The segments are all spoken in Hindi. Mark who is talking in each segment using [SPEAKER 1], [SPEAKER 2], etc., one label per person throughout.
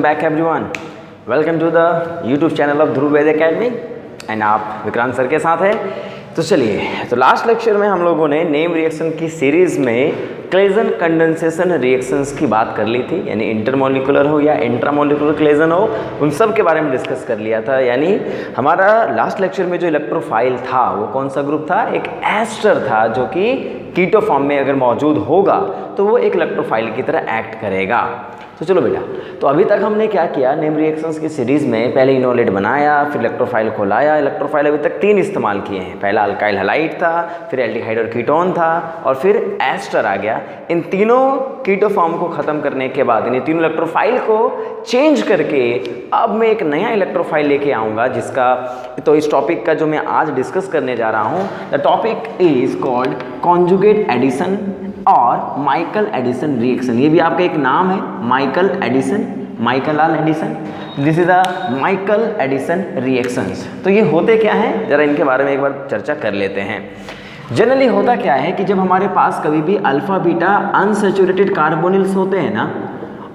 [SPEAKER 1] back everyone. Welcome to the YouTube channel of Dhruv Ved Academy and आप विक्रांत सर के साथ हैं। तो चलिए, तो लास्ट लेक्चर में हम लोगों ने नेम रिएक्शन की सीरीज़ में क्लेजन कंडेंसेशन रिएक्शंस की बात कर ली थी, यानी इंटरमोलिकुलर हो या इंट्रामोलिकुलर क्लेजन हो, उन सब के बारे में डिस्कस कर लिया था। यानी हमारा लास्ट लेक्चर में जो इलेक्ट्रोफाइल था वो कौन सा ग्रुप था? एक एस्टर था, जो कि कीटो फॉर्म में अगर मौजूद होगा तो वो एक इलेक्ट्रोफाइल की तरह एक्ट करेगा। तो चलो बेटा, तो अभी तक हमने क्या किया, नेम रिएक्शंस की सीरीज़ में पहले इनोलेट बनाया, फिर इलेक्ट्रोफाइल को लाया। इलेक्ट्रोफाइल अभी तक 3 इस्तेमाल किए हैं। पहला अल्काइल हैलाइड था, फिर एल्डिहाइड और कीटोन था, और फिर एस्टर आ गया। इन तीनों कीटो फॉर्म को ख़त्म करने के बाद, इन तीनों इलेक्ट्रोफाइल को चेंज करके अब मैं एक नया इलेक्ट्रोफाइल लेके आऊँगा, जिसका तो इस टॉपिक का जो मैं आज डिस्कस करने जा रहा हूँ, the topic is called conjugate addition और माइकल एडिसन रिएक्शन। ये भी आपका एक नाम है, Michael addition, Michael addition. This is the Michael addition reactions. तो ये होते क्या हैं, जरा इनके बारे में एक बार चर्चा कर लेते हैं। जनरली होता क्या है कि जब हमारे पास कभी भी अल्फा बीटा अनसैचुरेटेड कार्बोनिल्स होते हैं ना,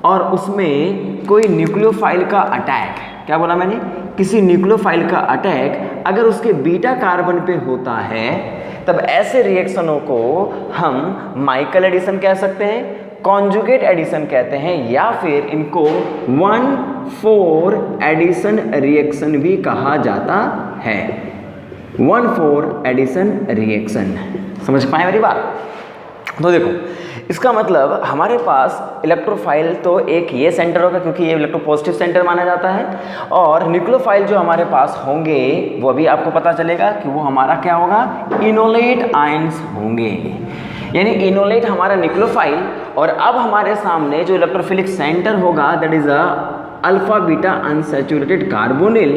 [SPEAKER 1] और उसमें कोई न्यूक्लियोफाइल का अटैक, क्या बोला मैंने, किसी न्यूक्लियोफाइल का अटैक अगर उसके बीटा कार्बन पे होता है, तब ऐसे रिएक्शनों को हम माइकल एडिशन कह सकते हैं, कॉन्जुगेट एडिशन कहते हैं, या फिर इनको 1,4 एडिशन रिएक्शन भी कहा जाता है। 1,4 एडिशन रिएक्शन, समझ पाए मेरी बात? तो देखो, इसका मतलब हमारे पास इलेक्ट्रोफाइल तो एक ये सेंटर होगा, क्योंकि ये इलेक्ट्रोपॉजिटिव सेंटर माना जाता है, और न्यूक्लियोफाइल जो हमारे पास होंगे वो अभी आपको पता चलेगा कि वो हमारा क्या होगा, इनोलेट आयंस होंगे। यानी इनोलेट हमारा न्यूक्लियोफाइल, और अब हमारे सामने जो इलेक्ट्रोफिलिक सेंटर होगा that is alpha beta unsaturated carbonyl,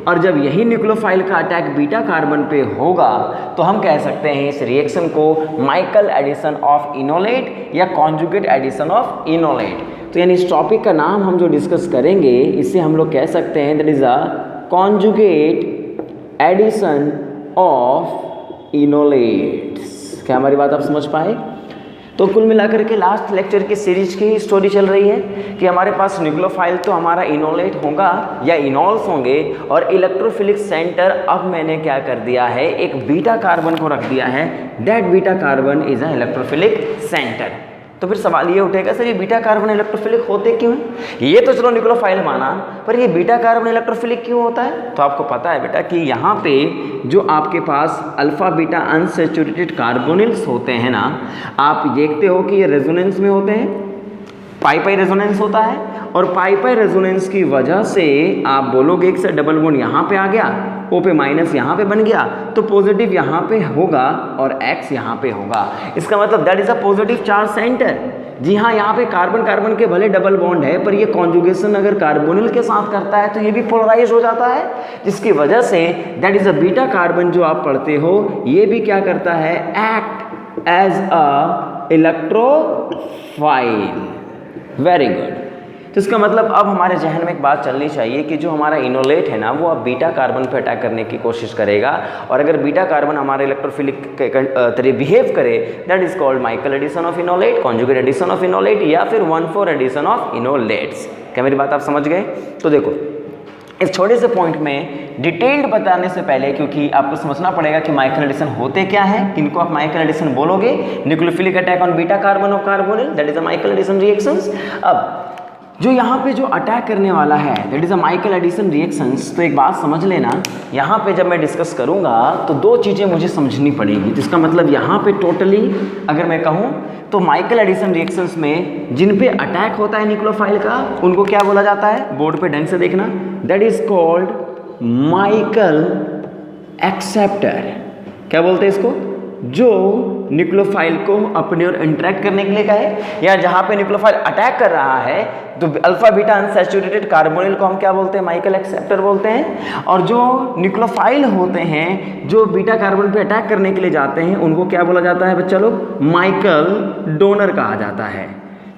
[SPEAKER 1] और जब यही न्यूक्लियोफाइल का अटैक बीटा कार्बन पे होगा तो हम कह सकते हैं इस रिएक्शन को माइकल एडिशन ऑफ इनोलेट या कॉन्जुगेट एडिशन ऑफ इनोलेट। तो यानी इस टॉपिक का नाम हम जो डिस्कस करेंगे, इससे हम लोग कह सकते हैं that is a conjugate addition of enolates. क्या हमारी बात आप समझ पाए? तो कुल मिलाकर के लास्ट लेक्चर की सीरीज की स्टोरी चल रही है कि हमारे पास न्यूक्लियोफाइल तो हमारा इनोलेट होगा या इनोल्स होंगे, और इलेक्ट्रोफिलिक सेंटर अब मैंने क्या कर दिया है, एक बीटा कार्बन को रख दिया है। That beta carbon is a electrophilic centre. तो फिर सवाल ये उठेगा, सर ये बीटा कार्बन इलेक्ट्रोफिलिक होते क्यों हैं? ये तो चलो न्यूक्लियोफाइल माना, पर ये बीटा कार्बन इलेक्ट्रोफिलिक क्यों होता है? तो आपको पता है बेटा कि यहाँ पे जो आपके पास अल्फा बीटा अनसैचुरेटेड कार्बोनिल्स होते हैं ना, आप देखते हो कि ये रेजोनेंस में होते हैं, पाई पाई रेजोनेंस होता है, और पाई पाई रेजोनेंस की वजह से आप बोलोगे कि सर डबल बॉन्ड यहाँ पे आ गया, O पे माइनस यहाँ पे बन गया, तो पॉजिटिव यहाँ पे होगा और X यहाँ पे होगा। इसका मतलब that is a positive charge centre. जी हाँ, यहाँ पे कार्बन कार्बन के भले डबल बॉन्ड है, पर ये कॉन्जुगेशन अगर कार्बोनिल के साथ करता है तो ये भी पोलराइज हो जाता है, जिसकी वजह से that is a beta carbon जो आप पढ़ते हो, ये भी क्या करता है, act as a electrophile. Very good. तो इसका मतलब अब हमारे जहन में एक बात चलनी चाहिए कि जो हमारा इनोलेट है ना, वो अब बीटा कार्बन पे अटैक करने की कोशिश करेगा, और अगर बीटा कार्बन हमारे इलेक्ट्रोफिलिक तरह बिहेव करे, that is called Michael addition of enolate, conjugate addition of enolate, या फिर 1,4 एडिशन ऑफ इनोलेट्स। क्या मेरी बात आप समझ गए? तो देखो, इस छोटे से पॉइंट में डिटेल्ड बताने से पहले, क्योंकि आपको समझना पड़ेगा कि माइकल एडिशन होते क्या है, किनको आप माइकल एडिशन बोलोगे, nucleophilic attack on beta carbon of carbonyl, that is a Michael addition reactions. अब जो यहाँ पे जो अटैक करने वाला है that is a Michael addition reactions, तो एक बात समझ लेना, यहाँ पे जब मैं डिस्कस करूँगा तो 2 चीज़ें मुझे समझनी पड़ेगी। तो इसका मतलब यहाँ पे टोटली अगर मैं कहूँ तो माइकल एडिशन रिएक्शंस में जिन पे अटैक होता है न्यूक्लियोफाइल का, उनको क्या बोला जाता है, बोर्ड पे ढंग से देखना, that is called Michael acceptor. क्या बोलते हैं इसको? जो न्यूक्लियोफाइल को अपने और इंटरेक्ट करने के लिए कहे, या जहाँ पे न्यूक्लियोफाइल अटैक कर रहा है तो अल्फा बीटा अनसैचुरेटेड कार्बोनिल को हम क्या बोलते हैं, माइकल एक्सेप्टर बोलते हैं। और जो न्यूक्लियोफाइल होते हैं जो बीटा कार्बन पे अटैक करने के लिए जाते हैं, उनको क्या बोला जाता है बच्चा लोग, माइकल डोनर कहा जाता है।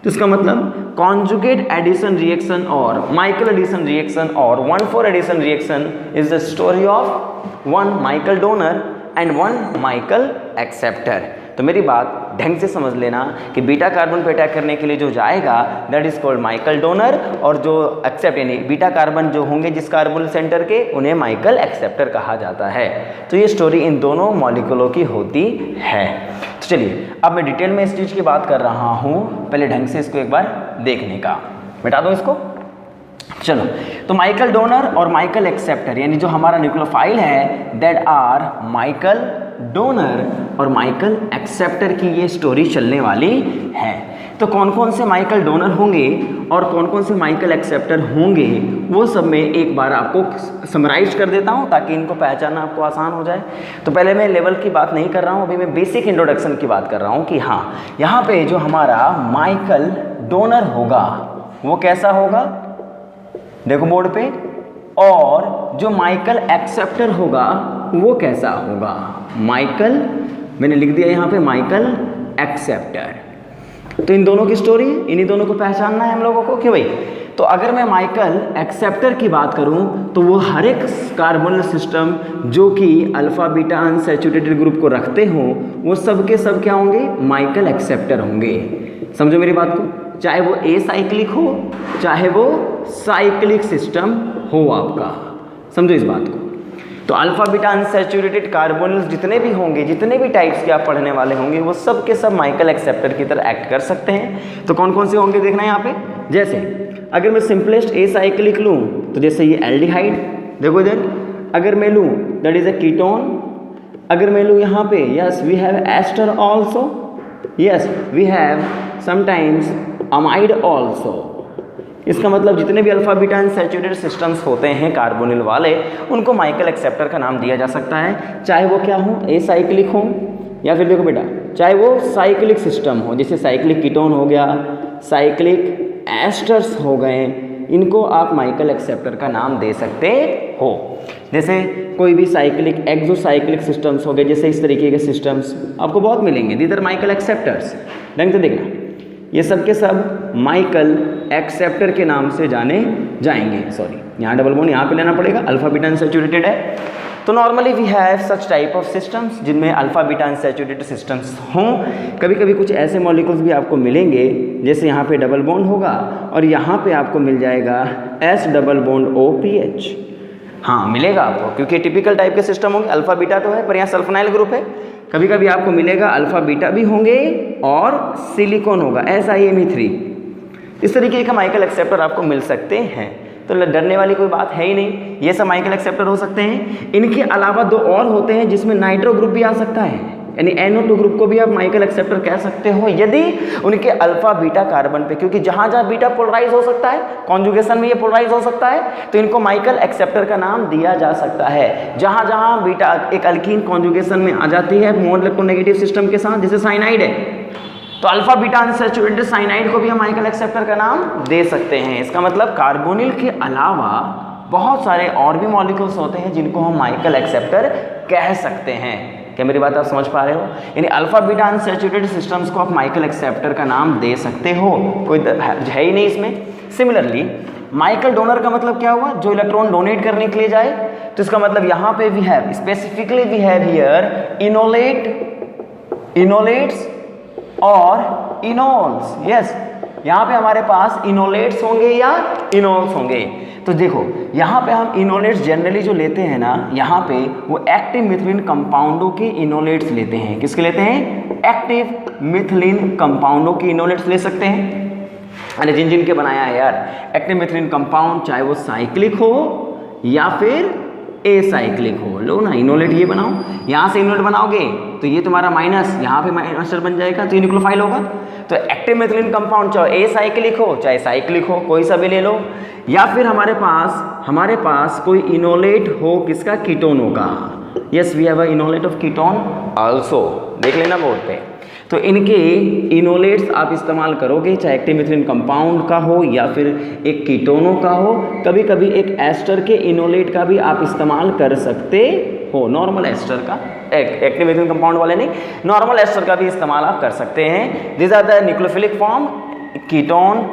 [SPEAKER 1] तो इसका मतलब कॉन्जुगेट एडिशन रिएक्शन और माइकल एडिशन रिएक्शन और 1,4 addition reaction is the story of 1 Michael donor and one Michael acceptor. तो मेरी बात ढंग से समझ लेना कि बीटा कार्बन पे अटैक करने के लिए जो जाएगा that is called Michael donor, और जो एक्सेप्ट यानी बीटा कार्बन जो होंगे जिस कार्बोनिल सेंटर के, उन्हें माइकल एक्सेप्टर कहा जाता है। तो ये स्टोरी इन दोनों मॉलिक्यूलों की होती है। तो चलिए अब मैं डिटेल में इस चीज़ की बात कर रहा हूँ, पहले ढंग से इसको एक बार देखने का। मिटा दो इसको। चलो, तो माइकल डोनर और माइकल एक्सेप्टर यानी जो हमारा न्यूक्लियोफाइल है दैट आर माइकल डोनर और माइकल एक्सेप्टर की ये स्टोरी चलने वाली है। तो कौन कौन से माइकल डोनर होंगे और कौन कौन से माइकल एक्सेप्टर होंगे वो सब मैं एक बार आपको समराइज कर देता हूँ ताकि इनको पहचानना आपको आसान हो जाए। तो पहले मैं लेवल की बात नहीं कर रहा हूँ, अभी मैं बेसिक इंट्रोडक्शन की बात कर रहा हूँ कि हाँ यहाँ पे जो हमारा माइकल डोनर होगा वो कैसा होगा, देखो बोर्ड पे, और जो माइकल एक्सेप्टर होगा वो कैसा होगा, माइकल, मैंने लिख दिया यहाँ पे माइकल एक्सेप्टर। तो इन दोनों की स्टोरी, इन्हीं दोनों को पहचानना है हम लोगों को कि भाई। तो अगर मैं माइकल एक्सेप्टर की बात करूं तो वो हर एक कार्बोनिल सिस्टम जो कि अल्फा बीटा अनसैचुरेटेड ग्रुप को रखते हों वो सब के सब क्या होंगे, माइकल एक्सेप्टर होंगे। समझो मेरी बात को, चाहे वो ए साइक्लिक हो चाहे वो साइक्लिक सिस्टम हो आपका, समझो इस बात को। तो अल्फा बीटा अनसैचुरेटेड कार्बोनिल्स जितने भी होंगे, जितने भी टाइप्स के आप पढ़ने वाले होंगे वो सब के सब माइकल एक्सेप्टर की तरह एक्ट कर सकते हैं। तो कौन कौन से होंगे देखना है यहाँ पे। जैसे अगर मैं सिंपलेस्ट ए साइक्लिक लूँ तो जैसे ये एल्डिहाइड, देखो इधर, अगर मैं लूँ दैट इज अ कीटोन, अगर मैं लूँ यहाँ पे yes we have ester also, yes we have sometimes amide also. इसका मतलब जितने भी अल्फा बीटा अनसैचुरेटेड सिस्टम्स होते हैं कार्बोनिल वाले उनको माइकल एक्सेप्टर का नाम दिया जा सकता है, चाहे वो क्या हो, ए साइक्लिक हो या फिर देखो बेटा चाहे वो साइक्लिक सिस्टम हो, जैसे साइक्लिक कीटोन हो गया, साइक्लिक एस्टर्स हो गए, इनको आप माइकल एक्सेप्टर का नाम दे सकते हो। जैसे कोई भी साइक्लिक एक्सोसाइक्लिक सिस्टम्स हो गए, जैसे इस तरीके के सिस्टम्स आपको बहुत मिलेंगे, दीज आर माइकल एक्सेप्टर्स। ढंग से देखना, ये सब के सब माइकल एक्सेप्टर के नाम से जाने जाएंगे। सॉरी, यहाँ डबल बॉन्ड यहाँ पे लेना पड़ेगा, अल्फा बीटा अनसैचुरेटेड है। तो normally we have such type of systems जिनमें अल्फा बीटा अनसैचुरेटेड सिस्टम्स हों। कभी कभी कुछ ऐसे मॉलिक्यूल्स भी आपको मिलेंगे जैसे यहाँ पे डबल बॉन्ड होगा और यहाँ पे आपको मिल जाएगा एस डबल बॉन्ड OPH। हाँ मिलेगा आपको, क्योंकि टिपिकल टाइप के सिस्टम होंगे, अल्फा बीटा तो है पर यहाँ सल्फोनाइल ग्रुप है। कभी कभी आपको मिलेगा अल्फा बीटा भी होंगे और सिलिकॉन होगा SiMe3। इस तरीके का माइकल एक्सेप्टर आपको मिल सकते हैं। तो डरने वाली कोई बात है ही नहीं, ये सब माइकल एक्सेप्टर हो सकते हैं। इनके अलावा दो और होते हैं जिसमें नाइट्रो ग्रुप भी आ सकता है, यानी NO2 ग्रुप को भी आप माइकल एक्सेप्टर कह सकते हो यदि उनके अल्फा बीटा कार्बन पे, क्योंकि जहाँ जहाँ बीटा पोलराइज हो सकता है कॉन्जुगेशन में ये पोलराइज हो सकता है तो इनको माइकल एक्सेप्टर का नाम दिया जा सकता है। जहाँ जहाँ बीटा एक अल्कीन कॉन्जुगेशन में आ जाती है मोल इलेक्ट्रोनेगेटिव सिस्टम के साथ, जैसे साइनाइड है, तो अल्फा बीटा अनसैचुरेटेड साइनाइड को भी हम माइकल एक्सेप्टर का नाम दे सकते हैं। इसका मतलब कार्बोनिल के अलावा बहुत सारे और भी मॉलिक्यूल्स होते हैं जिनको हम माइकल एक्सेप्टर कह सकते हैं। क्या मेरी बात आप समझ पा रहे हो? यानी अल्फा बीटा अनसैचुरेटेड सिस्टम्स को आप माइकल एक्सेप्टर का नाम दे सकते हो, कोई है ही नहीं इसमें। सिमिलरली माइकल डोनर का मतलब क्या हुआ, जो इलेक्ट्रॉन डोनेट करने के लिए जाए। तो इसका मतलब यहाँ पे we have specifically we have here enolates और इनोल्स। यस, यहाँ पे हमारे पास इनोलेट्स होंगे या इनोल्स होंगे। तो देखो यहाँ पे हम इनोलेट्स जनरली जो लेते हैं ना, यहाँ पे वो एक्टिव मिथिलीन कंपाउंडों के इनोलेट्स लेते हैं। किसके लेते हैं? एक्टिव मिथिलीन कंपाउंडों के इनोलेट्स ले सकते हैं। अरे जिन जिन के बनाया है यार एक्टिव मिथिलीन कंपाउंड, चाहे वो साइक्लिक हो या फिर ए साइक्लिक हो, लो ना इनोलेट ये बनाओ। यहाँ से इनोलेट बनाओगे तो ये तुम्हारा माइनस, यहाँ पे माइनस बन जाएगा तो ये न्यूक्लियोफाइल होगा। तो एक्टिव मिथिलीन कंपाउंड चाहे ए साइक्लिक हो चाहे साइक्लिक हो, कोई सा भी ले लो। या फिर हमारे पास कोई इनोलेट हो किसका? कीटोनों का। Yes, we have a enolate of ketone also, देख लेना बोर्ड पे। तो इनके इनोलेट्स आप इस्तेमाल करोगे, चाहे एक्टिव मिथिलीन कंपाउंड का हो या फिर एक कीटोनों का हो। कभी कभी एक एस्टर के इनोलेट का भी आप इस्तेमाल कर सकते हो, नॉर्मल एस्टर का, एक्टिव मिथिलीन कंपाउंड वाले नहीं, नॉर्मल एस्टर का भी इस्तेमाल आप कर सकते हैं। This are the nucleophilic form, ketone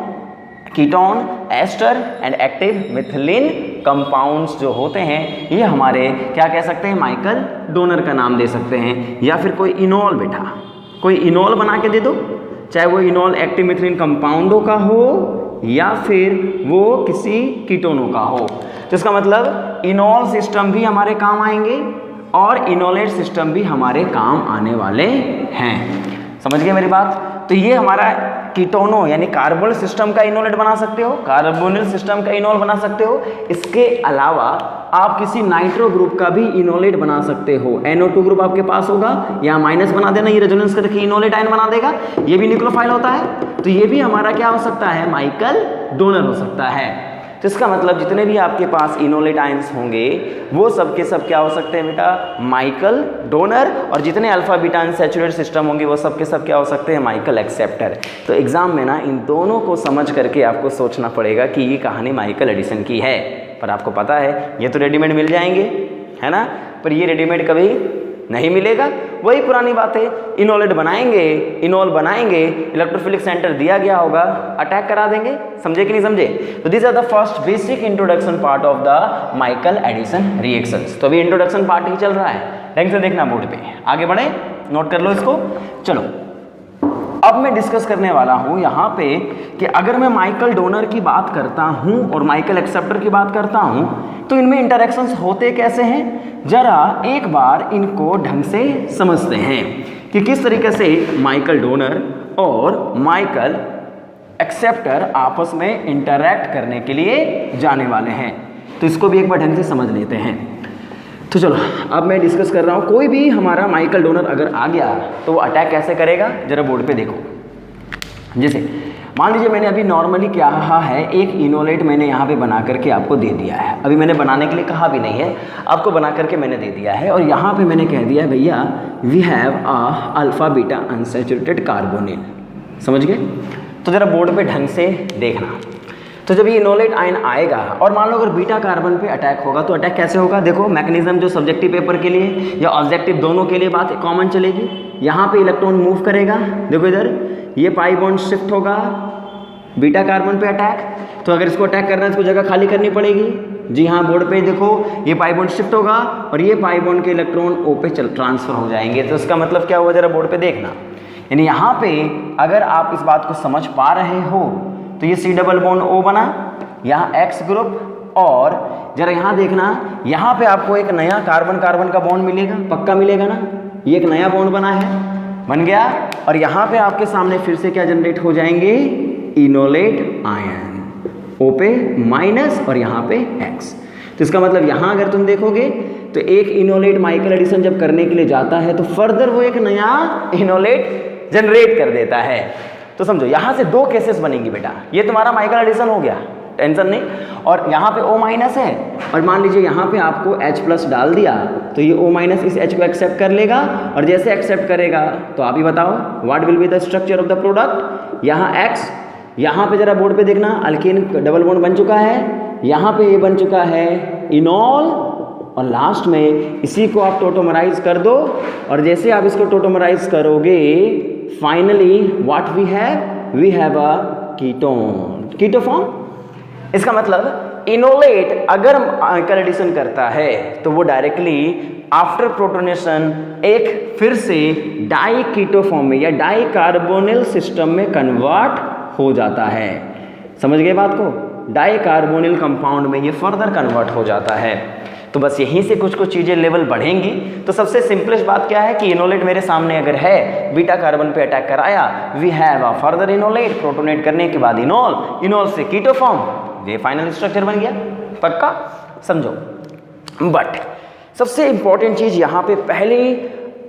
[SPEAKER 1] ketone, ester and active methylene compounds जो होते हैं ये हमारे क्या कह सकते हैं, माइकल डोनर का नाम दे सकते हैं। या फिर कोई इनॉल, बेटा कोई इनॉल बना के दे दो, चाहे वो इनॉल एक्टिव मिथिलीन कंपाउंडों का हो या फिर वो किसी कीटोनों का हो। तो इसका मतलब इनॉल सिस्टम भी हमारे काम आएंगे और इनोलेट सिस्टम भी हमारे काम आने वाले हैं। समझ गए मेरी बात? तो ये हमारा कीटोनो यानी कार्बोनिल सिस्टम का इनोलेट बना सकते हो, कार्बोनिल सिस्टम का इनोल बना सकते हो। इसके अलावा आप किसी नाइट्रो ग्रुप का भी इनोलेट बना सकते हो। NO2 ग्रुप आपके पास होगा, यहाँ माइनस बना देना, ये रेजोनेंस करके इनोलेट आयन बना देगा, ये भी न्यूक्लियोफाइल होता है। तो ये भी हमारा क्या हो सकता है, माइकल डोनर हो सकता है। तो इसका मतलब जितने भी आपके पास इनोलेट आयंस होंगे वो सब के सब क्या हो सकते हैं बेटा, माइकल डोनर। और जितने अल्फा बीटा अनसैचुरेटेड सिस्टम होंगे वो सब के सब क्या हो सकते हैं, माइकल एक्सेप्टर। तो एग्जाम में ना इन दोनों को समझ करके आपको सोचना पड़ेगा कि ये कहानी माइकल एडिसन की है। पर आपको पता है ये तो रेडीमेड मिल जाएंगे, है ना, पर ये रेडीमेड कभी नहीं मिलेगा। वही पुरानी बात है, इनोलेट बनाएंगे, इनोल बनाएंगे, इलेक्ट्रोफिलिक सेंटर दिया गया होगा, अटैक करा देंगे। समझे कि नहीं समझे? तो this are the first basic introduction part of the Michael addition reactions. तो अभी इंट्रोडक्शन पार्ट ही चल रहा है, ढंग से देखना बोर्ड पे। आगे बढ़े, नोट कर लो इसको। चलो अब मैं डिस्कस करने वाला हूं यहाँ पे कि अगर मैं माइकल डोनर की बात करता हूं और माइकल एक्सेप्टर की बात करता हूं तो इनमें इंटरेक्शंस होते कैसे हैं। जरा एक बार इनको ढंग से समझते हैं कि किस तरीके से माइकल डोनर और माइकल एक्सेप्टर आपस में इंटरैक्ट करने के लिए जाने वाले हैं। तो इसको भी एक बार ढंग से समझ लेते हैं। तो चलो अब मैं डिस्कस कर रहा हूँ, कोई भी हमारा माइकल डोनर अगर आ गया तो वो अटैक कैसे करेगा, जरा बोर्ड पे देखो। जैसे मान लीजिए मैंने अभी नॉर्मली क्या है, एक इनोलेट मैंने यहाँ पे बना करके आपको दे दिया है। अभी मैंने बनाने के लिए कहा भी नहीं है, आपको बना करके मैंने दे दिया है। और यहाँ पे मैंने कह दिया भैया we have a alpha beta unsaturated carbonyl. समझ गए? तो जरा बोर्ड पे ढंग से देखना। तो जब ये इनोलेट आयन आएगा और मान लो अगर बीटा कार्बन पे अटैक होगा तो अटैक कैसे होगा, देखो मैकेनिज्म जो सब्जेक्टिव पेपर के लिए या ऑब्जेक्टिव दोनों के लिए बात कॉमन चलेगी। यहाँ पे इलेक्ट्रॉन मूव करेगा, देखो इधर ये पाई बॉन्ड शिफ्ट होगा, बीटा कार्बन पे अटैक। तो अगर इसको अटैक करना है इसको जगह खाली करनी पड़ेगी। जी हाँ, बोर्ड पे देखो ये पाई बॉन्ड शिफ्ट होगा और ये पाई बॉन्ड के इलेक्ट्रॉन O पे ट्रांसफर हो जाएंगे। तो इसका मतलब क्या हुआ, जरा बोर्ड पे देखना। यानी यहाँ पे अगर आप इस बात को समझ पा रहे हो तो ये C डबल बॉन्ड O बना, यहाँ X ग्रुप, और जरा यहाँ देखना, यहाँ पे आपको एक नया कार्बन कार्बन का बॉन्ड मिलेगा, पक्का मिलेगा ना। ये एक नया बॉन्ड बना है, बन गया। और यहाँ पे आपके सामने फिर से क्या जनरेट हो जाएंगे, इनोलेट आयन, O पे माइनस और यहाँ पे X। तो इसका मतलब यहाँ अगर तुम देखोगे तो एक इनोलेट माइकल एडिसन जब करने के लिए जाता है तो फर्दर वो एक नया इनोलेट जनरेट कर देता है। तो समझो यहाँ से दो केसेस बनेंगी बेटा। ये तुम्हारा माइकल एडिसन हो गया, टेंशन नहीं। और यहाँ पे O माइनस है और मान लीजिए यहाँ पे आपको H प्लस डाल दिया तो ये O माइनस इस H को एक्सेप्ट कर लेगा। और जैसे एक्सेप्ट करेगा तो आप ही बताओ what will be the structure of the product. यहाँ X, यहाँ पे जरा बोर्ड पे देखना, अल्केन डबल बॉन्ड बन चुका है, यहाँ पे ये बन चुका है इनॉल, और लास्ट में इसी को आप टोटोमराइज कर दो। और जैसे आप इसको टोटोमराइज करोगे finally what we have a ketone, keto form. इसका मतलब इनोलेट अगर माइकल एडिसन करता है तो वो डायरेक्टली आफ्टर प्रोटोनेशन एक फिर से डाई कीटो फॉर्म में या डाई कार्बोनिल सिस्टम में कन्वर्ट हो जाता है। समझ गए बात को? डाई कार्बोनिल कंपाउंड में ये फर्दर कन्वर्ट हो जाता है। तो बस यहीं से कुछ कुछ चीज़ें लेवल बढ़ेंगी। तो सबसे सिंपलेस्ट बात क्या है कि इनोलेट मेरे सामने अगर है, बीटा कार्बन पे अटैक कराया, we have a further enolate, protonate करने के बाद इनोल, इनोल से कीटो फॉर्म, ये फाइनल स्ट्रक्चर बन गया। पक्का समझो। बट सबसे इंपॉर्टेंट चीज़ यहाँ पे पहले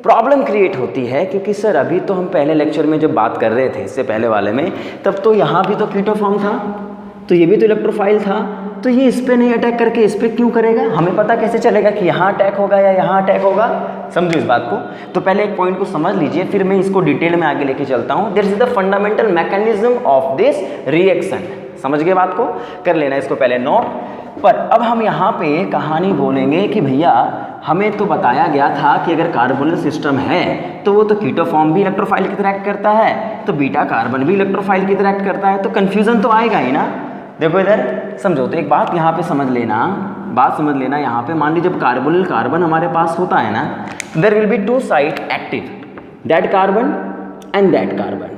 [SPEAKER 1] प्रॉब्लम क्रिएट होती है, क्योंकि सर अभी तो हम पहले लेक्चर में जब बात कर रहे थे इससे पहले वाले में, तब तो यहाँ भी तो कीटो फॉर्म था, तो ये भी तो इलेक्ट्रोफाइल था, तो ये इस पर नहीं अटैक करके इस पर क्यों करेगा? हमें पता कैसे चलेगा कि यहाँ अटैक होगा या यहाँ अटैक होगा? समझो इस बात को। तो पहले एक पॉइंट को समझ लीजिए, फिर मैं इसको डिटेल में आगे लेके चलता हूँ। This is the fundamental mechanism of this reaction. समझ गए बात को? कर लेना इसको पहले नोट। पर अब हम यहाँ पे कहानी बोलेंगे कि भैया हमें तो बताया गया था कि अगर कार्बोनिल सिस्टम है तो वो तो कीटो फॉर्म भी इलेक्ट्रोफाइल की तरह एक्ट करता है, तो बीटा कार्बन भी इलेक्ट्रोफाइल की तरह एक्ट करता है, तो कन्फ्यूज़न तो आएगा ही ना। देखो इधर समझो, तो एक बात यहाँ पे समझ लेना, यहाँ पे मान लीजिए जब कार्बोनिल कार्बन हमारे पास होता है ना, there will be two side active, that carbon and that carbon,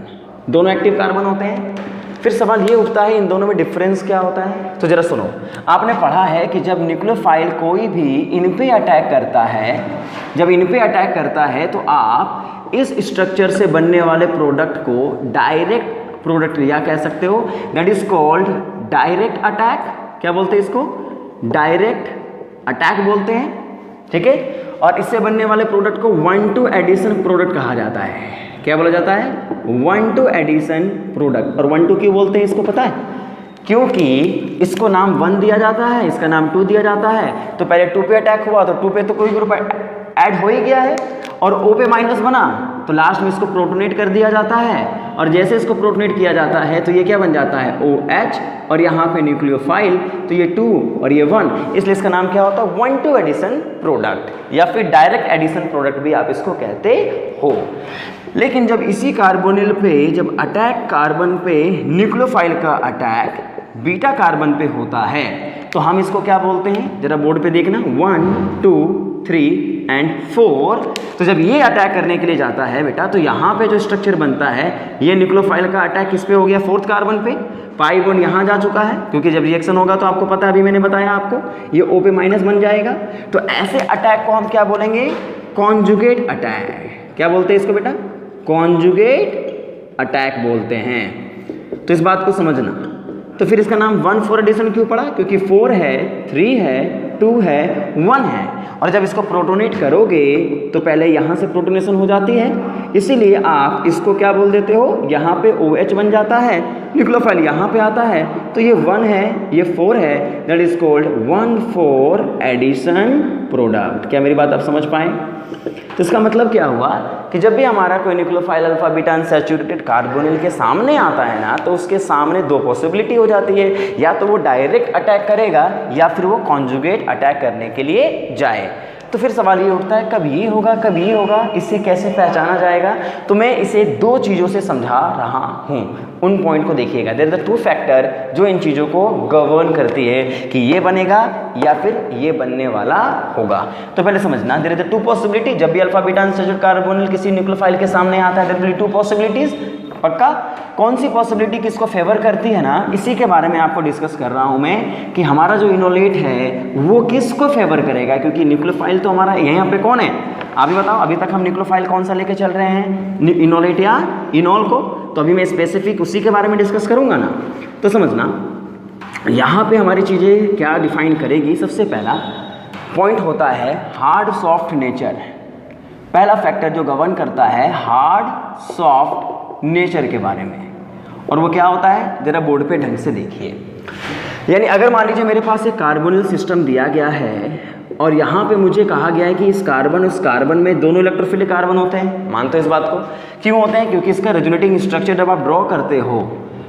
[SPEAKER 1] दोनों एक्टिव कार्बन होते हैं। फिर सवाल ये उठता है इन दोनों में डिफरेंस क्या होता है। तो जरा सुनो, आपने पढ़ा है कि जब न्यूक्लियोफाइल कोई भी इन पे अटैक करता है, तो आप इस स्ट्रक्चर से बनने वाले प्रोडक्ट को डायरेक्ट प्रोडक्ट या कह सकते हो, that is called direct attack. क्या बोलते हैं इसको? डायरेक्ट अटैक बोलते हैं, ठीक है। और इससे बनने वाले प्रोडक्ट को 1-to एडिशन प्रोडक्ट कहा जाता है। क्या बोला जाता है? 1-to addition product. और 1-to क्यों बोलते हैं इसको पता है? क्योंकि इसको नाम 1 दिया जाता है, इसका नाम 2 दिया जाता है। तो पहले 2 पे अटैक हुआ तो 2 पे तो कोई ग्रुप ऐड हो ही गया है, और O पे माइनस बना तो लास्ट में इसको प्रोटोनेट कर दिया जाता है। और जैसे इसको प्रोटोनेट किया जाता है तो ये क्या बन जाता है? OH, और यहाँ पे न्यूक्लियोफाइल, तो ये 2 और ये 1, इसलिए इसका नाम क्या होता है? 1-to एडिशन प्रोडक्ट, या फिर डायरेक्ट एडिशन प्रोडक्ट भी आप इसको कहते हो। लेकिन जब इसी कार्बोनिल पे जब अटैक कार्बन पे न्यूक्लियोफाइल का अटैक बीटा कार्बन पे होता है, तो हम इसको क्या बोलते हैं? जरा बोर्ड पे देखना, 1, 2, 3 एंड 4। तो जब ये अटैक करने के लिए जाता है बेटा, तो यहाँ पे जो स्ट्रक्चर बनता है, ये न्यूक्लियोफाइल का अटैक किस पे हो गया? 4th कार्बन पे। पाई बॉन्ड यहाँ जा चुका है, क्योंकि जब रिएक्शन होगा तो आपको पता है, अभी मैंने बताया आपको, ये O पे माइनस बन जाएगा। तो ऐसे अटैक को हम क्या बोलेंगे? Conjugate attack. क्या बोलते हैं इसको बेटा? कॉन्जुगेट अटैक बोलते हैं। तो इस बात को समझना। तो फिर इसका नाम 1-4 एडिशन क्यों पड़ा? क्योंकि 4 है, 3 है, 2 है, 1 है। और जब इसको प्रोटोनेट करोगे तो पहले यहाँ से प्रोटोनेशन हो जाती है, इसीलिए आप इसको क्या बोल देते हो? यहाँ पे OH बन जाता है, न्यूक्लियोफाइल यहाँ पे आता है, तो ये 1 है, ये 4 है, that is called 1-4 addition product. क्या मेरी बात आप समझ पाए? तो इसका मतलब क्या हुआ कि जब भी हमारा कोई nucleophile alpha beta unsaturated carbonyl के सामने आता है ना, तो उसके सामने 2 पॉसिबिलिटी हो जाती है, या तो वो डायरेक्ट अटैक करेगा या फिर वो कॉन्जुगेट अटैक करने के लिए जाए। तो फिर सवाल ये उठता है कब ये होगा, कब ये होगा, इसे कैसे पहचाना जाएगा? तो मैं इसे 2 चीज़ों से समझा रहा हूँ, उन पॉइंट को देखिएगा। देयर आर द 2 फैक्टर जो इन चीज़ों को गवर्न करती है कि ये बनेगा या फिर ये बनने वाला होगा। तो पहले समझना, देयर आर द 2 पॉसिबिलिटी। जब भी अल्फा बीटा अनसैचुरेटेड कार्बोनिल किसी न्यूक्लियोफाइल के सामने आता है, देयर विल बी 2 पॉसिबिलिटीज। पक्का? कौन सी पॉसिबिलिटी किसको फेवर करती है ना, इसी के बारे में आपको डिस्कस कर रहा हूं मैं, कि हमारा जो इनोलेट है वो किसको फेवर करेगा। क्योंकि न्यूक्लियोफाइल तो हमारा यहाँ पे कौन है? आप ही बताओ, अभी तक हम न्यूक्लियोफाइल कौन सा लेके चल रहे हैं? इनोलेट या इनोल को। तो अभी मैं स्पेसिफिक उसी के बारे में डिस्कस करूंगा ना। तो समझना, यहाँ पे हमारी चीज़ें क्या डिफाइन करेगी। सबसे पहला पॉइंट होता है हार्ड सॉफ्ट नेचर। पहला फैक्टर जो गवर्न करता है हार्ड सॉफ्ट नेचर के बारे में, और वो क्या होता है? जरा बोर्ड पे ढंग से देखिए। यानी अगर मान लीजिए मेरे पास एक कार्बोनिल सिस्टम दिया गया है, और यहाँ पे मुझे कहा गया है कि इस कार्बन में दोनों इलेक्ट्रोफिलिक कार्बन होते हैं। मानते हो इस बात को? क्यों होते हैं? क्योंकि इसका रेजोनेटिंग स्ट्रक्चर जब आप ड्रॉ करते हो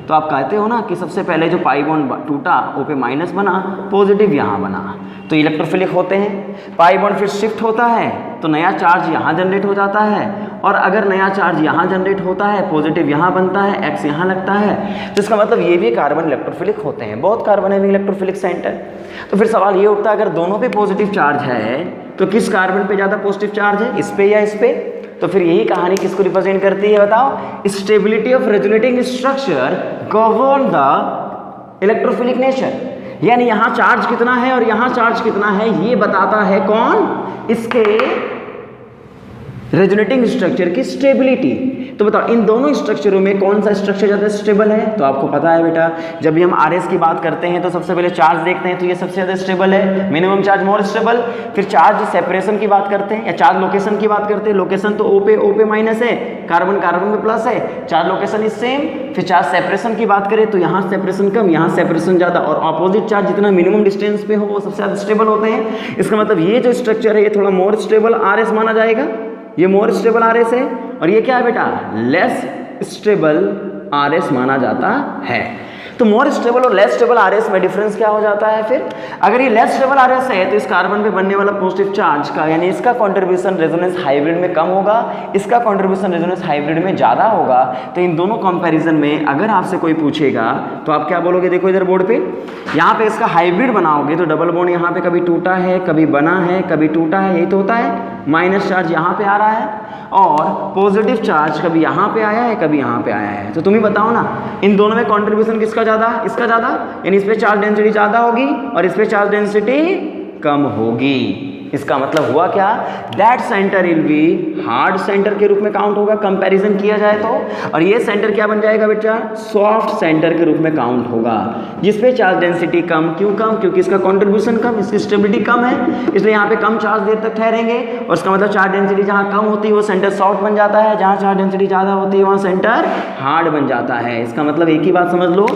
[SPEAKER 1] तो आप कहते हो ना कि सबसे पहले जो पाई बॉन्ड टूटा, O पे माइनस बना, पॉजिटिव यहाँ बना, तो इलेक्ट्रोफिलिक होते हैं। पाई बॉन्ड फिर शिफ्ट होता है तो नया चार्ज यहाँ जनरेट हो जाता है, और अगर नया चार्ज यहाँ जनरेट होता है, पॉजिटिव यहाँ बनता है, X यहाँ लगता है, तो इसका मतलब ये भी कार्बन इलेक्ट्रोफिलिक होते हैं। बहुत कार्बन है इलेक्ट्रोफिलिक सेंटर। तो फिर सवाल ये उठता है अगर दोनों पे पॉजिटिव चार्ज है तो किस कार्बन पे ज़्यादा पॉजिटिव चार्ज है, इस पे या इस पे? तो फिर यही कहानी किसको रिप्रेजेंट करती है बताओ? Stability of resonating structure govern the electrophilic nature. यानी यहाँ चार्ज कितना है और यहाँ चार्ज कितना है, ये बताता है कौन? इसके रेजोनेटिंग स्ट्रक्चर की स्टेबिलिटी। तो बताओ इन दोनों स्ट्रक्चरों में कौन सा स्ट्रक्चर ज़्यादा स्टेबल है? तो आपको पता है बेटा, जब भी हम RS की बात करते हैं तो सबसे पहले चार्ज देखते हैं, तो ये सबसे ज़्यादा स्टेबल है, मिनिमम चार्ज मोर स्टेबल। फिर चार्ज सेपरेशन की बात करते हैं या चार्ज लोकेशन की बात करते हैं, लोकेशन तो O पे माइनस है, कार्बन में प्लस है, चार्ज लोकेशन इज सेम। फिर चार्ज सेपरेशन की बात करें तो यहाँ सेपरेशन कम, यहाँ सेपरेशन ज़्यादा, और ऑपोजिट चार्ज जितना मिनिमम डिस्टेंस पे हो वो सबसे ज़्यादा स्टेबल होते हैं। इसका मतलब ये जो स्ट्रक्चर है ये थोड़ा मोर स्टेबल RS माना जाएगा, ये मोर स्टेबल RS है, और ये क्या है बेटा? लेस स्टेबल RS माना जाता है। तो मोर स्टेबल और लेस स्टेबल आरएस में डिफरेंस क्या हो जाता है फिर? अगर ये लेस स्टेबल आरएस है तो इस कार्बन पे बनने वाला पॉजिटिव चार्ज का यानी इसका कंट्रीब्यूशन रेजोनेंस हाइब्रिड में कम होगा, इसका कंट्रीब्यूशन रेजोनेंस हाइब्रिड में ज़्यादा होगा। तो इन दोनों कंपैरिजन में अगर आपसे कोई पूछेगा तो आप क्या बोलोगे? देखो इधर बोर्ड पे, यहाँ पे इसका हाइब्रिड बनाओगे तो डबल बॉन्ड यहाँ पे कभी टूटा है, कभी बना है, कभी टूटा है, यही तो होता है। माइनस चार्ज यहाँ पे आ रहा है और पॉजिटिव चार्ज कभी यहाँ पे आया है, कभी यहाँ पे आया है। तो तुम ही बताओ ना, इन दोनों में कंट्रीब्यूशन किसका ज़्यादा? इसका ज़्यादा, यानी इस पे चार्ज डेंसिटी ज़्यादा होगी और इस पे चार्ज डेंसिटी कम होगी। इसका मतलब हुआ क्या? That centre will be hard centre के रूप में काउंट होगा कंपैरिजन किया जाए तो, और ये सेंटर क्या बन जाएगा बेटा? सॉफ्ट सेंटर के रूप में काउंट होगा, जिसपे चार्ज डेंसिटी कम। क्यों कम? क्योंकि इसका कंट्रीब्यूशन कम, इसकी स्टेबिलिटी कम है, इसलिए यहाँ पे कम चार्ज देर तक ठहरेंगे। और इसका मतलब चार्ज डेंसिटी जहाँ कम होती है वो सेंटर सॉफ्ट बन जाता है, जहाँ चार्ज डेंसिटी ज़्यादा होती है वहाँ सेंटर हार्ड बन जाता है। इसका मतलब एक ही बात समझ लो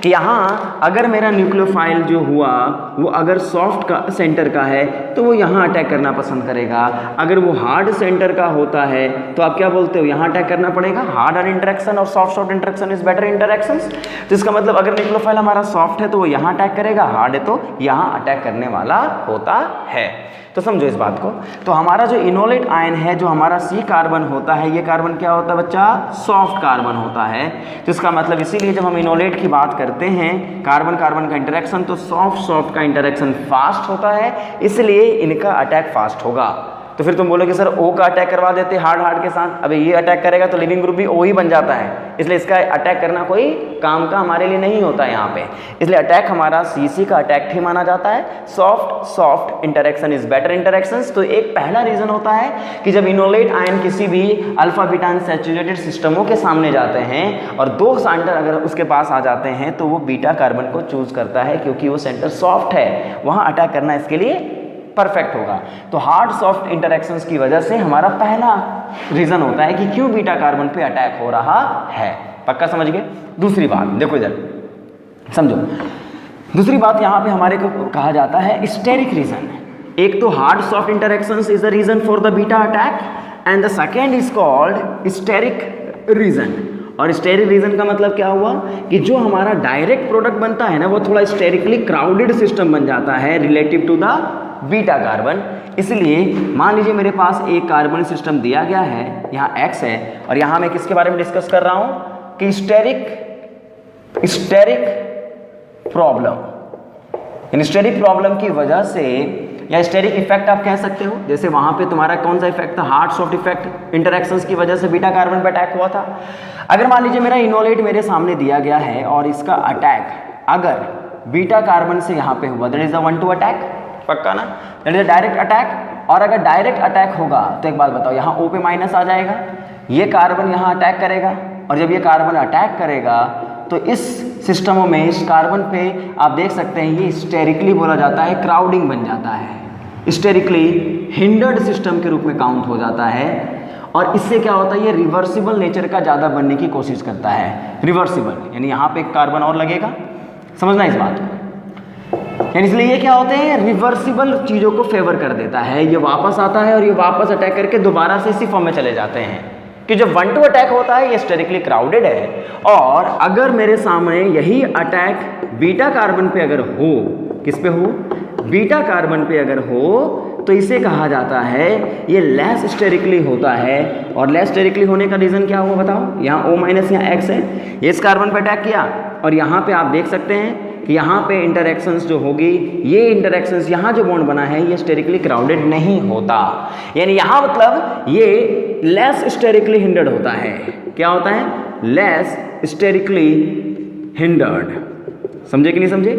[SPEAKER 1] कि यहाँ अगर मेरा न्यूक्लियोफाइल जो हुआ वो अगर सॉफ्ट का सेंटर का है तो वो यहाँ अटैक करना पसंद करेगा, अगर वो हार्ड सेंटर का होता है तो आप क्या बोलते हो? यहाँ अटैक करना पड़ेगा। हार्ड इंटरेक्शन और soft interaction is better interactions. तो इसका मतलब अगर न्यूक्लियोफाइल हमारा सॉफ्ट है तो वो यहाँ अटैक करेगा, हार्ड है तो यहाँ अटैक करने वाला होता है। तो समझो इस बात को। तो हमारा जो इनोलेट आयन है, जो हमारा सी कार्बन होता है, ये कार्बन क्या होता है बच्चा? सॉफ्ट कार्बन होता है। तो इसका मतलब इसीलिए जब हम इनोलेट की बात करते हैं कार्बन कार्बन का इंटरेक्शन, तो सॉफ्ट का इंटरेक्शन फास्ट होता है, इसलिए इनका अटैक फास्ट होगा। तो फिर तुम बोलोगे सर ओ का अटैक करवा देते हार्ड के साथ, अबे ये अटैक करेगा तो लिविंग ग्रुप भी ओ ही बन जाता है, इसलिए इसका अटैक करना कोई काम का हमारे लिए नहीं होता है यहाँ पे। इसलिए अटैक हमारा सीसी का अटैक ही माना जाता है। Soft interaction is better interactions. तो एक पहला रीजन होता है कि जब इनोलेट आयन किसी भी अल्फा बीटा अनसैचुरेटेड सिस्टमों के सामने जाते हैं और दो सेंटर अगर उसके पास आ जाते हैं तो वो बीटा कार्बन को चूज करता है, क्योंकि वो सेंटर सॉफ्ट है, वहाँ अटैक करना इसके लिए परफेक्ट होगा। तो हार्ड सॉफ्ट इंटरेक्शंस की वजह से हमारा पहला रीजन होता है कि क्यों बीटा कार्बन पे अटैक हो रहा है। पक्का समझ गए? दूसरी बात देखो इधर समझो, दूसरी बात यहाँ पे हमारे को कहा जाता है स्टेरिक रीजन। एक तो hard soft interactions is the reason for the beta attack and the second is called steric reason. और स्टेरिक रीजन का मतलब क्या हुआ कि जो हमारा डायरेक्ट प्रोडक्ट बनता है ना वो थोड़ा स्टेरिकली क्राउडेड सिस्टम बन जाता है relative to the beta carbon. इसलिए मान लीजिए मेरे पास एक कार्बन सिस्टम दिया गया है, यहाँ X है, और यहाँ मैं किसके बारे में डिस्कस कर रहा हूँ कि स्टेरिक प्रॉब्लम। स्टेरिक प्रॉब्लम की वजह से या स्टेरिक इफेक्ट आप कह सकते हो, जैसे वहाँ पे तुम्हारा कौन सा इफेक्ट था? हार्ड सॉफ्ट इफेक्ट इंटरेक्शंस की वजह से बीटा कार्बन पे अटैक हुआ था। अगर मान लीजिए मेरा इनोलेट मेरे सामने दिया गया है और इसका अटैक अगर बीटा कार्बन से यहाँ पे हुआ, दैट इज अ 1-2 अटैक। पक्का ना? That is a direct attack. और अगर डायरेक्ट अटैक होगा तो एक बात बताओ, यहाँ O पे माइनस आ जाएगा, ये कार्बन यहाँ अटैक करेगा, और जब ये कार्बन अटैक करेगा तो इस सिस्टमों में इस कार्बन पे आप देख सकते हैं ये स्टेरिकली बोला जाता है, क्राउडिंग बन जाता है, स्टेरिकली हिंडर्ड सिस्टम के रूप में काउंट हो जाता है। और इससे क्या होता है, ये रिवर्सिबल नेचर का ज़्यादा बनने की कोशिश करता है। रिवर्सिबल यानी यहाँ पे एक कार्बन और लगेगा, समझना इस बात को। यानी इसलिए ये क्या होते हैं, रिवर्सिबल चीज़ों को फेवर कर देता है। ये वापस आता है और ये वापस अटैक करके दोबारा से इसी फॉर्म में चले जाते हैं कि जब 1-2 अटैक होता है ये स्टेरिकली क्राउडेड है। और अगर मेरे सामने यही अटैक बीटा कार्बन पे अगर हो, किस पे हो? बीटा कार्बन पे अगर हो तो इसे कहा जाता है ये लेस स्टेरिकली होता है। और लेस स्टेरिकली होने का रीज़न क्या हुआ बताओ? यहाँ O- यहाँ X है, ये इस कार्बन पे अटैक किया और यहाँ पे आप देख सकते हैं कि यहाँ पे इंटरेक्शंस जो होगी, ये इंटरेक्शंस यहाँ जो बॉन्ड बना है ये स्टेरिकली क्राउडेड नहीं होता। यानी यहाँ मतलब ये लेस स्टेरिकली हिंडर्ड होता है। क्या होता है? Less sterically hindered. समझे कि नहीं समझे?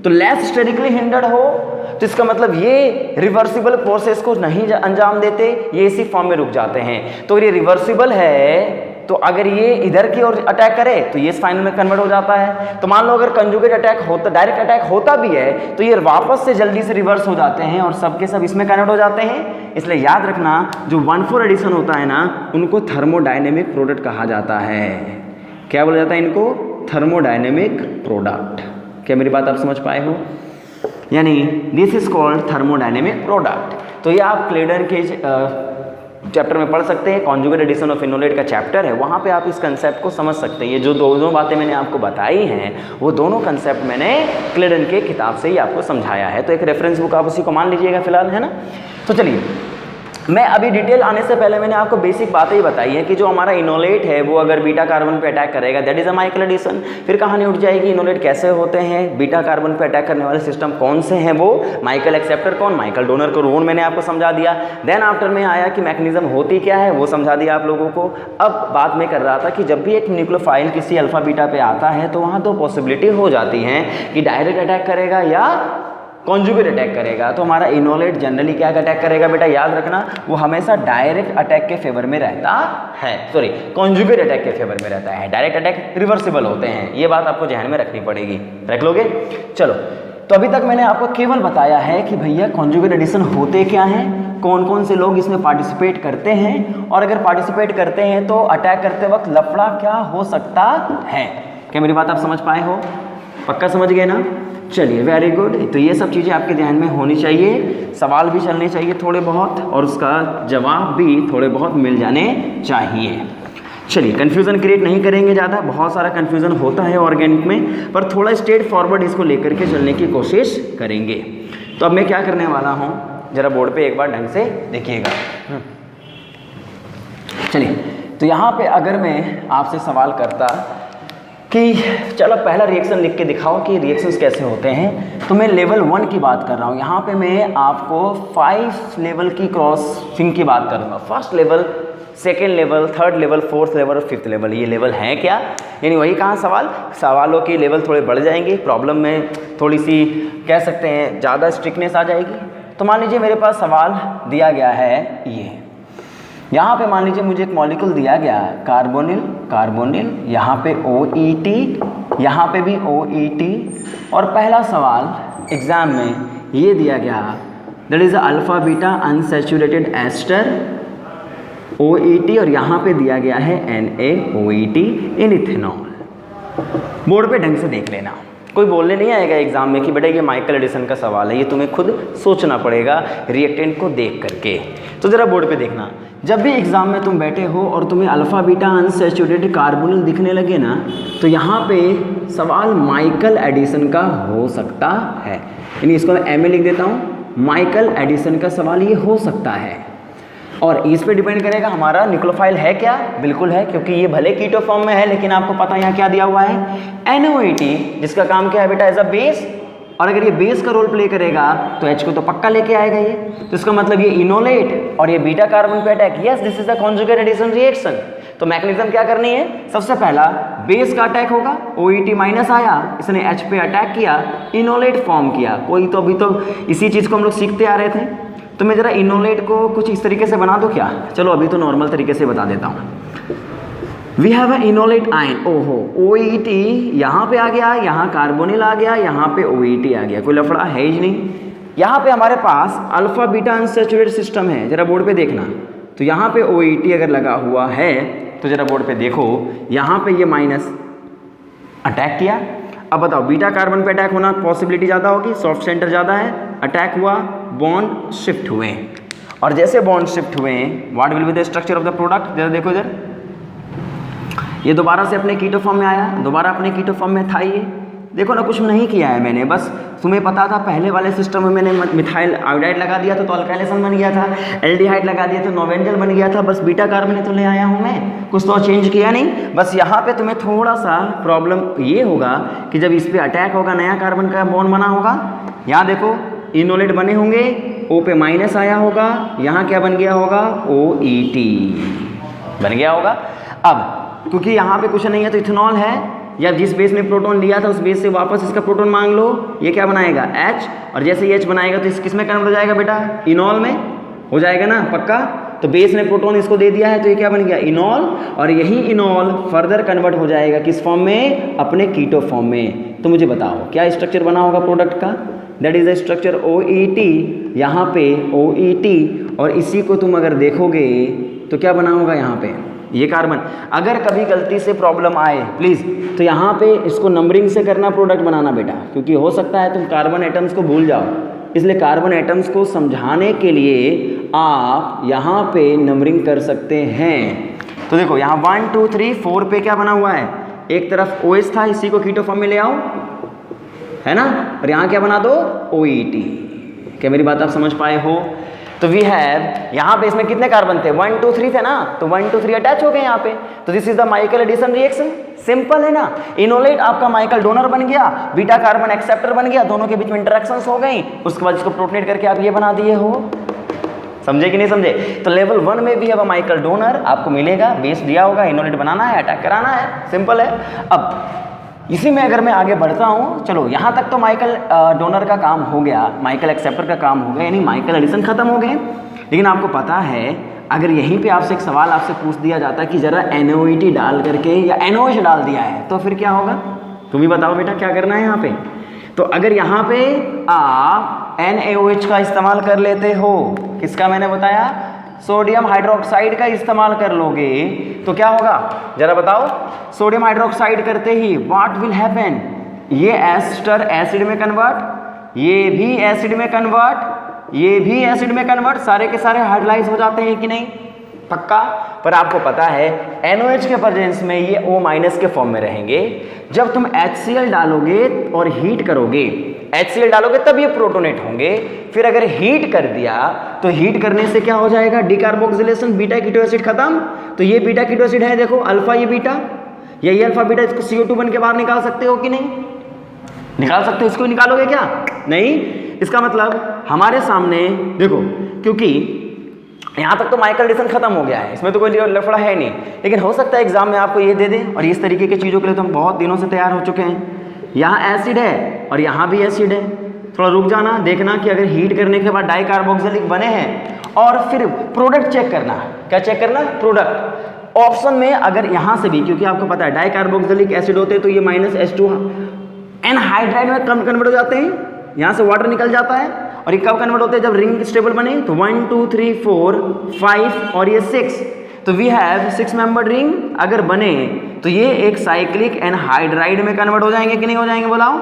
[SPEAKER 1] तो लेस स्टेरिकली हिंडर्ड हो तो इसका मतलब ये रिवर्सिबल प्रोसेस को नहीं अंजाम देते, ये इसी फॉर्म में रुक जाते हैं। तो ये रिवर्सिबल है तो अगर ये इधर की ओर अटैक करे तो ये फाइनल में कन्वर्ट हो जाता है। तो मान लो अगर कंजुगेट अटैक होता, डायरेक्ट अटैक होता भी है तो ये वापस से जल्दी से रिवर्स हो जाते हैं और सबके सब इसमें कन्वर्ट हो जाते हैं। इसलिए याद रखना जो 1,4 एडिशन होता है ना, उनको थर्मोडायनेमिक प्रोडक्ट कहा जाता है। क्या बोला जाता है इनको? Thermodynamic product. क्या मेरी बात आप समझ पाए हो? यानी this is called thermodynamic product. तो ये आप क्लेडन के चैप्टर में पढ़ सकते हैं, कॉन्जुगेट एडिशन ऑफ इनोलेट का चैप्टर है, वहाँ पे आप इस कंसेप्ट को समझ सकते हैं। ये जो दोनों बातें मैंने आपको बताई हैं वो दोनों कंसेप्ट मैंने क्लेडन के किताब से ही आपको समझाया है। तो एक रेफरेंस बुक आप उसी को मान लीजिएगा फिलहाल, है ना। तो चलिए, मैं अभी डिटेल आने से पहले मैंने आपको बेसिक बातें ही बताई हैं कि जो हमारा इनोलेट है वो अगर बीटा कार्बन पे अटैक करेगा that is a Michael addition. फिर कहानी उठ जाएगी इनोलेट कैसे होते हैं, बीटा कार्बन पे अटैक करने वाले सिस्टम कौन से हैं, वो माइकल एक्सेप्टर कौन, माइकल डोनर कौन, मैंने आपको समझा दिया। देन आफ्टर में आया कि मैकेनिज्म होती क्या है वो समझा दिया आप लोगों को। अब बात मैं कर रहा था कि जब भी एक न्यूक्लियोफाइल किसी अल्फा बीटा पे आता है तो वहाँ दो पॉसिबिलिटी हो जाती हैं कि डायरेक्ट अटैक करेगा या कॉन्जुगेट अटैक करेगा। तो हमारा इनोलेट जनरली क्या अटैक करेगा बेटा, याद रखना, वो हमेशा डायरेक्ट अटैक के फेवर में रहता है, सॉरी कॉन्जुगेट अटैक के फेवर में रहता है। डायरेक्ट अटैक रिवर्सिबल होते हैं, ये बात आपको ध्यान में रखनी पड़ेगी। रख लोगे? चलो, तो अभी तक मैंने आपको केवल बताया है कि भैया कॉन्जुगेट एडिशन होते क्या हैं, कौन कौन से लोग इसमें पार्टिसिपेट करते हैं, और अगर पार्टिसिपेट करते हैं तो अटैक करते वक्त लफड़ा क्या हो सकता है। क्या मेरी बात आप समझ पाए हो? पक्का समझ गए ना? चलिए, वेरी गुड। तो ये सब चीज़ें आपके ध्यान में होनी चाहिए, सवाल भी चलने चाहिए थोड़े बहुत, और उसका जवाब भी थोड़े बहुत मिल जाने चाहिए। चलिए, कन्फ्यूज़न क्रिएट नहीं करेंगे ज़्यादा, बहुत सारा कन्फ्यूज़न होता है ऑर्गेनिक में, पर थोड़ा स्ट्रेट फॉरवर्ड इसको लेकर के चलने की कोशिश करेंगे। तो अब मैं क्या करने वाला हूँ, ज़रा बोर्ड पे एक बार ढंग से देखिएगा। चलिए, तो यहाँ पे अगर मैं आपसे सवाल करता कि चलो पहला रिएक्शन लिख के दिखाओ कि रिएक्शंस कैसे होते हैं, तो मैं लेवल 1 की बात कर रहा हूँ। यहाँ पे मैं आपको 5 लेवल की क्रॉसिंग की बात करूँगा। First level, second level, third level, fourth level और फिफ्थ लेवल। ये लेवल हैं क्या, यानी वही कहाँ सवालों की लेवल थोड़े बढ़ जाएंगे, प्रॉब्लम में थोड़ी सी कह सकते हैं ज़्यादा स्ट्रिक्टनेस आ जाएगी। तो मान लीजिए मेरे पास सवाल दिया गया है ये, यहाँ पे मान लीजिए मुझे एक मॉलिक्यूल दिया गया है कार्बोनिल, कार्बोनिल, यहाँ पे OET, यहाँ पे भी OET, और पहला सवाल एग्ज़ाम में ये दिया गया that is alpha beta unsaturated ester OET, और यहाँ पे दिया गया है NaOET इन इथेनॉल। बोर्ड पे ढंग से देख लेना, कोई बोलने नहीं आएगा एग्जाम में कि बेटा ये माइकल एडिशन का सवाल है, ये तुम्हें खुद सोचना पड़ेगा रिएक्टेंट को देख करके। तो ज़रा बोर्ड पे देखना, जब भी एग्जाम में तुम बैठे हो और तुम्हें अल्फ़ा बीटा अनसैचुरेटेड कार्बोनिल दिखने लगे ना, तो यहाँ पे सवाल माइकल एडिशन का हो सकता है, यानी इसको मैं MA लिख देता हूँ, माइकल एडिशन का सवाल ये हो सकता है। और इस पे डिपेंड करेगा हमारा न्यूक्लियोफाइल है क्या, बिल्कुल है, क्योंकि ये भले कीटो फॉर्म में है लेकिन आपको पता है यहाँ क्या दिया हुआ है NaOET, जिसका काम क्या है बेटा, एज अ बेस, और अगर ये बेस का रोल प्ले करेगा तो H को तो पक्का लेके आएगा ये। तो इसका मतलब ये इनोलेट और ये बीटा कार्बन पे attack, yes this is the conjugate addition reaction. तो मैकेनिज्म क्या करनी है, सबसे पहला बेस का अटैक होगा, OET माइनस आया, इसने H पे अटैक किया, इनोलेट फॉर्म किया। कोई तो अभी तो इसी चीज़ को हम लोग सीखते आ रहे थे, तो मैं ज़रा इनोलेट को कुछ इस तरीके से बना दूँ क्या, चलो अभी तो नॉर्मल तरीके से बता देता हूँ। We have a enolate ion, ओहो OET यहाँ पे आ गया, यहाँ कार्बोनिल आ गया, यहाँ पे OET आ गया, कोई लफड़ा है ही नहीं। यहाँ पे हमारे पास अल्फा बीटा अनसैचुरेटेड सिस्टम है, जरा बोर्ड पे देखना। तो यहाँ पे OET अगर लगा हुआ है तो जरा बोर्ड पे देखो, यहाँ पे ये माइनस अटैक किया। अब बताओ बीटा कार्बन पे अटैक होना पॉसिबिलिटी ज़्यादा होगी, सॉफ्ट सेंटर ज़्यादा है, अटैक हुआ, बॉन्ड शिफ्ट हुए, और जैसे बॉन्ड शिफ्ट हुए what will be the structure of the product, जरा देखो इधर, ये दोबारा से अपने कीटो फॉर्म में आया, दोबारा अपने कीटो फॉर्म में था। ये देखो ना, कुछ नहीं किया है मैंने, बस तुम्हें पता था पहले वाले सिस्टम में मैंने मिथाइल आयोडाइड लगा दिया था तो अल्काइलेशन बन गया था, एल्डिहाइड लगा दिया तो नोवेंजल बन गया था, बस बीटा कार्बन तो ले आया हूँ मैं, कुछ तो चेंज किया नहीं। बस यहाँ पे तुम्हें थोड़ा सा प्रॉब्लम ये होगा कि जब इस पर अटैक होगा, नया कार्बन का बॉन्ड बना होगा, यहाँ देखो इनोलेट बने होंगे, O पे माइनस आया होगा, यहाँ क्या बन गया होगा, OET बन गया होगा। अब क्योंकि यहाँ पे कुछ नहीं है तो इथेनॉल है, या जिस बेस में प्रोटॉन लिया था उस बेस से वापस इसका प्रोटॉन मांग लो, ये क्या बनाएगा H, और जैसे ही H बनाएगा तो इस किस में कन्वर्ट हो जाएगा बेटा, इनॉल में हो जाएगा ना पक्का। तो बेस ने प्रोटॉन इसको दे दिया है तो ये क्या बन गया, इनॉल, और यही इनॉल फर्दर कन्वर्ट हो जाएगा किस फॉर्म में, अपने कीटो फॉर्म में। तो मुझे बताओ क्या स्ट्रक्चर बना होगा प्रोडक्ट का, that is the structure OET, यहाँ पे OET, और इसी को तुम अगर देखोगे तो क्या बना होगा यहाँ पे, ये कार्बन। अगर कभी गलती से प्रॉब्लम आए प्लीज़ तो यहाँ पे इसको नंबरिंग से करना प्रोडक्ट बनाना बेटा, क्योंकि हो सकता है तुम कार्बन एटम्स को भूल जाओ, इसलिए कार्बन एटम्स को समझाने के लिए आप यहाँ पे नंबरिंग कर सकते हैं। तो देखो यहाँ 1 2 3 4 पे क्या बना हुआ है, एक तरफ OH था, इसी को कीटो फॉर्म में ले आओ, है ना, और यहाँ क्या बना दो OET। क्या मेरी बात आप समझ पाए हो? तो वी हैव यहाँ पे इसमें कितने कार्बन थे, 1 2 3 थे ना, तो 1 2 3 अटैच हो गए यहाँ पे। तो this is the Michael addition reaction. Simple है ना। इनोलेट आपका माइकल डोनर बन गया, बीटा कार्बन एक्सेप्टर बन गया, दोनों के बीच में इंटरेक्शंस हो गई, उसके बाद इसको प्रोटोनेट करके आप ये बना दिए हो। समझे कि नहीं समझे? तो लेवल 1 में भी है माइकल डोनर आपको मिलेगा, बेस दिया होगा, इनोलेट बनाना है, अटैक कराना है, सिंपल है। अब इसी में अगर मैं आगे बढ़ता हूँ, चलो यहाँ तक तो माइकल डोनर का काम हो गया, माइकल एक्सेप्टर का काम हो गया, यानी माइकल एडिशन खत्म हो गए। लेकिन आपको पता है अगर यहीं पे आपसे एक सवाल आपसे पूछ दिया जाता कि जरा NOET डाल करके या NOH डाल दिया है तो फिर क्या होगा? तुम ही बताओ बेटा क्या करना है यहाँ पे। तो अगर यहाँ पे आप NaOH का इस्तेमाल कर लेते हो, किसका मैंने बताया, सोडियम हाइड्रोक्साइड का इस्तेमाल कर लोगे तो क्या होगा जरा बताओ। सोडियम हाइड्रोक्साइड करते ही व्हाट विल हैपन, ये एस्टर एसिड में कन्वर्ट, ये भी एसिड में कन्वर्ट, ये भी एसिड में कन्वर्ट, सारे के सारे हाइड्रोलाइज हो जाते हैं कि नहीं? पक्का। पर आपको पता है NOH के प्रेजेंस में ये O- के फॉर्म में रहेंगे। जब तुम HCl डालोगे और हीट करोगे, HCl डालोगे तब ये प्रोटोनेट होंगे। फिर अगर हीट कर दिया तो हीट करने से क्या हो जाएगा, डिकार्बोक्सिलेशन, बीटा कीटो एसिड खत्म। तो ये बीटा कीटो एसिड है, देखो अल्फा ये बीटा, ये अल्फा बीटा, इसको CO2 बन के बाहर निकाल सकते हो कि नहीं? निकाल सकते हो। इसको निकालोगे क्या? नहीं। इसका मतलब हमारे सामने देखो, क्योंकि यहाँ तक तो माइकल एडिशन खत्म हो गया है, इसमें तो कोई लफड़ा है नहीं, लेकिन हो सकता है एग्जाम में आपको ये दे दे। और इस तरीके की चीज़ों के लिए तो हम बहुत दिनों से तैयार हो चुके हैं। यहाँ एसिड है और यहाँ भी एसिड है, थोड़ा रुक जाना, देखना कि अगर हीट करने के बाद डाइकार्बोक्सिलिक बने हैं, और फिर प्रोडक्ट चेक करना। क्या चेक करना? प्रोडक्ट। ऑप्शन में अगर यहाँ से भी, क्योंकि आपको पता है डाइकार्बोक्सिलिक एसिड होते हैं तो ये -H2 एनहाइड्राइड में कन्वर्ट हो जाते हैं, यहाँ से वाटर निकल जाता है। और ये कब कन्वर्ट होते हैं? जब रिंग स्टेबल बने। तो 1 2 3 4 5 और ये 6, तो वी हैव 6 मेंबर्ड रिंग अगर बने तो ये एक साइक्लिक एनहाइड्राइड में कन्वर्ट हो जाएंगे कि नहीं हो जाएंगे बताओ?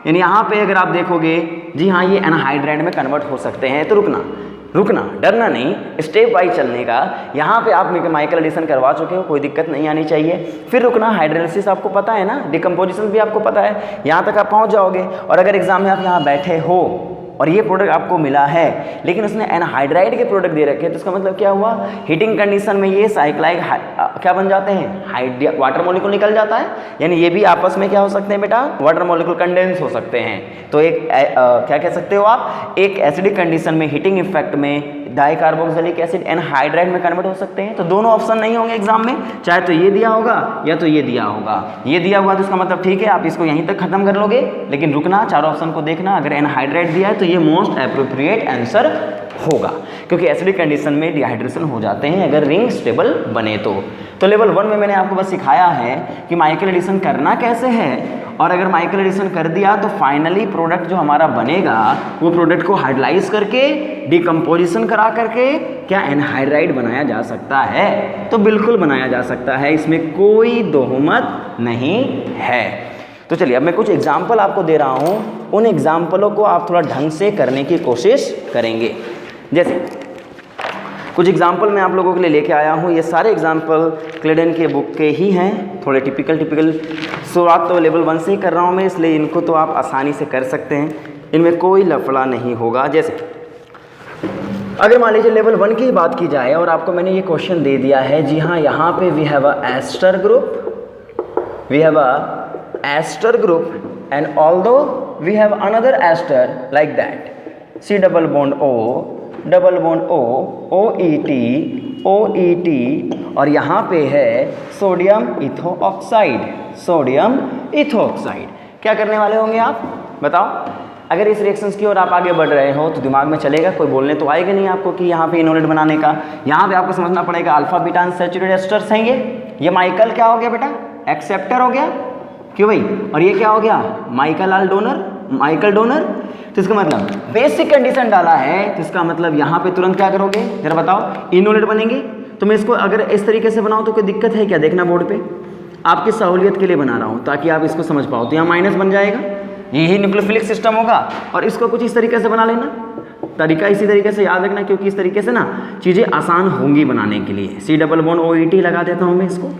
[SPEAKER 1] यानी यहाँ पे अगर आप देखोगे, जी हाँ ये एनहाइड्राइड में कन्वर्ट हो सकते हैं। तो रुकना, डरना नहीं, स्टेप वाइज चलने का। यहाँ पे आप माइकल एडिशन करवा चुके हो, कोई दिक्कत नहीं आनी चाहिए। फिर रुकना, हाइड्रोलिसिस आपको पता है ना, डिकम्पोजिशन भी आपको पता है, यहाँ तक आप पहुँच जाओगे। और अगर एग्जाम में आप यहाँ बैठे हो और ये प्रोडक्ट आपको मिला है, लेकिन उसने एनहाइड्राइड के प्रोडक्ट दे रखे हैं, तो इसका मतलब क्या हुआ, हीटिंग कंडीशन में ये साइक्लाइक क्या बन जाते हैं, वाटर मॉलिक्यूल निकल जाता है। यानी ये भी आपस में क्या हो सकते हैं बेटा, वाटर मॉलिक्यूल कंडेंस हो सकते हैं। तो एक क्या कह सकते हो आप, एक एसिडिक कंडीशन में हीटिंग इफेक्ट में डाइकार्बोक्सिलिक एसिड एनहाइड्राइड में कन्वर्ट हो सकते हैं। तो दोनों ऑप्शन नहीं होंगे एग्जाम में, चाहे तो ये दिया होगा या तो ये दिया होगा। ये दिया हुआ तो इसका मतलब ठीक है आप इसको यहीं तक खत्म कर लोगे, लेकिन रुकना, चारों ऑप्शन को देखना। अगर एनहाइड्राइड दिया है तो ये मोस्ट एप्रोप्रिएट आंसर होगा, क्योंकि एसिडिक कंडीशन में डिहाइड्रेशन हो जाते हैं अगर रिंग स्टेबल बने तो लेवल 1 में मैंने आपको बस सिखाया है कि माइकल एडिशन करना कैसे है। और अगर माइकल एडिशन कर दिया तो फाइनली प्रोडक्ट जो हमारा बनेगा वो प्रोडक्ट को हाइड्रोलाइज करके डिकम्पोजिशन करा करके क्या एनहाइड्राइड बनाया जा सकता है? तो बिल्कुल बनाया जा सकता है, इसमें कोई दोहमत नहीं है। तो चलिए अब मैं कुछ एग्जाम्पल आपको दे रहा हूँ, उन एग्जाम्पलों को आप थोड़ा ढंग से करने की कोशिश करेंगे। जैसे कुछ एग्जाम्पल मैं आप लोगों के लिए लेके आया हूँ, ये सारे एग्जाम्पल क्लेडन के बुक के ही हैं, थोड़े टिपिकल। शुरुआत तो लेवल 1 से ही कर रहा हूँ मैं, इसलिए इनको तो आप आसानी से कर सकते हैं, इनमें कोई लफड़ा नहीं होगा। जैसे अगर मान लीजिए लेवल 1 की बात की जाए और आपको मैंने ये क्वेश्चन दे दिया है, जी हाँ यहाँ पे we have a ester group and although we have another ester like that, C double bond O, OET, और यहाँ पे है सोडियम इथो ऑक्साइड। क्या करने वाले होंगे आप बताओ? अगर इस रिएक्शंस की ओर आप आगे बढ़ रहे हो तो दिमाग में चलेगा, कोई बोलने तो आएगा नहीं आपको कि यहाँ पे इनोलेट बनाने का। यहाँ पे आपको समझना पड़ेगा अल्फा बीटा अनसैचुरेटेड एस्टर्स हैं ये माइकल क्या हो गया बेटा, एक्सेप्टर हो गया, क्यों भाई? और ये क्या हो गया, माइकल डोनर। तो इसका मतलब बेसिक कंडीशन डाला है, तो इसका मतलब यहाँ पे तुरंत क्या करोगे जरा बताओ, इनोलेट बनेंगे। तो मैं इसको अगर इस तरीके से बनाऊँ तो कोई दिक्कत है क्या? देखना बोर्ड पे, आपकी सहूलियत के लिए बना रहा हूँ ताकि आप इसको समझ पाओ। तो यहाँ माइनस बन जाएगा, यही न्यूक्लियोफिलिक सिस्टम होगा, और इसको कुछ इस तरीके से बना लेना। तरीका इसी तरीके से याद रखना, क्योंकि इस तरीके से ना चीज़ें आसान होंगी बनाने के लिए। C डबल बॉन्ड OET लगा देता हूँ मैं इसको,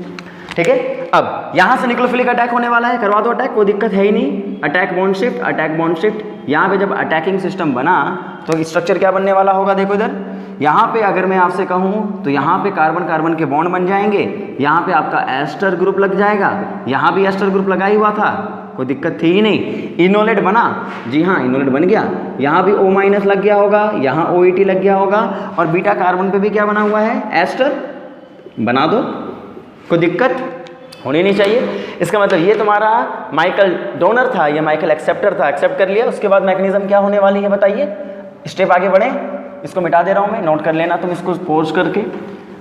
[SPEAKER 1] ठीक है। अब यहाँ से न्यूक्लियोफिलिक अटैक होने वाला है, करवा दो अटैक, कोई दिक्कत है ही नहीं। Attack bond shift, attack bond shift. यहाँ पे जब अटैकिंग सिस्टम बना तो स्ट्रक्चर क्या बनने वाला होगा, देखो इधर, यहाँ पे अगर मैं आपसे कहूँ तो यहाँ पे कार्बन कार्बन के बॉन्ड बन जाएंगे, यहाँ पे आपका एस्टर ग्रुप लग जाएगा, यहाँ भी एस्टर ग्रुप लगा ही हुआ था, कोई दिक्कत थी ही नहीं। इनोलेट बना, जी हाँ इनोलेट बन गया, यहाँ भी O- लग गया होगा, यहाँ OET लग गया होगा, और बीटा कार्बन पे भी क्या बना हुआ है, एस्टर, बना दो, कोई दिक्कत होनी नहीं चाहिए। इसका मतलब ये तुम्हारा माइकल डोनर था, ये माइकल एक्सेप्टर था, एक्सेप्ट कर लिया। उसके बाद मैकेनिज्म क्या होने वाली है बताइए, स्टेप आगे बढ़े, इसको मिटा दे रहा हूँ मैं, नोट कर लेना तुम इसको पॉज करके।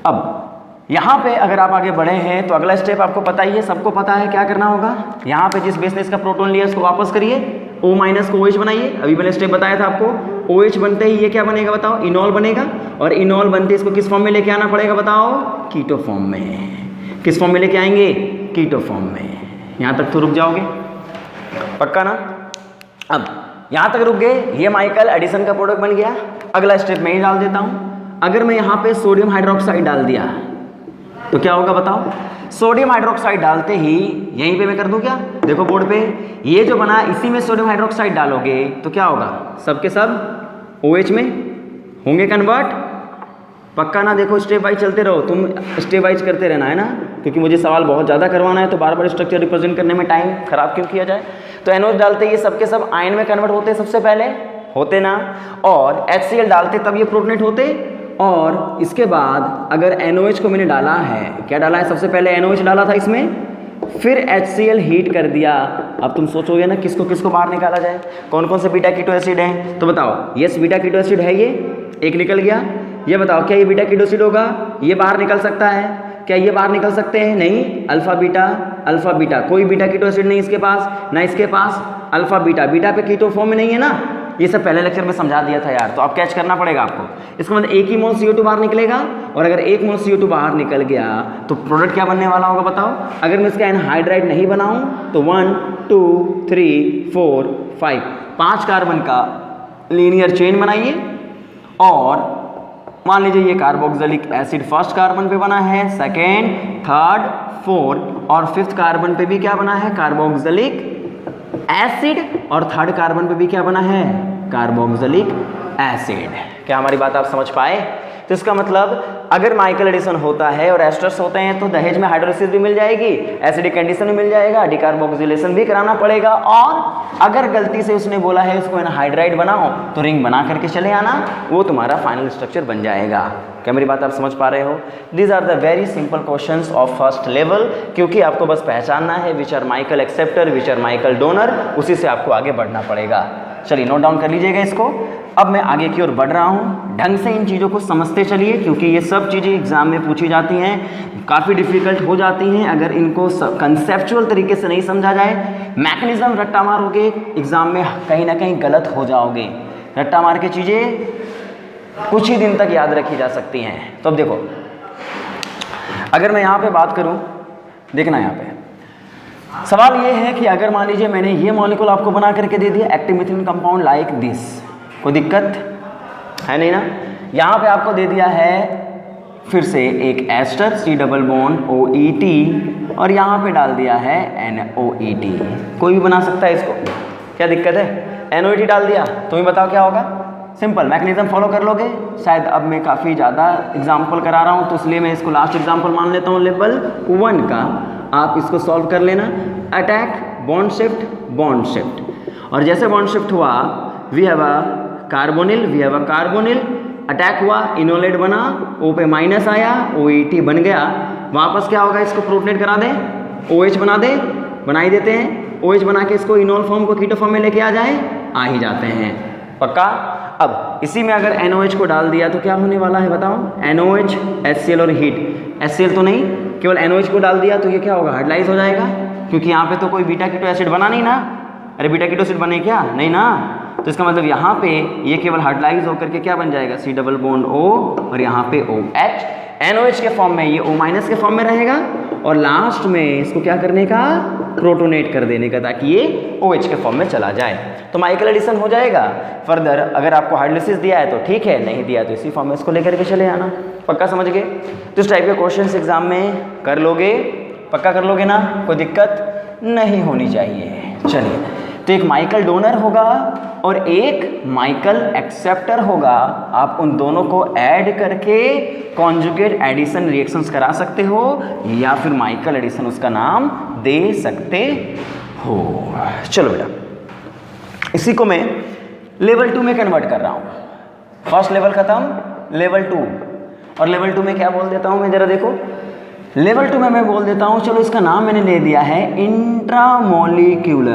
[SPEAKER 1] अब यहाँ पे अगर आप आगे बढ़े हैं तो अगला स्टेप आपको पता ही है, सबको पता है क्या करना होगा। यहाँ पे जिस बेस ने इसका प्रोटॉन लिया इसको वापस करिए, O- को OH बनाइए। अभी मैंने स्टेप बताया था आपको, OH बनते ही ये क्या बनेगा बताओ, इनॉल बनेगा, और इनॉल बनते इसको किस फॉर्म में लेके आना पड़ेगा बताओ, कीटो फॉर्म में। किस फॉर्म में लेके आएंगे, कीटो फॉर्म में। यहाँ तक तो रुक जाओगे, पक्का ना। अब यहाँ तक रुक गए, ये माइकल एडिसन का प्रोडक्ट बन गया। अगला स्टेप मैं ही डाल देता हूँ। अगर मैं यहाँ पे सोडियम हाइड्रोक्साइड डाल दिया तो क्या होगा बताओ, सोडियम हाइड्रोक्साइड डालते ही यहीं पे मैं कर दूं क्या, देखो बोर्ड पे ये जो बना, इसी में सोडियम हाइड्रोक्साइड डालोगे तो क्या होगा, सब के सब OH में होंगे कन्वर्ट, पक्का ना। देखो स्टेप वाइज चलते रहो, तुम स्टेप वाइज करते रहना है ना, क्योंकि मुझे सवाल बहुत ज़्यादा करवाना है तो बार बार स्ट्रक्चर रिप्रेजेंट करने में टाइम खराब क्यों किया जाए। तो NOH डालते ये सब के सब आयन में कन्वर्ट होते सबसे पहले, होते ना, और HCl डालते तब ये प्रोटोनेट होते, और इसके बाद अगर NOH को मैंने डाला है, क्या डाला है, सबसे पहले NOH डाला था इसमें, फिर HCl हीट कर दिया। अब तुम सोचोगे ना किसको किसको बाहर निकाला जाए, कौन कौन से बीटा कीटो एसिड हैं, तो बताओ, यस बीटा कीटो एसिड है, ये एक निकल गया। ये बताओ क्या ये बीटा कीटो एसिड होगा, ये बाहर निकल सकता है, क्या ये बाहर निकल सकते हैं, नहीं। अल्फा बीटा, कोई बीटा कीटो एसिड नहीं इसके पास, ना इसके पास अल्फा बीटा पे कीटो फॉर्म में नहीं है ना, ये सब पहले लेक्चर में समझा दिया था यार, तो अब कैच करना पड़ेगा आपको। इसका मतलब एक ही मोल CO2 बाहर निकलेगा, और अगर एक मोल CO2 बाहर निकल गया तो प्रोडक्ट क्या बनने वाला होगा बताओ। अगर मैं इसका एनहाइड्राइड नहीं बनाऊं तो 1 2 3 4 5 5 कार्बन का लीनियर चेन बनाइए, और मान लीजिए ये कार्बोक्सिलिक एसिड फर्स्ट कार्बन पे बना है, सेकेंड, थर्ड, फोर्थ और फिफ्थ कार्बन पे भी क्या बना है, कार्बोक्सिलिक एसिड, और थर्ड कार्बन पे भी क्या बना है, कार्बोक्सिलिक एसिड। क्या हमारी बात आप समझ पाए। तो इसका मतलब अगर माइकल एडिसन होता है और एस्टर्स होते हैं तो दहेज में हाइड्रोलिसिस भी मिल जाएगी, एसिडिक कंडीशन भी मिल जाएगा, डिकार्बोक्सिलेशन भी कराना पड़ेगा, और अगर गलती से उसने बोला है इसको एनहाइड्राइड बनाओ तो रिंग बना करके चले आना, वो तुम्हारा फाइनल स्ट्रक्चर बन जाएगा। क्या मेरी बात आप समझ पा रहे हो। These are the very simple questions of first level, क्योंकि आपको बस पहचानना है which are Michael acceptor, which are Michael donor, उसी से आपको आगे बढ़ना पड़ेगा। चलिए नोट डाउन कर लीजिएगा इसको। अब मैं आगे की ओर बढ़ रहा हूँ, ढंग से इन चीज़ों को समझते चलिए, क्योंकि ये सब चीज़ें एग्जाम में पूछी जाती हैं, काफ़ी डिफिकल्ट हो जाती हैं अगर इनको कंसेप्चुअल तरीके से नहीं समझा जाए। मैकेनिज्म रट्टा मारोगे एग्जाम में कहीं ना कहीं गलत हो जाओगे, रट्टा मार के चीज़ें कुछ ही दिन तक याद रखी जा सकती हैं। तो अब देखो, अगर मैं यहाँ पे बात करूँ, देखना यहाँ पे सवाल ये है कि अगर मान लीजिए मैंने ये मॉलिक्यूल आपको बना करके दे दिया, active methylene compound like this, कोई दिक्कत है नहीं ना। यहाँ पे आपको दे दिया है फिर से एक ester C double bond OET, और यहाँ पे डाल दिया है NOET, कोई भी बना सकता है इसको, क्या दिक्कत है। NOET डाल दिया, तुम्हें बताओ क्या होगा, सिंपल मैकेनिज्म फॉलो कर लोगे। शायद अब मैं काफ़ी ज़्यादा एग्जाम्पल करा रहा हूँ तो इसलिए मैं इसको लास्ट एग्जाम्पल मान लेता हूँ लेवल 1 का, आप इसको सॉल्व कर लेना। अटैक, बॉन्ड शिफ्ट, और जैसे बॉन्ड शिफ्ट हुआ we have a carbonyl, attack हुआ, इनोलेट बना, O पे माइनस आया, OET बन गया, वापस क्या होगा, इसको प्रोटोनेट करा दें, OH बना ही देते हैं, OH बना के इसको इनोल फॉर्म को कीटो फॉर्म में लेके आ ही जाते हैं, पक्का। अब इसी में अगर NOH को डाल दिया तो क्या होने वाला है बताओ, NOH, HCl और हीट, HCl तो नहीं, केवल NOH को डाल दिया तो ये क्या होगा, हाइड्रोलाइज हो जाएगा, क्योंकि यहाँ पे तो कोई बीटा कीटो एसिड बना नहीं ना। अरे बीटा कीटो एसिड बने क्या, नहीं ना, तो इसका मतलब यहाँ पे ये केवल हाइड्रोलाइज होकर के क्या बन जाएगा, C डबल बॉन्ड O, और यहाँ पे OH, NOH के फॉर्म में ये O- के फॉर्म में रहेगा, और लास्ट में इसको क्या करने का, प्रोटोनेट कर देने का, ताकि ये OH के फॉर्म में चला जाए, तो माइकल एडिशन हो जाएगा। फर्दर अगर आपको हाइड्रोलिसिस दिया है तो ठीक है, नहीं दिया तो इसी फॉर्म में इसको लेकर के चले आना। पक्का समझ गए? तो इस टाइप के क्वेश्चंस एग्जाम में कर लोगे, पक्का कर लोगे ना, कोई दिक्कत नहीं होनी चाहिए। चलिए, तो एक माइकल डोनर होगा और एक माइकल एक्सेप्टर होगा। आप उन दोनों को ऐड करके कॉन्जुगेट एडिशन रिएक्शंस करा सकते हो, या फिर माइकल एडिशन उसका नाम दे सकते हो। चलो बेटा, इसी को मैं लेवल 2 में कन्वर्ट कर रहा हूँ। फर्स्ट लेवल खत्म, लेवल 2, और लेवल 2 में क्या बोल देता हूँ मैं, जरा देखो। लेवल 2 में मैं बोल देता हूँ, चलो इसका नाम मैंने ले दिया है इंट्रामोलिकुलर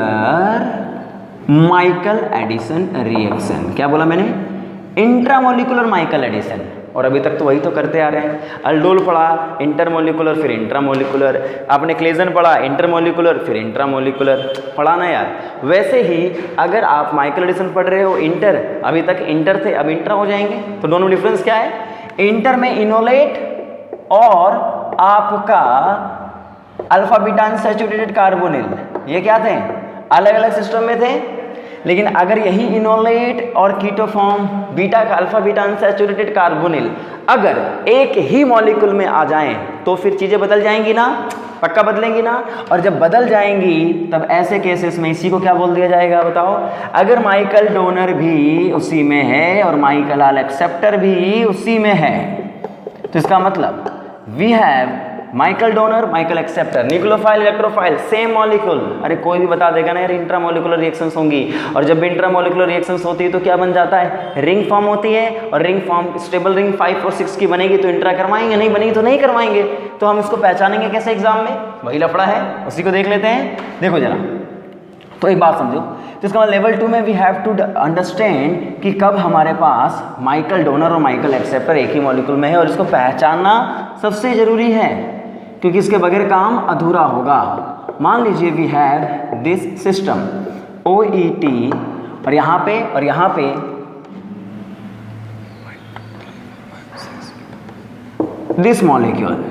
[SPEAKER 1] माइकल एडिशन रिएक्शन। क्या बोला मैंने? Intramolecular Michael addition. और अभी तक तो वही तो करते आ रहे हैं। अल्डोल पढ़ा इंटरमोलिकुलर, फिर इंट्रामोलिकुलर, आपने क्लेजन पढ़ा इंटरमोलिकुलर, फिर इंट्रामोलिकुलर, पढ़ा ना यार। वैसे ही अगर आप माइकल एडिशन पढ़ रहे हो इंटर, अभी तक इंटर थे, अब इंट्रा हो जाएंगे, तो दोनों डिफरेंस क्या है? इंटर में इनोलेट और आपका अल्फा बीटा अनसैचुरेटेड कार्बोनिल, ये क्या थे? अलग अलग सिस्टम में थे। लेकिन अगर यही इनोलेट और कीटोफॉर्म बीटा का अल्फा बीटा अनसैचुरेटेड कार्बोनिल अगर एक ही मॉलिक्यूल में आ जाएं, तो फिर चीज़ें बदल जाएंगी ना, पक्का बदलेंगी ना। और जब बदल जाएंगी तब ऐसे केसेस में इसी को क्या बोल दिया जाएगा बताओ? अगर माइकल डोनर भी उसी में है और माइकल एक्सेप्टर भी उसी में है, तो इसका मतलब we have Michael donor Michael acceptor, nucleophile electrophile same molecule. अरे कोई भी बता देगा ना यार इंट्रामोलिकुलर रिएक्शंस होंगी, और जब इंट्रामोलिकुलर रिएक्शंस होती है तो क्या बन जाता है? रिंग फॉर्म होती है, और रिंग फॉर्म स्टेबल रिंग 5 और 6 की बनेगी तो इंट्रा करवाएंगे, नहीं बनेगी तो नहीं करवाएंगे। तो हम इसको पहचानेंगे कैसे एग्जाम में? वही लफड़ा है, उसी को देख लेते हैं। देखो जरा, तो एक बात समझो, तो इसका मतलब लेवल 2 में वी हैव टू अंडरस्टैंड कि कब हमारे पास माइकल डोनर और माइकल एक्सेप्टर एक ही मॉलिक्यूल में है, और इसको पहचानना सबसे जरूरी है, क्योंकि इसके बगैर काम अधूरा होगा। मान लीजिए we have this system OET, और यहाँ पे दिस मॉलिक्यूल,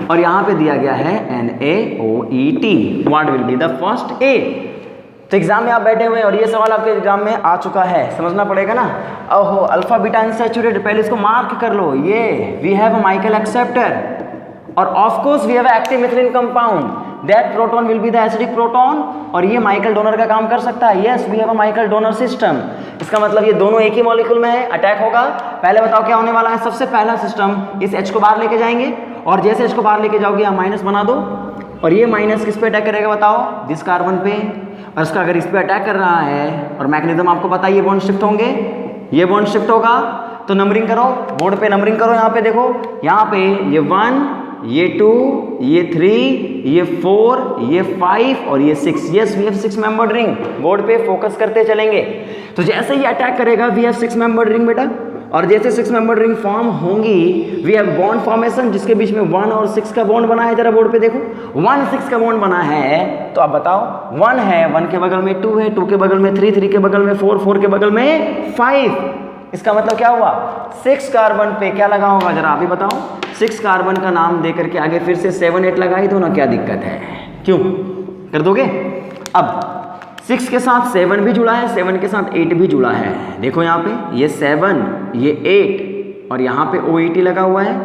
[SPEAKER 1] और यहाँ पे दिया गया है NaOET। What will be the first A? तो एग्जाम में आप बैठे हुए हैं और ये सवाल आपके एग्जाम में आ चुका है, समझना पड़ेगा ना। ओहो, अल्फा बीटा अनसैचुरेटेड, पहले इसको मार्क कर लो, ये we have a Michael acceptor, और of course we have active methylene compound, that proton will be the acidic proton, और ये माइकल डोनर का काम कर सकता है। Yes, we have a Michael donor system. इसका मतलब ये दोनों एक ही मॉलिक्यूल में है, अटैक होगा। पहले बताओ क्या होने वाला है? सबसे पहला सिस्टम इस H को बाहर लेके जाएंगे, और जैसे H को बाहर लेके जाओगे यहाँ माइनस बना दो, और ये माइनस किस पे अटैक करेगा बताओ? दिस कार्बन पे। और इसका अगर इस पे अटैक कर रहा है, और मैकेनिज्म आपको पता है, ये बॉन्ड शिफ्ट होंगे, ये बॉन्ड शिफ्ट होगा, तो नंबरिंग करो, बोर्ड पे नंबरिंग करो। यहाँ पे देखो, यहाँ पे ये 1, ये 2, ये 3, ये 4, ये 5 और ये 6। Yes, we have 6 membered ring. Board पे फोकस करते चलेंगे। तो जैसे ही अटैक करेगा वी हैव 6 मेंबर्ड रिंग बेटा, और जैसे 6 मेंबर्ड रिंग फॉर्म होंगी, वी हैव बॉन्ड फॉर्मेशन, जिसके बीच में 1 और 6 का बॉन्ड बना है। जरा बोर्ड पे देखो, 1 6 का बॉन्ड बना है। तो आप बताओ, 1 है, 1 के बगल में 2 है, 2 के बगल में 3, 3 के बगल में 4, 4 के बगल में 5। इसका मतलब क्या हुआ? 6 कार्बन पे क्या लगा होगा, जरा आप ही बताओ। 6 कार्बन का नाम दे करके आगे फिर से 7 8 लगाई दो ना, क्या दिक्कत है? क्यों कर दोगे? अब 6 के साथ 7 भी जुड़ा है, 7 के साथ 8 भी जुड़ा है। देखो यहाँ पे ये 7, ये 8, और यहाँ पे OET लगा हुआ है।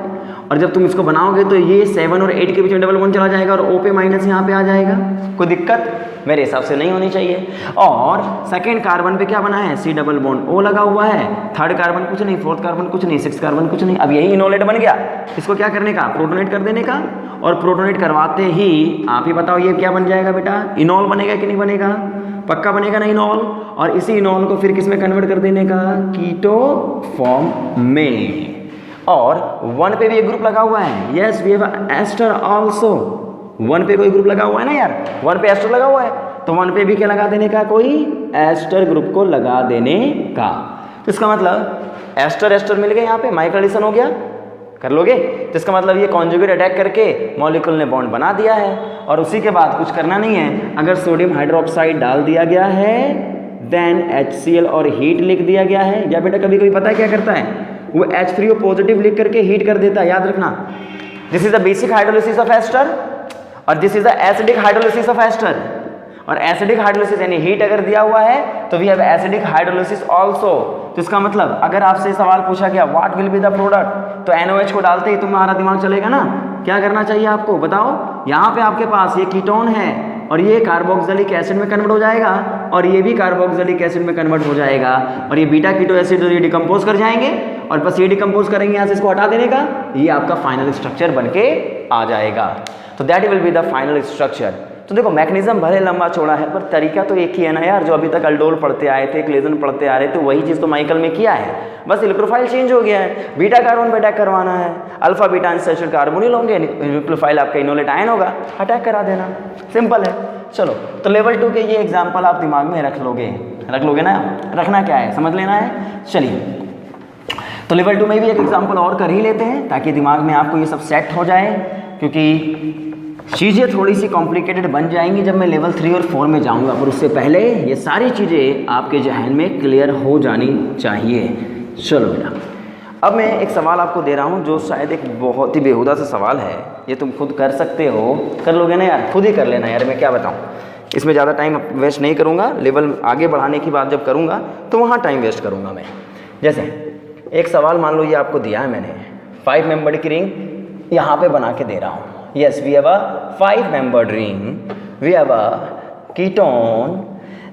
[SPEAKER 1] और जब तुम इसको बनाओगे तो ये 7 और 8 के बीच में डबल बॉन्ड चला जाएगा, और O पे माइनस यहाँ पे आ जाएगा। कोई दिक्कत मेरे हिसाब से नहीं होनी चाहिए। और सेकेंड कार्बन पे क्या बना है? C डबल बॉन्ड O लगा हुआ है। थर्ड कार्बन कुछ नहीं, फोर्थ कार्बन कुछ नहीं, सिक्स कार्बन कुछ नहीं। अब यही इनोलेट बन गया, इसको क्या करने का? प्रोटोनेट कर देने का। और प्रोटोनेट करवाते ही आप ही बताओ ये क्या बन जाएगा बेटा? इनॉल बनेगा कि नहीं बनेगा? पक्का बनेगा ना इनॉल। और इसी इनॉल को फिर किस में कन्वर्ट कर देने का? कीटो फॉर्म में। और 1 पे भी एक ग्रुप लगा हुआ है। Yes, we have ester also. 1 पे कोई ग्रुप लगा हुआ है ना यार, 1 पे एस्टर लगा हुआ है, तो 1 पे भी क्या लगा देने का? कोई एस्टर ग्रुप को लगा देने का। तो इसका मतलब एस्टर एस्टर मिल गए, यहाँ पे माइकल एडिशन हो गया। कर लोगे? तो इसका मतलब ये कॉन्जुगेट अटैक करके मॉलिक्यूल ने बॉन्ड बना दिया है, और उसी के बाद कुछ करना नहीं है। अगर सोडियम हाइड्रोक्साइड डाल दिया गया है, देन HCl और हीट लिख दिया गया है। या बेटा कभी कभी पता है क्या करता है? वो H3O पॉजिटिव लिख करके हीट कर देता है, याद रखना। This is the basic hydrolysis of ester. और this is the acidic hydrolysis of ester. और एसिडिक हाइड्रोलिसिस यानी हीट अगर दिया हुआ है तो we have acidic hydrolysis also. तो इसका मतलब अगर आपसे सवाल पूछा गया what will be the product, तो NOH को डालते ही तुम्हारा दिमाग चलेगा ना, क्या करना चाहिए आपको बताओ। यहाँ पे आपके पास ये कीटोन है और ये कार्बोक्सिलिक एसिड में कन्वर्ट हो जाएगा और ये भी कार्बोक्सिलिक एसिड में कन्वर्ट हो जाएगा और ये बीटा कीटो एसिड और ये डिकम्पोज कर जाएंगे और बस ये डिकम्पोज करेंगे यहाँ से इसको हटा देने का, ये आपका फाइनल स्ट्रक्चर बन के आ जाएगा। तो that will be the final structure. तो देखो मैकेनिज्म भले लंबा चौड़ा है पर तरीका तो एक ही है ना यार, जो अभी तक अल्डोल पढ़ते आए थे, क्लेजन पढ़ते आ रहे थे, वही चीज़ तो माइकल में किया है, बस इलेक्ट्रोफाइल चेंज हो गया है। बीटा कार्बन पे अटैक करवाना है, अल्फा बीटा अनसैचुरेटेड कार्बोनिल होंगे, न्यूक्लियोफाइल आपका इनोलेट आयन होगा, अटैक करा देना, सिंपल है। चलो तो लेवल 2 के ये एग्जाम्पल आप दिमाग में रख लोगे ना, रखना क्या है समझ लेना है। चलिए तो लेवल 2 में भी एक एग्जाम्पल और कर ही लेते हैं ताकि दिमाग में आपको ये सब सेट हो जाए, क्योंकि चीज़ें थोड़ी सी कॉम्प्लिकेटेड बन जाएंगी जब मैं लेवल 3 और 4 में जाऊंगा, पर उससे पहले ये सारी चीज़ें आपके जहन में क्लियर हो जानी चाहिए। चलो बेटा, अब मैं एक सवाल आपको दे रहा हूँ जो शायद एक बहुत ही बेहुदा सा सवाल है, ये तुम खुद कर सकते हो, कर लोगे ना यार, खुद ही कर लेना यार, मैं क्या बताऊँ, इसमें ज़्यादा टाइम वेस्ट नहीं करूँगा, लेवल आगे बढ़ाने की बात जब करूँगा तो वहाँ टाइम वेस्ट करूँगा मैं। जैसे एक सवाल मान लो ये आपको दिया है मैंने, 5 मेंबर्ड की रिंग यहाँ पे बना के दे रहा हूँ। Yes, we have a 5-membered ring, we have a ketone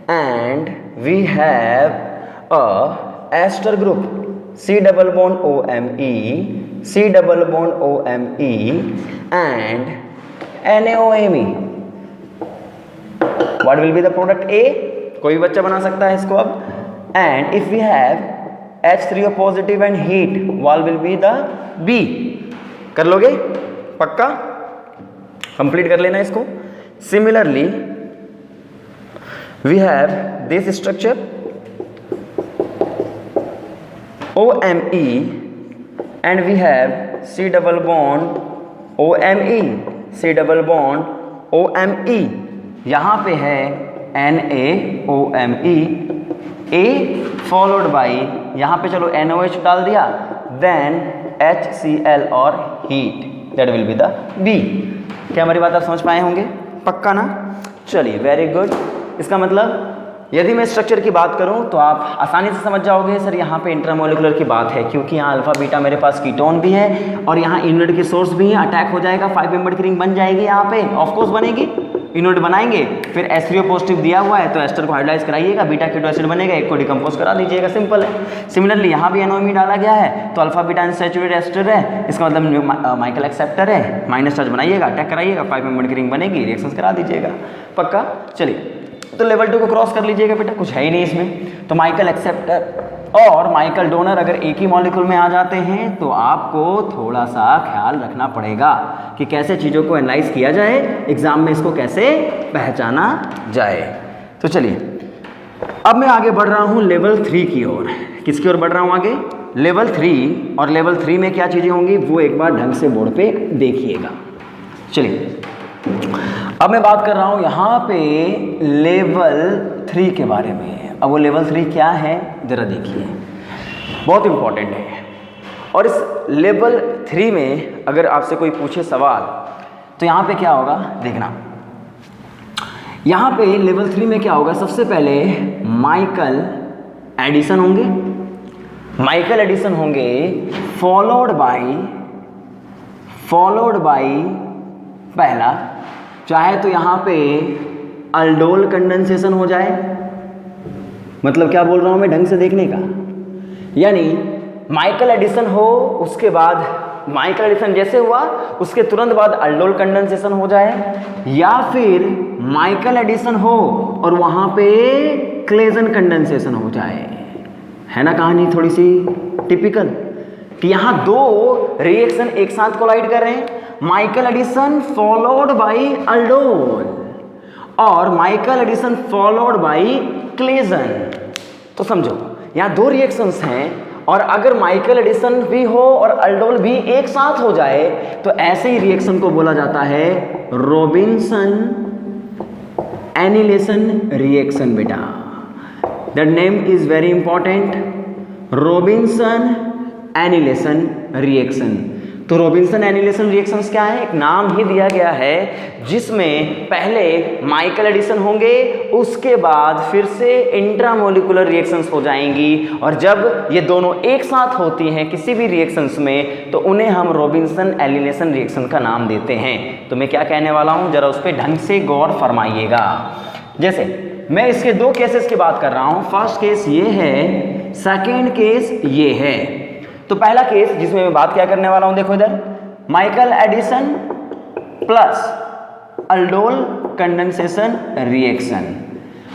[SPEAKER 1] and we have a ester group, C double bond OMe, C double bond OMe and NaOMe. What will be the product A? कोई बच्चा बना सकता है इसको अब। And if we have H3O positive and heat, what will be the B? कर लोगे पक्का, कंप्लीट कर लेना इसको। Similarly we have this structure OMe and we have C double bond OMe, C double bond OMe, यहाँ पे है NaOMe, A फॉलोड बाई यहाँ पे चलो NOH डाल दिया, देन HCl और heat, that will be the B। क्या हमारी बात आप समझ पाए होंगे पक्का ना। चलिए वेरी गुड। इसका मतलब यदि मैं स्ट्रक्चर की बात करूं तो आप आसानी से समझ जाओगे सर यहाँ पे इंट्रामोलिकुलर की बात है, क्योंकि यहाँ अल्फा बीटा मेरे पास कीटोन भी है और यहाँ इनवर्ट के सोर्स भी है, अटैक हो जाएगा, 5 मेंबर्ड की रिंग बन जाएगी, यहाँ पे ऑफकोर्स बनेगी, इनवर्ट बनाएंगे, फिर H3O पॉजिटिव दिया हुआ है तो एस्टर को हाइड्रोलाइज कराइएगा, बीटा कीटो एसिड बनेगा, एक को डिकम्पोज करा दीजिएगा, सिंपल है। सिमिलरली यहाँ भी NaOMe डाला गया है तो अल्फा बीटा अनसैचुरेटेड एस्टर है, इसका मतलब माइकल एक्सेप्टर है, माइनस चार्ज बनाइएगा, अटैक कराइएगा, 5 मेंबर्ड की रिंग बनेगी, रिएक्शंस करा दीजिएगा, पक्का। चलिए तो लेवल 2 को क्रॉस कर लीजिएगा बेटा, कुछ है ही नहीं इसमें। तो माइकल एक्सेप्टर और माइकल डोनर अगर एक ही मॉलिक्यूल में आ जाते हैं तो आपको थोड़ा सा ख्याल रखना पड़ेगा कि कैसे चीज़ों को एनालाइज किया जाए, एग्जाम में इसको कैसे पहचाना जाए। तो चलिए अब मैं आगे बढ़ रहा हूँ लेवल 3 की ओर। किसकी ओर बढ़ रहा हूँ आगे? लेवल 3। और लेवल 3 में क्या चीज़ें होंगी वो एक बार ढंग से बोर्ड पे देखिएगा। चलिए अब मैं बात कर रहा हूँ यहाँ पे लेवल 3 के बारे में। अब वो लेवल 3 क्या है ज़रा देखिए, बहुत इम्पॉर्टेंट है। और इस लेवल 3 में अगर आपसे कोई पूछे सवाल तो यहाँ पे क्या होगा देखना। यहाँ पे लेवल 3 में क्या होगा, सबसे पहले माइकल एडिशन होंगे, फॉलोड बाई पहला, चाहे तो यहाँ पे अल्डोल कंडेंसेशन हो जाए, मतलब क्या बोल रहा हूँ मैं ढंग से देखने का, यानी माइकल एडिशन हो, उसके बाद माइकल एडिशन जैसे हुआ उसके तुरंत बाद अल्डोल कंडेंसेशन हो जाए, या फिर माइकल एडिशन हो और वहाँ पे क्लेजन कंडेंसेशन हो जाए। है ना कहानी थोड़ी सी टिपिकल कि यहाँ दो रिएक्शन एक साथ कोलाइड कर रहे हैं, Michael addition followed by aldol और Michael addition followed by Claisen. तो समझो यहाँ दो रिएक्शंस हैं और अगर माइकल एडिशन भी हो और अल्डोल भी एक साथ हो जाए तो ऐसे ही रिएक्शन को बोला जाता है रॉबिन्सन एनिलेशन रिएक्शन। बेटा that name is very important, Robinson annihilation reaction. तो रॉबिन्सन एनिलेशन रिएक्शंस क्या है, एक नाम ही दिया गया है जिसमें पहले माइकल एडिशन होंगे, उसके बाद फिर से इंट्रामोलिकुलर रिएक्शंस हो जाएंगी, और जब ये दोनों एक साथ होती हैं किसी भी रिएक्शंस में तो उन्हें हम रॉबिन्सन एनिलेशन रिएक्शन का नाम देते हैं। तो मैं क्या कहने वाला हूँ, जरा उस पर ढंग से गौर फरमाइएगा। जैसे मैं इसके दो केसेस की बात कर रहा हूँ, फर्स्ट केस ये है, सेकेंड केस ये है। तो पहला केस जिसमें मैं बात क्या करने वाला हूं, देखो इधर, Michael addition plus aldol condensation reaction,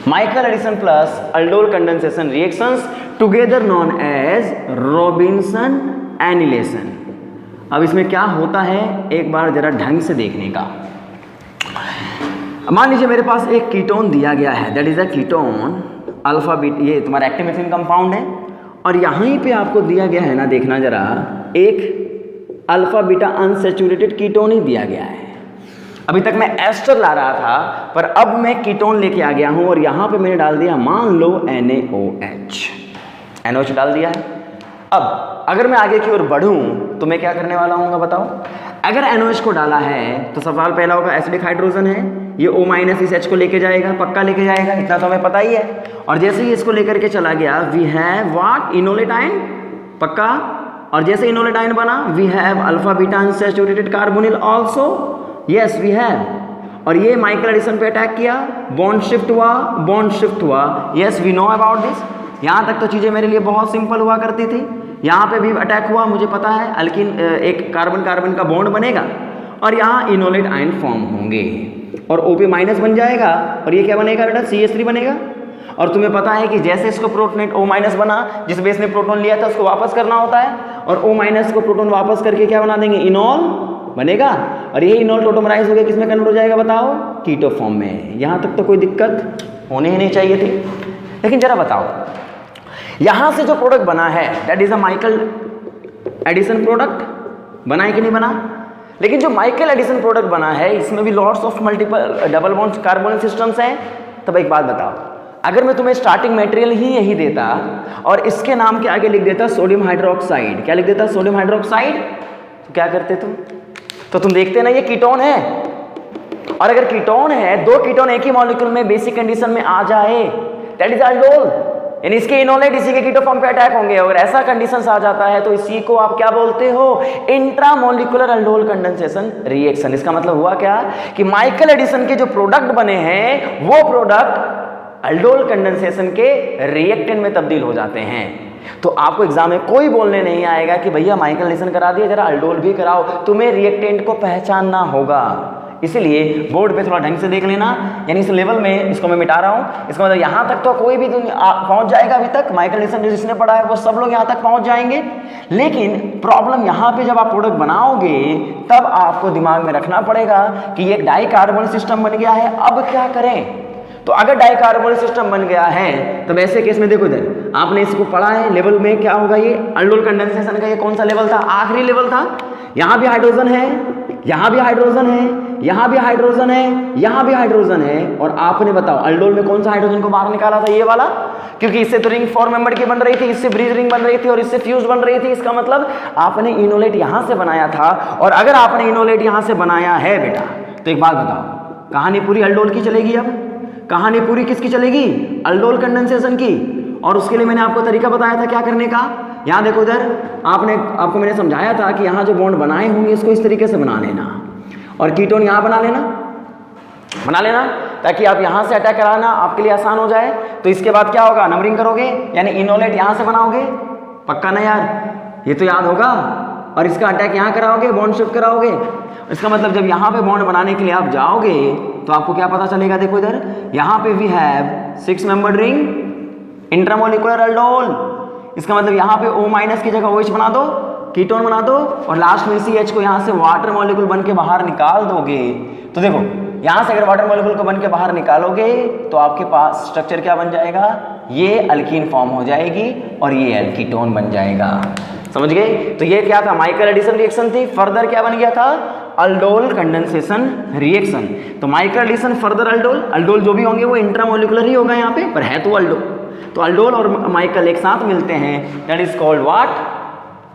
[SPEAKER 1] Michael addition plus aldol condensation reactions together known as Robinson annulation. अब इसमें क्या होता है एक बार जरा ढंग से देखने का। मान लीजिए मेरे पास एक कीटोन दिया गया है, that is a ketone alpha beta, ये तुम्हारा एक्टिव मिथाइल कंपाउंड है, और यहीं पे आपको दिया गया है ना, देखना जरा, एक अल्फा बीटा अनसैचुरेटेड कीटोन ही दिया गया है। अभी तक मैं एस्टर ला रहा था, पर अब मैं कीटोन लेके आ गया हूं और यहां पे मैंने डाल दिया, मान लो NaOH, NaOH डाल दिया है। अब अगर मैं आगे की ओर बढ़ूं तो मैं क्या करने वाला हूँ बताओ। अगर NaOH को डाला है तो सवाल पहला होगा, एसिडिक हाइड्रोजन है, ये O- इस H को लेके जाएगा, पक्का लेके जाएगा, इतना तो हमें पता ही है। और जैसे ही इसको लेकर के चला गया, we have what, enolate ion, पक्का। और जैसे इनोलेट आयन बना, we have alpha beta unsaturated carbonyl also, yes we have. और ये माइकल एडिशन पे अटैक किया, बॉन्ड शिफ्ट हुआ, बॉन्ड शिफ्ट हुआ, yes we know about this. यहाँ तक तो चीज़ें मेरे लिए बहुत सिंपल हुआ करती थी। यहाँ पे भी अटैक हुआ, मुझे पता है, अल्किन एक कार्बन कार्बन का बॉन्ड बनेगा और यहाँ इनोलेट आयन फॉर्म होंगे और O- बन जाएगा, और ये क्या बनेगा बेटा, CH3 बनेगा। और तुम्हें पता है कि जैसे इसको प्रोटोनेट O- बना, जिस बेस ने प्रोटोन लिया था उसको वापस करना होता है, और O- को प्रोटोन वापस करके क्या बना देंगे, इनोल बनेगा, और यही इनोल टोटोमराइज हो गया, किसमें कन्वर्ट हो जाएगा बताओ, कीटो फॉर्म में। यहाँ तक तो कोई दिक्कत होने ही नहीं चाहिए थी। लेकिन जरा बताओ, यहाँ से जो प्रोडक्ट बना है that is a Michael addition product, बना है कि नहीं बना। लेकिन जो माइकल एडिशन प्रोडक्ट बना है इसमें भी lots of multiple double bond carbonyl systems हैं। तब एक बात बताओ, अगर मैं तुम्हें स्टार्टिंग मटेरियल ही यही देता और इसके नाम के आगे लिख देता सोडियम हाइड्रोक्साइड, क्या लिख देता, सोडियम हाइड्रोक्साइड, तो क्या करते तुम, तो तुम देखते ना ये कीटोन है, और अगर कीटोन है, दो कीटोन एक ही मॉलिक्यूल में बेसिक कंडीशन में आ जाए, दैट इज अल्डोल, यानी इसके इनोलेट इसी के कीटो फॉर्म पे अटैक होंगे। अगर ऐसा कंडीशन आ जाता है तो इसी को आप क्या बोलते हो, इंट्रामोलिकुलर अल्डोल कंडेंसेशन रिएक्शन। इसका मतलब हुआ क्या कि माइकल एडिशन के जो प्रोडक्ट बने हैं वो प्रोडक्ट अल्डोल कंडेंसेशन के रिएक्टेंट में तब्दील हो जाते हैं। तो आपको एग्जाम में कोई बोलने नहीं आएगा कि भैया माइकल एडिशन करा दिया, जरा अल्डोल भी कराओ, तुम्हें रिएक्टेंट को पहचानना होगा। इसीलिए बोर्ड पे थोड़ा ढंग से देख लेना, यानी इस लेवल में इसको मैं मिटा रहा हूँ। इसका मतलब यहाँ तक तो कोई भी पहुँच जाएगा, अभी तक माइकल एडिशन जिसने पढ़ा है वो सब लोग यहाँ तक पहुँच जाएंगे। लेकिन प्रॉब्लम यहाँ पे जब आप प्रोडक्ट बनाओगे तब आपको दिमाग में रखना पड़ेगा कि ये एक डाई कार्बन सिस्टम बन गया है, अब क्या करें। तो अगर डाई कार्बन सिस्टम बन गया है तब ऐसे केस में देखो इधर आपने इसको पढ़ा है लेवल में, क्या होगा, ये अल्डोल कंडेंसेशन का ये कौन सा लेवल था, आखिरी लेवल था। यहाँ भी हाइड्रोजन है, यहाँ भी हाइड्रोजन है, यहाँ भी हाइड्रोजन है, यहाँ भी हाइड्रोजन है, और आपने बताओ अल्डोल में कौन सा हाइड्रोजन को बाहर निकाला था, ये वाला, क्योंकि इससे तो रिंग 4 मेंबर की बन रही थी, इससे ब्रिज रिंग बन रही थी और इससे फ्यूज बन रही थी। इसका मतलब आपने इनोलेट यहाँ से बनाया था, और अगर आपने इनोलेट यहाँ से बनाया है बेटा तो एक बात बताओ, कहानी पूरी अल्डोल की चलेगी। अब कहानी पूरी किसकी चलेगी, अल्डोल कंडेंसेशन की। और उसके लिए मैंने आपको तरीका बताया था क्या करने का। यहाँ देखो इधर आपको मैंने समझाया था कि यहाँ जो बॉन्ड बनाए होंगे इसको इस तरीके से बना लेना, और कीटोन यहाँ बना लेना ताकि आप यहाँ से अटैक कराना आपके लिए आसान हो जाए। तो इसके बाद क्या होगा, नंबरिंग करोगे, यानी इनोलेट यहाँ से बनाओगे, पक्का ना यार, ये तो याद होगा, और इसका अटैक यहाँ कराओगे, बॉन्ड शिफ्ट कराओगे। इसका मतलब जब यहाँ पे बॉन्ड बनाने के लिए आप जाओगे तो आपको क्या पता चलेगा, देखो इधर यहाँ पे we have 6 membered ring intramolecular aldol. इसका मतलब यहाँ पे O- की जगह OH बना दो, कीटोन बना दो, और लास्ट में CH को यहाँ से वाटर मॉलिक्यूल बन के बाहर निकाल दोगे। तो देखो यहाँ से अगर वाटर मॉलिक्यूल को बन के बाहर निकालोगे तो आपके पास स्ट्रक्चर क्या बन जाएगा, ये अल्कीन फॉर्म हो जाएगी और ये एल्कीटोन बन जाएगा। समझ गए। तो ये क्या था, माइकल एडिशन रिएक्शन थी। फर्दर क्या बन गया था, अल्डोल कंडेंसेशन रिएक्शन। तो माइकल एडिशन फर्दर अल्डोल जो भी होंगे वो इंट्रामोलिकुलर ही होगा यहाँ पे, पर है तो अल्डोल। तो अल्डोल और माइकल एक साथ मिलते हैं, that is called what,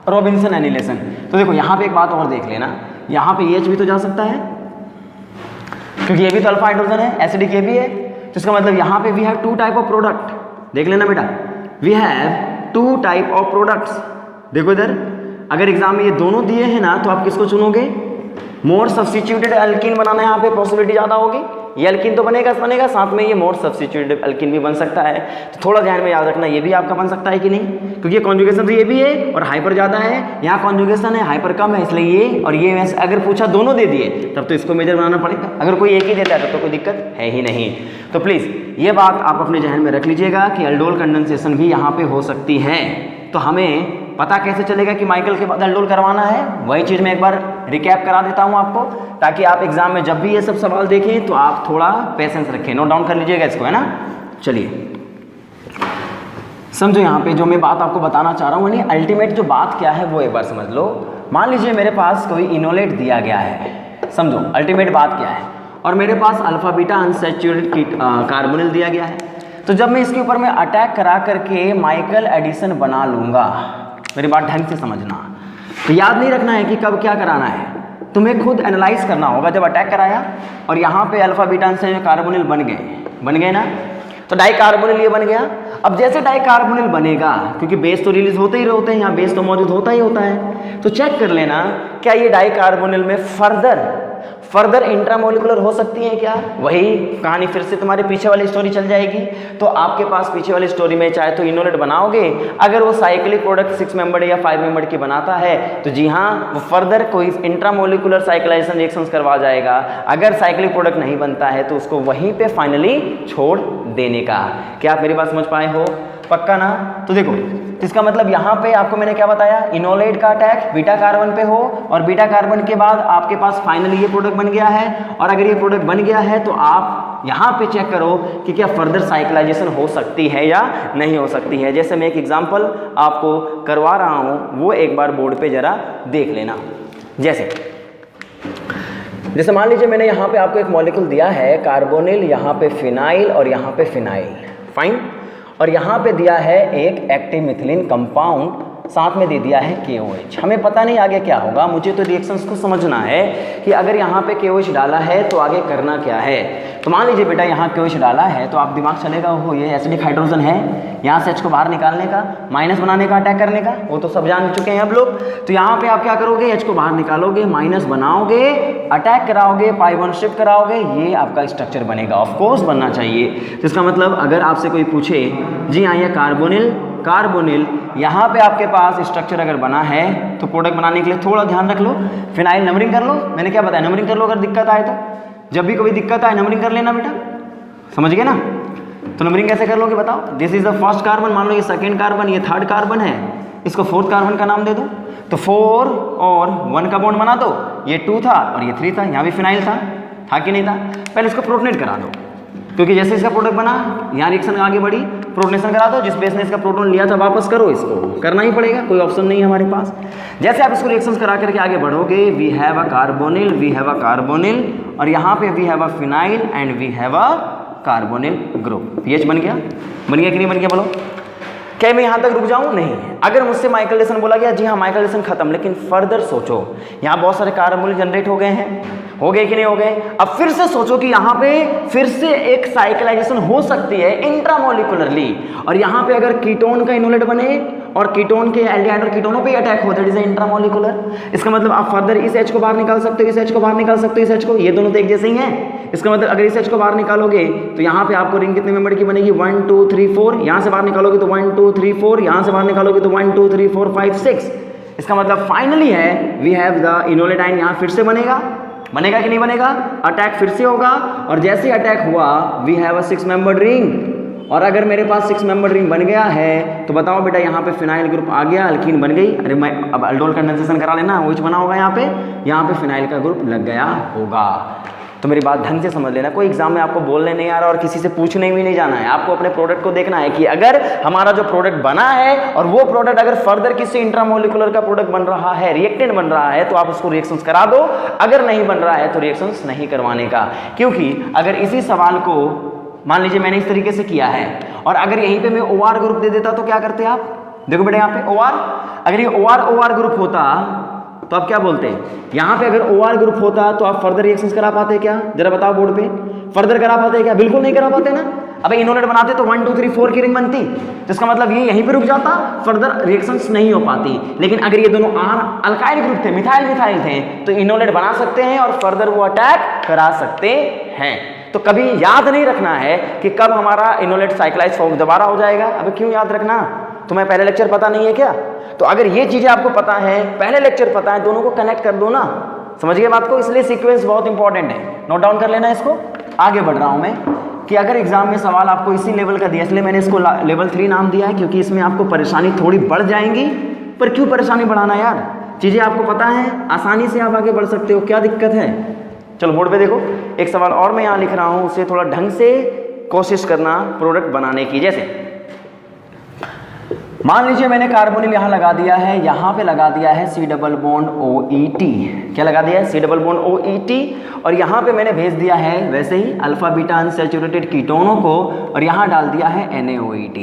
[SPEAKER 1] Robinson annihilation. तो देखो यहाँ पे एक बात और देख लेना, यहाँ पे EH भी तो जा सकता है क्योंकि ये भी तो अल्फा हाइड्रोजन है, एसिडिक ये भी है, तो इसका मतलब यहाँ पे we have 2 type of product. देख लेना बेटा, we have 2 type of products. देखो इधर अगर एग्जाम में ये दोनों दिए हैं ना तो आप किसको चुनोगे? मोर सब्स्टिट्यूटेड एल्कीन बनाना, यहाँ पे पॉसिबिलिटी ज़्यादा होगी। ये एल्कीन तो बनेगा, साथ में ये मोर सब्स्टिट्यूटेड एल्कीन भी बन सकता है। तो थोड़ा ध्यान में याद रखना, ये भी आपका बन सकता है कि नहीं, क्योंकि ये कॉन्जुगेशन तो ये भी है और हाइपर ज़्यादा है, यहाँ कॉन्जुगेशन है हाइपर कम है, इसलिए ये और ये वैसे अगर पूछा दोनों दे दिए तब तो इसको मेजर बनाना पड़ेगा। अगर कोई एक ही देता है तब तो कोई दिक्कत है ही नहीं। तो प्लीज़ ये बात आप अपने जहन में रख लीजिएगा कि अल्डोल कंडेंसेशन भी यहाँ पे हो सकती है। तो हमें पता कैसे चलेगा कि माइकल के बाद अल्डोल करवाना है? वही चीज़ मैं एक बार रिकैप करा देता हूँ आपको, ताकि आप एग्जाम में जब भी ये सब सवाल देखें तो आप थोड़ा पेशेंस रखें, नोट डाउन कर लीजिएगा इसको, है ना। चलिए समझो यहाँ पे जो मैं बात आपको बताना चाह रहा हूँ, यानी अल्टीमेट जो बात क्या है वो एक बार समझ लो। मान लीजिए मेरे पास कोई इनोलेट दिया गया है, समझो अल्टीमेट बात क्या है, और मेरे पास अल्फा बीटा अनसैचुरेटेड कार्बोनिल दिया गया है। तो जब मैं इसके ऊपर में अटैक करा करके माइकल एडिशन बना लूँगा, मेरी बात ढंग से समझना, तो याद नहीं रखना है कि कब क्या कराना है, तुम्हें खुद एनालाइज करना होगा। जब अटैक कराया और यहाँ पे अल्फा बीटा से कार्बोनिल बन गए ना, तो डाई कार्बोनिल ये बन गया। अब जैसे डाई कार्बोनिल बनेगा, क्योंकि बेस तो रिलीज होते ही होते हैं, यहाँ बेस तो मौजूद होता ही होता है, तो चेक कर लेना क्या ये डाई कार्बोनिल में फर्दर इंट्रामोलिकुलर हो सकती है क्या? वही कहानी फिर से तुम्हारे पीछे वाली स्टोरी चल जाएगी। तो आपके पास पीछे वाली स्टोरी में चाहे तो इनोलेट बनाओगे, अगर वो साइक्लिक प्रोडक्ट 6 मेंबर या 5 मेंबर की बनाता है तो जी हाँ, वो फर्दर कोई इंट्रामोलिकुलर साइक्लाइजेशन रिएक्शंस करवा जाएगा। अगर साइक्लिक प्रोडक्ट नहीं बनता है तो उसको वहीं पे फाइनली छोड़ देने का। क्या आप मेरी बात समझ पाए हो? पक्का ना? तो देखो इसका मतलब यहाँ पे आपको मैंने क्या बताया, इनोलेट का अटैक बीटा कार्बन पे हो और बीटा कार्बन के बाद आपके पास फाइनली ये प्रोडक्ट बन गया है, और अगर ये प्रोडक्ट बन गया है तो आप यहाँ पे चेक करो कि क्या फर्दर साइक्लाइजेशन हो सकती है या नहीं हो सकती है। जैसे मैं एक एग्जांपल आपको करवा रहा हूँ, वो एक बार बोर्ड पे जरा देख लेना। जैसे मान लीजिए मैंने यहाँ पे आपको एक मॉलिक्यूल दिया है कार्बोनिल, यहाँ पे फिनाइल और यहाँ पे फिनाइल, फाइन, और यहाँ पे दिया है एक एक्टिव मिथिलीन कंपाउंड, साथ में दे दिया है KOH। हमें पता नहीं आगे क्या होगा, मुझे तो रिएक्शंस को समझना है कि अगर यहाँ पे KOH डाला है तो आगे करना क्या है। तो मान लीजिए बेटा यहाँ KOH डाला है तो आप दिमाग चलेगा हो ये एसिडिक हाइड्रोजन है, यहाँ से H को बाहर निकालने का, माइनस बनाने का, अटैक करने का, वो तो सब जान चुके हैं अब लोग। तो यहाँ पे आप क्या करोगे, H को बाहर निकालोगे, माइनस बनाओगे, अटैक कराओगे, पाई वन शिफ्ट कराओगे, ये आपका स्ट्रक्चर बनेगा। ऑफकोर्स बनना चाहिए। तो इसका मतलब अगर आपसे कोई पूछे जी हाँ ये कार्बोनिल यहाँ पे आपके पास स्ट्रक्चर अगर बना है तो प्रोडक्ट बनाने के लिए थोड़ा ध्यान रख लो, फिनाइल नंबरिंग कर लो। मैंने क्या बताया, नंबरिंग कर लो अगर दिक्कत आए तो। जब भी कोई दिक्कत आए नंबरिंग कर लेना बेटा, समझ गए ना। तो नंबरिंग कैसे कर लोगे बताओ। This is the first carbon, मान लो ये सेकेंड कार्बन, ये थर्ड कार्बन है, इसको फोर्थ कार्बन का नाम दे दो। तो 4 और 1 का बॉन्ड बना दो, ये 2 था और ये 3 था, यहाँ भी फिनाइल था कि नहीं था। पहले इसको प्रोटोनेट करा दो, क्योंकि जैसे इसका प्रोडक्ट बना यहाँ रिएक्शन आगे बढ़ी, प्रोटोनेशन करा दो। जिस बेस ने इसका प्रोटॉन लिया था वापस करो, इसको करना ही पड़ेगा, कोई ऑप्शन नहीं है हमारे पास। जैसे आप इसको रिएक्शंस करा करके आगे बढ़ोगे, वी हैव अ कार्बोनिल और यहाँ पे we have a phenyl and we have a carbonyl group. PH बन गया कि नहीं बन गया बोलो। क्या मैं यहाँ तक रुक जाऊँ? नहीं। अगर मुझसे माइकलेशन बोला गया, जी हाँ माइकलेशन खत्म, लेकिन फर्दर सोचो, यहाँ बहुत सारे कार्बोनिल जनरेट हो गए कि नहीं हो गए। अब फिर से सोचो कि यहाँ पे फिर से एक साइक्लाइजेशन हो सकती है इंट्रामोलिकुलरली, और यहाँ पे अगर कीटोन का इनोलेट बने और कीटोन के एल्डिहाइड और कीटोनों पे अटैक हो, दैट इज इंट्रामोलिकुलर। इसका मतलब आप फर्दर इस H को बाहर निकाल सकते हो, इस H को बाहर निकाल सकते हो, इस H को, ये दोनों तो एक जैसे ही हैं। इसका मतलब अगर इस H को बाहर निकालोगे तो यहाँ पे आपको रिंग कितने मेंबर की बनेगी, 1 2 3 4, यहाँ से बाहर निकालोगे तो 1 2 3 4, यहाँ से बाहर निकालोगे तो 1 2 3 4 5 6। इसका मतलब फाइनली है we have the enolate ion, यहाँ फिर से बनेगा कि नहीं बनेगा, अटैक फिर से होगा, और जैसे अटैक हुआ we have a 6 membered ring. और अगर मेरे पास 6 मेंबर रिंग बन गया है तो बताओ बेटा यहाँ पे फिनाइल ग्रुप आ गया, अल्कीन बन गई। अरे मैं अब अल्डोल कंडेंसेशन करा लेना, OH बना होगा यहाँ पे फिनाइल का ग्रुप लग गया होगा। तो मेरी बात ढंग से समझ लेना, कोई एग्जाम में आपको बोलने नहीं आ रहा और किसी से पूछने भी नहीं जाना है, आपको अपने प्रोडक्ट को देखना है कि अगर हमारा जो प्रोडक्ट बना है और वो प्रोडक्ट अगर फर्दर किसी इंट्रामोलिकुलर का प्रोडक्ट बन रहा है, रिएक्टेंट बन रहा है, तो आप उसको रिएक्शंस करा दो। अगर नहीं बन रहा है तो रिएक्शंस नहीं करवाने का, क्योंकि अगर इसी सवाल को मान लीजिए मैंने इस तरीके से किया है और अगर यहीं पे मैं OR ग्रुप दे देता तो क्या करते आप, देखो बेटा यहाँ पे OR, अगर ये OR ग्रुप होता तो आप क्या बोलते हैं, यहाँ पे अगर OR ग्रुप होता तो आप फर्दर रिएक्शंस करा पाते क्या, जरा बताओ बोर्ड पे, फर्दर करा पाते क्या, बिल्कुल नहीं करा पाते ना। अबे इनोलेट बनाते तो 1 2 3 4 की रिंग बनती, जिसका मतलब ये यहीं पे रुक जाता, फर्दर रिएक्शंस नहीं हो पाती। लेकिन अगर ये दोनों R अल्काइल ग्रुप थे, मिथाइल मिथाइल थे, तो इनोलेट बना सकते हैं और फर्दर वो अटैक करा सकते हैं। तो कभी याद नहीं रखना है कि कब हमारा इनोलेट साइक्लाइज फॉर्म दोबारा हो जाएगा। अबे क्यों याद रखना, तुम्हें पहले लेक्चर पता नहीं है क्या? तो अगर ये चीजें आपको पता है, पहले लेक्चर पता है, दोनों को कनेक्ट कर दो ना, समझ गए बात को। इसलिए सीक्वेंस बहुत इंपॉर्टेंट है, नोट डाउन कर लेना इसको। आगे बढ़ रहा हूं मैं कि अगर एग्जाम में सवाल आपको इसी लेवल का दिया, इसलिए मैंने इसको लेवल 3 नाम दिया है, क्योंकि इसमें आपको परेशानी थोड़ी बढ़ जाएंगी। पर क्यों परेशानी बढ़ाना यार, चीजें आपको पता है, आसानी से आप आगे बढ़ सकते हो, क्या दिक्कत है। चलो बोर्ड पे देखो, एक सवाल और मैं यहाँ लिख रहा हूँ, उसे थोड़ा ढंग से कोशिश करना प्रोडक्ट बनाने की। जैसे मान लीजिए मैंने कार्बोनिल यहाँ लगा दिया है, यहाँ पे लगा दिया है C डबल बॉन्ड OET, क्या लगा दिया है, C डबल बॉन्ड OET, और यहाँ पे मैंने भेज दिया है वैसे ही अल्फा बीटा अनसैचुरेटेड कीटोनों को, और यहाँ डाल दिया है NaOET।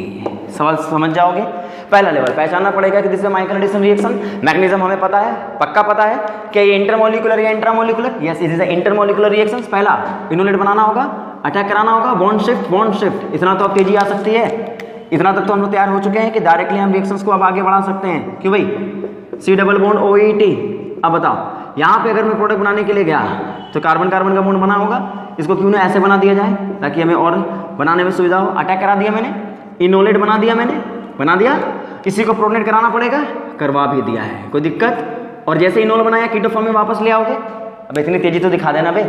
[SPEAKER 1] सवाल समझ जाओगे। पहला लेवल पहचानना पड़ेगा कि this is Michael addition reaction, mechanism हमें पता है, पक्का पता है कि ये इंटरमोलिकुलर या intramolecular, yes it is intermolecular reactions. पहला इनोलेट बनाना होगा, अटैक कराना होगा, बॉन्ड शिफ्ट, इतना तो अब तेजी आ सकती है, इतना तक तो हम लोग तैयार हो चुके हैं कि डायरेक्टली हम रिएक्शंस को अब आगे बढ़ा सकते हैं। क्यों भाई, C डबल बॉन्ड OET। अब बताओ यहाँ पे अगर मैं प्रोडक्ट बनाने के लिए गया तो कार्बन कार्बन का बॉन्ड बना होगा, इसको क्यों ना ऐसे बना दिया जाए ताकि हमें और बनाने में सुविधा हो। अटैक करा दिया मैंने, इनोलेट बना दिया मैंने, बना दिया, किसी को प्रोटोनेट कराना पड़ेगा, करवा भी दिया है, कोई दिक्कत। और जैसे इनोल बनाया कीटो फॉर्म में वापस ले आओगे। अब इतनी तेजी तो दिखा देना बे।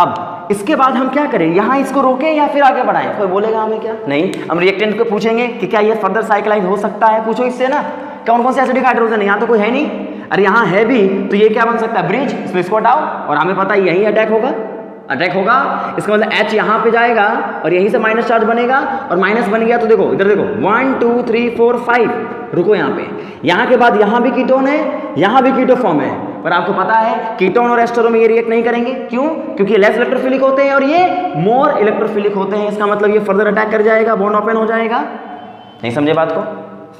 [SPEAKER 1] अब इसके बाद हम क्या करें, यहाँ इसको रोकें या फिर आगे बढ़ाएं, कोई बोलेगा हमें क्या, नहीं, हम रिएक्टेंट को पूछेंगे कि क्या ये फर्दर साइक्लाइज हो सकता है, पूछो इससे ना, कौन कौन से एसिडिक हाइड्रोजन है, यहाँ तो कोई है नहीं, अरे यहाँ है भी तो ये क्या बन सकता है, ब्रिज, इसको हटाओ, और हमें पता है यही अटैक होगा, इसका मतलब H यहाँ पे जाएगा और यहीं से माइनस चार्ज बनेगा, और माइनस बन गया तो देखो इधर देखो 1 2 3 4 5, रुको यहाँ पे, यहाँ के बाद यहाँ भी कीटोन है, यहाँ भी कीटो फॉर्म है, पर आपको पता है कीटोन और एस्टरो में ये रिएक्ट नहीं करेंगे, क्यों, क्योंकि लेस इलेक्ट्रोफिलिक होते हैं और ये मोर इलेक्ट्रोफिलिक होते हैं। इसका मतलब ये फर्दर अटैक कर जाएगा, बॉन्ड ओपन हो जाएगा। नहीं समझे बात को,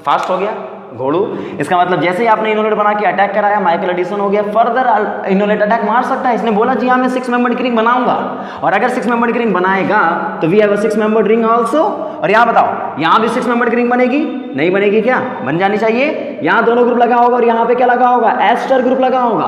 [SPEAKER 1] फास्ट हो गया घोड़ू। इसका मतलब जैसे ही आपने इनोलेट बना के अटैक कराया, माइकल एडिसन हो गया, फर्दर इनोलेट अटैक मार सकता है। इसने बोला जी हाँ मैं 6 मेंबर्ड की रिंग बनाऊंगा, और अगर 6 मेंबर्ड की रिंग बनाएगा तो we have a 6 membered ring also. और यहाँ बताओ, यहाँ भी 6 मेंबर्ड की रिंग बनेगी, नहीं बनेगी क्या, बन जानी चाहिए। यहाँ दोनों ग्रुप लगा होगा और यहाँ पे क्या लगा होगा, एस्टर ग्रुप लगा होगा।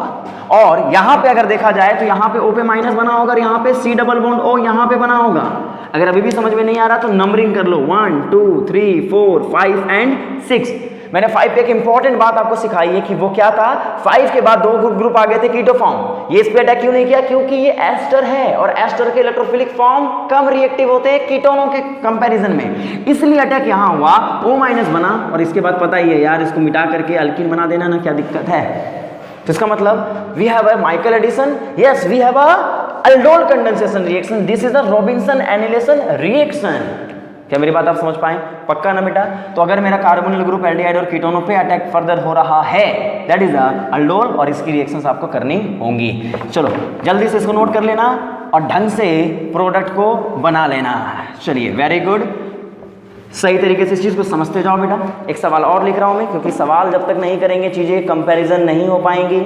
[SPEAKER 1] और यहाँ पे अगर देखा जाए तो यहाँ पे O पे माइनस बना होगा और यहाँ पे C डबल बॉन्ड O यहाँ पे बना होगा। अगर अभी भी समझ में नहीं आ रहा तो नंबरिंग कर लो, 1 2 3 4 5 एंड 6। मैंने 5 पे एक इंपॉर्टेंट बात आपको सिखाई है कि वो क्या था, 5 के बाद 2 ग्रुप आ गए थे कीटो फॉर्म। ये इस पे अटैक क्यों नहीं किया, क्योंकि ये एस्टर है और एस्टर के इलेक्ट्रोफिलिक फॉर्म कम रिएक्टिव होते हैं कीटोनों के कंपैरिजन में, इसलिए अटैक यहाँ हुआ, O माइनस बना। और इसके बाद पता ही है यार, इसको मिटा करके अल्कीन बना देना ना, क्या दिक्कत है। तो इसका मतलब we have a Michael addition, yes we have a aldol condensation reaction, this is a Robinson annulation reaction. क्या मेरी बात आप समझ पाए, पक्का ना बेटा। तो अगर मेरा कार्बोनिल ग्रुप एल्डिहाइड और कीटोनों पे अटैक फर्दर हो रहा है, दैट इज अल्डोल, और इसकी रिएक्शंस आपको करनी होंगी। चलो जल्दी से इसको नोट कर लेना और ढंग से प्रोडक्ट को बना लेना। चलिए वेरी गुड, सही तरीके से इस चीज़ को समझते जाओ बेटा। एक सवाल और लिख रहा हूँ मैं, क्योंकि सवाल जब तक नहीं करेंगे चीज़ें कंपैरिजन नहीं हो पाएंगी,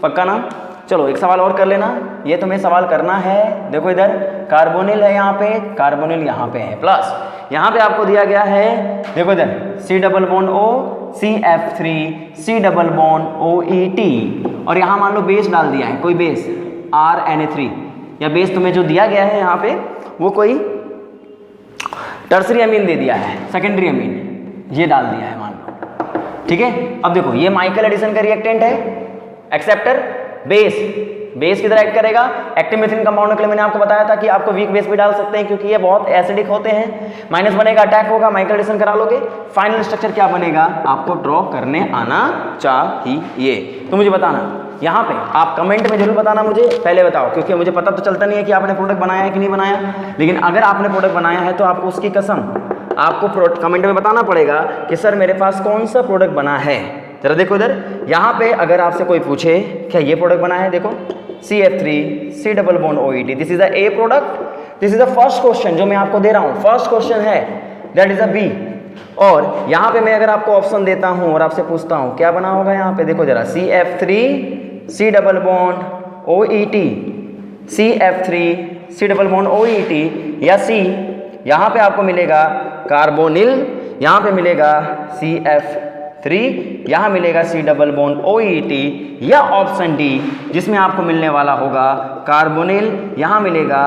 [SPEAKER 1] पक्का ना। चलो एक सवाल और कर लेना, ये तुम्हें सवाल करना है। देखो इधर कार्बोनिल है, यहाँ पे कार्बोनिल यहाँ पे है, प्लस यहाँ पे आपको दिया गया है, देखो इधर C double bond O CF3 C double bond OET, और यहाँ मान लो बेस डाल दिया है, कोई बेस RNA3, या बेस तुम्हें जो दिया गया है यहाँ पे वो कोई टर्सरी अमीन दे दिया है, सेकेंडरी अमीन ये डाल दिया है मान लो, ठीक है। अब देखो ये माइकल एडिसन का रिएक्टेंट है, एक्सेप्टर बेस किधर ऐड करेगा, एक्टिव मेथिलीन कंपाउंड के लिए मैंने आपको बताया था कि आपको वीक बेस भी डाल सकते हैं क्योंकि ये बहुत एसिडिक होते हैं। माइनस बनेगा, अटैक होगा, माइकल एडिसन करा लोगे, फाइनल स्ट्रक्चर क्या बनेगा आपको ड्रॉ करने आना चाहिए। तो मुझे बताना यहाँ पे, आप कमेंट में जरूर बताना मुझे, पहले बताओ, क्योंकि मुझे पता तो चलता नहीं है कि आपने प्रोडक्ट बनाया है कि नहीं बनाया, लेकिन अगर आपने प्रोडक्ट बनाया है तो आपको उसकी कसम आपको कमेंट में बताना पड़ेगा कि सर मेरे पास कौन सा प्रोडक्ट बना है। जरा देखो इधर, यहाँ पे अगर आपसे कोई पूछे क्या ये प्रोडक्ट बना है, देखो CF3 C double bond OET, this is a A product, this is the first question जो मैं आपको दे रहा हूँ, फर्स्ट क्वेश्चन है, दैट इज अ B, और यहाँ पे मैं अगर आपको ऑप्शन देता हूँ और आपसे पूछता हूँ क्या बना होगा यहाँ पे, देखो जरा CF3 C double bond OET, CF3 C double bond OET, या C यहाँ पे आपको मिलेगा कार्बोनिल, यहाँ पे मिलेगा CF3, यहाँ मिलेगा C डबल बॉन्ड OET, या ऑप्शन डी जिसमें आपको मिलने वाला होगा कार्बोनिल, यहाँ मिलेगा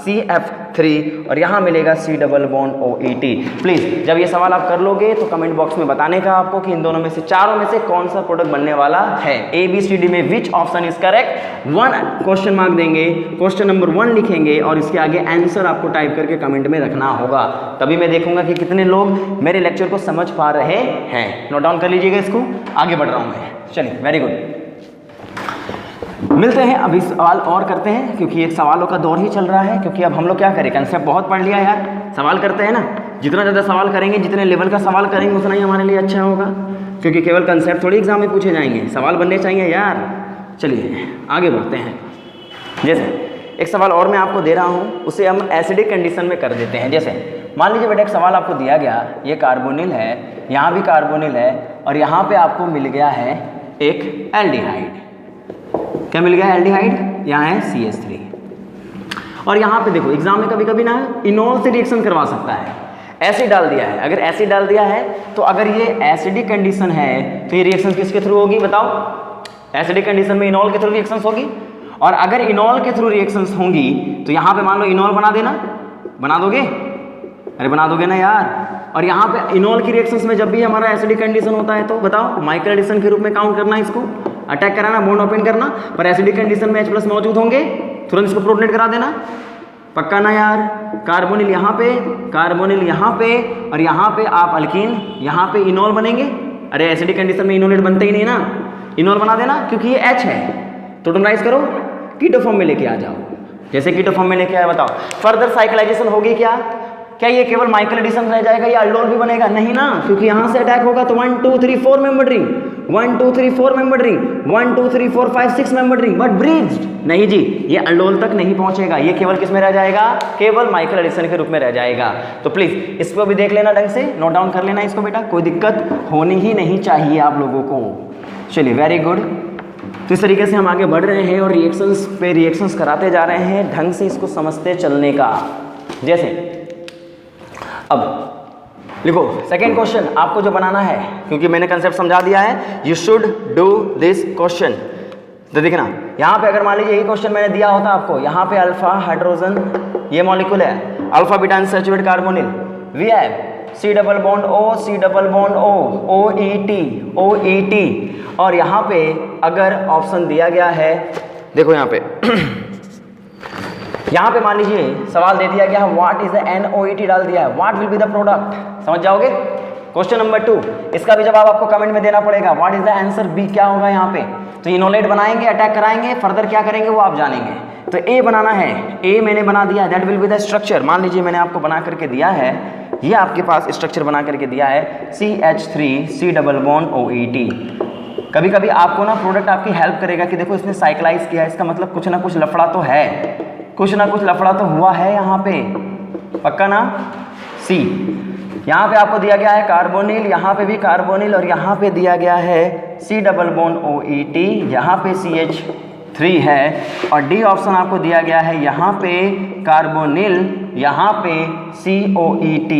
[SPEAKER 1] CF3 और यहाँ मिलेगा C double bond OET। Please जब ये सवाल आप कर लोगे तो कमेंट बॉक्स में बताने का आपको कि इन दोनों में से, चारों में से कौन सा प्रोडक्ट बनने वाला है। ABCD में which option is correct, 1 question mark देंगे, क्वेश्चन नंबर 1 लिखेंगे और इसके आगे आंसर आपको टाइप करके कमेंट में रखना होगा। तभी मैं देखूंगा कि कितने लोग मेरे लेक्चर को समझ पा रहे हैं। नोट डाउन कर लीजिएगा इसको, आगे बढ़ रहा हूँ मैं। चलिए, वेरी गुड। मिलते हैं, अभी सवाल और करते हैं क्योंकि एक सवालों का दौर ही चल रहा है। क्योंकि अब हम लोग क्या करें, कंसेप्ट बहुत पढ़ लिया यार, सवाल करते हैं ना। जितना ज़्यादा सवाल करेंगे, जितने लेवल का सवाल करेंगे उतना ही हमारे लिए अच्छा होगा, क्योंकि केवल कंसेप्ट थोड़ी एग्जाम में पूछे जाएंगे, सवाल बनने चाहिए यार। चलिए आगे बढ़ते हैं। जैसे एक सवाल और मैं आपको दे रहा हूँ, उसे हम एसिडिक कंडीशन में कर देते हैं। जैसे मान लीजिए बेटा एक सवाल आपको दिया गया, ये कार्बोनिल है, यहाँ भी कार्बोनिल है और यहाँ पे आपको मिल गया है एक एल्डिहाइड। क्या मिल गया है? एल्डिहाइड। यहाँ है CH3 और यहाँ पे देखो एग्जाम में कभी कभी ना इनोल से रिएक्शन करवा सकता है, एसिड डाल दिया है। अगर एसिड डाल दिया है तो अगर ये एसिडिक कंडीशन है तो ये रिएक्शन किसके थ्रू होगी बताओ? एसिडिक कंडीशन में इनोल के थ्रू रिएक्शंस होगी। और अगर इनोल के थ्रू रिएक्शंस होंगी तो यहाँ पे मान लो इनोल बना देना, बना दोगे? अरे बना दोगे ना यार। और यहाँ पे इनोल की रिएक्शंस में जब भी हमारा एसिडिक कंडीशन होता है तो बताओ माइकल एडिशन के रूप में काउंट करना, इसको अटैक कराना, बॉन्ड ओपन करना। पर एसिडिक कंडीशन में H+ मौजूद होंगे, तुरंत इसको प्रोटोनेट करा देना, पक्का ना यार। कार्बोनिल यहाँ पे, कार्बोनिल यहाँ पे और यहाँ पे आप अल्कीन, यहाँ पे इनोल बनेंगे। अरे एसिडिक कंडीशन में इनोलेट बनते ही नहीं ना, इनोल बना देना क्योंकि ये H है। तो टोटलाइज करो, कीटो फॉर्म में लेके आ जाओ। जैसे कीटो फॉर्म में लेके आया, बताओ फर्दर साइक्लाइजेशन होगी क्या? क्या ये केवल माइकल एडिशन रह जाएगा या अल्डोल भी बनेगा? नहीं ना, क्योंकि यहाँ से अटैक होगा तो 1 2 3 4 member ring, 1 2 3 4 member ring, 1 2 3 4 5 6 member ring, but bridged नहीं जी, ये अल्डोल तक नहीं पहुंचेगा। ये केवल किस में रह जाएगा? केवल माइकल एडिशन के रूप में रह जाएगा। तो प्लीज इसको भी देख लेना, ढंग से नोट डाउन कर लेना इसको बेटा, कोई दिक्कत होनी ही नहीं चाहिए आप लोगों को। चलिए वेरी गुड। तो इस तरीके से हम आगे बढ़ रहे हैं और रिएक्शंस पे रिएक्शंस कराते जा रहे हैं, ढंग से इसको समझते चलने का। जैसे अब लिखो सेकेंड क्वेश्चन आपको जो बनाना है, क्योंकि मैंने कंसेप्ट समझा दिया है, you should do this question. तो देखना यहाँ पे अगर मान लीजिए यही क्वेश्चन मैंने दिया होता आपको, यहाँ पे अल्फा हाइड्रोजन ये मॉलिक्यूल है, alpha beta unsaturated carbonyl, we have C double bond O, C double bond O, OET और यहाँ पे अगर ऑप्शन दिया गया है, देखो यहाँ पे यहाँ पे मान लीजिए सवाल दे दिया गया है व्हाट इज द NOET डाल दिया है, what will be the product, समझ जाओगे। क्वेश्चन नंबर 2, इसका भी जवाब आपको कमेंट में देना पड़ेगा, what is the answer B क्या होगा यहाँ पे। तो इनोलेट बनाएंगे, अटैक कराएंगे, फर्दर क्या करेंगे वो आप जानेंगे। तो ए बनाना है, ए मैंने बना दिया, that will be the structure. मान लीजिए मैंने आपको बना करके दिया है, ये आपके पास स्ट्रक्चर बना करके दिया है CH3 C double bond OET। कभी कभी आपको ना प्रोडक्ट आपकी हेल्प करेगा कि देखो इसने साइक्लाइज किया है, इसका मतलब कुछ ना कुछ लफड़ा तो है, कुछ ना कुछ लफड़ा तो हुआ है यहाँ पे, पक्का ना। सी यहाँ पे आपको दिया गया है कार्बोनिल, यहाँ पे भी कार्बोनिल और यहाँ पे दिया गया है C डबल बॉन्ड OET, यहाँ पे CH3 है और डी ऑप्शन आपको दिया गया है, यहाँ पे कार्बोनिल, यहाँ पे COET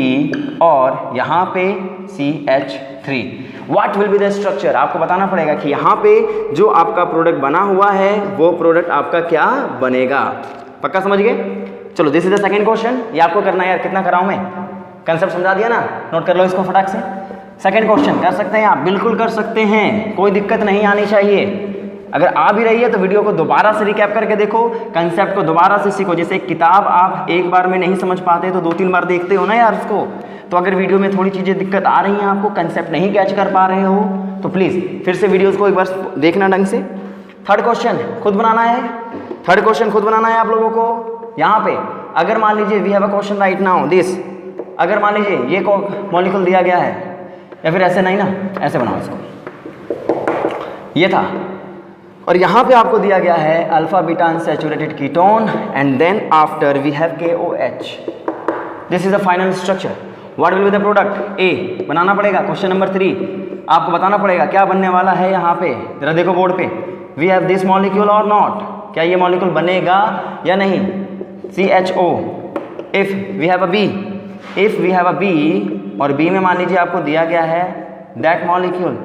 [SPEAKER 1] और यहाँ पे CH3। What will be the structure, आपको बताना पड़ेगा कि यहाँ पे जो आपका प्रोडक्ट बना हुआ है वो प्रोडक्ट आपका क्या बनेगा, पक्का समझ गए। चलो this is the second question, ये आपको करना है यार, कितना कराऊं मैं, कंसेप्ट समझा दिया ना, नोट कर लो इसको फटाक से। सेकंड क्वेश्चन कर सकते हैं आप, बिल्कुल कर सकते हैं, कोई दिक्कत नहीं आनी चाहिए। अगर आ भी रही है तो वीडियो को दोबारा से रिकैप करके देखो, कंसेप्ट को दोबारा से सीखो। जैसे किताब आप एक बार में नहीं समझ पाते तो 2-3 बार देखते हो ना यार उसको। तो अगर वीडियो में थोड़ी चीज़ें दिक्कत आ रही हैं, आपको कंसेप्ट नहीं कैच कर पा रहे हो तो प्लीज़ फिर से वीडियोज़ को एक बार देखना ढंग से। थर्ड क्वेश्चन खुद बनाना है, थर्ड क्वेश्चन खुद बनाना है आप लोगों को। यहाँ पे अगर मान लीजिए we have a question right now this, अगर मान लीजिए ये मॉलिक्यूल दिया गया है, या फिर ऐसे नहीं ना, ऐसे बनाओ इसको, ये था और यहाँ पे आपको दिया गया है alpha beta unsaturated ketone and then after we have KOH। This is the final structure. What will be the product? A बनाना पड़ेगा। क्वेश्चन नंबर 3 आपको बताना पड़ेगा क्या बनने वाला है यहाँ पे, जरा देखो बोर्ड पे, वी हैव दिस मॉलिक्यूल और नॉट, क्या ये मॉलिक्यूल बनेगा या नहीं? CHO। If we have a B और बी में मान लीजिए आपको दिया गया है दैट मॉलिक्यूल,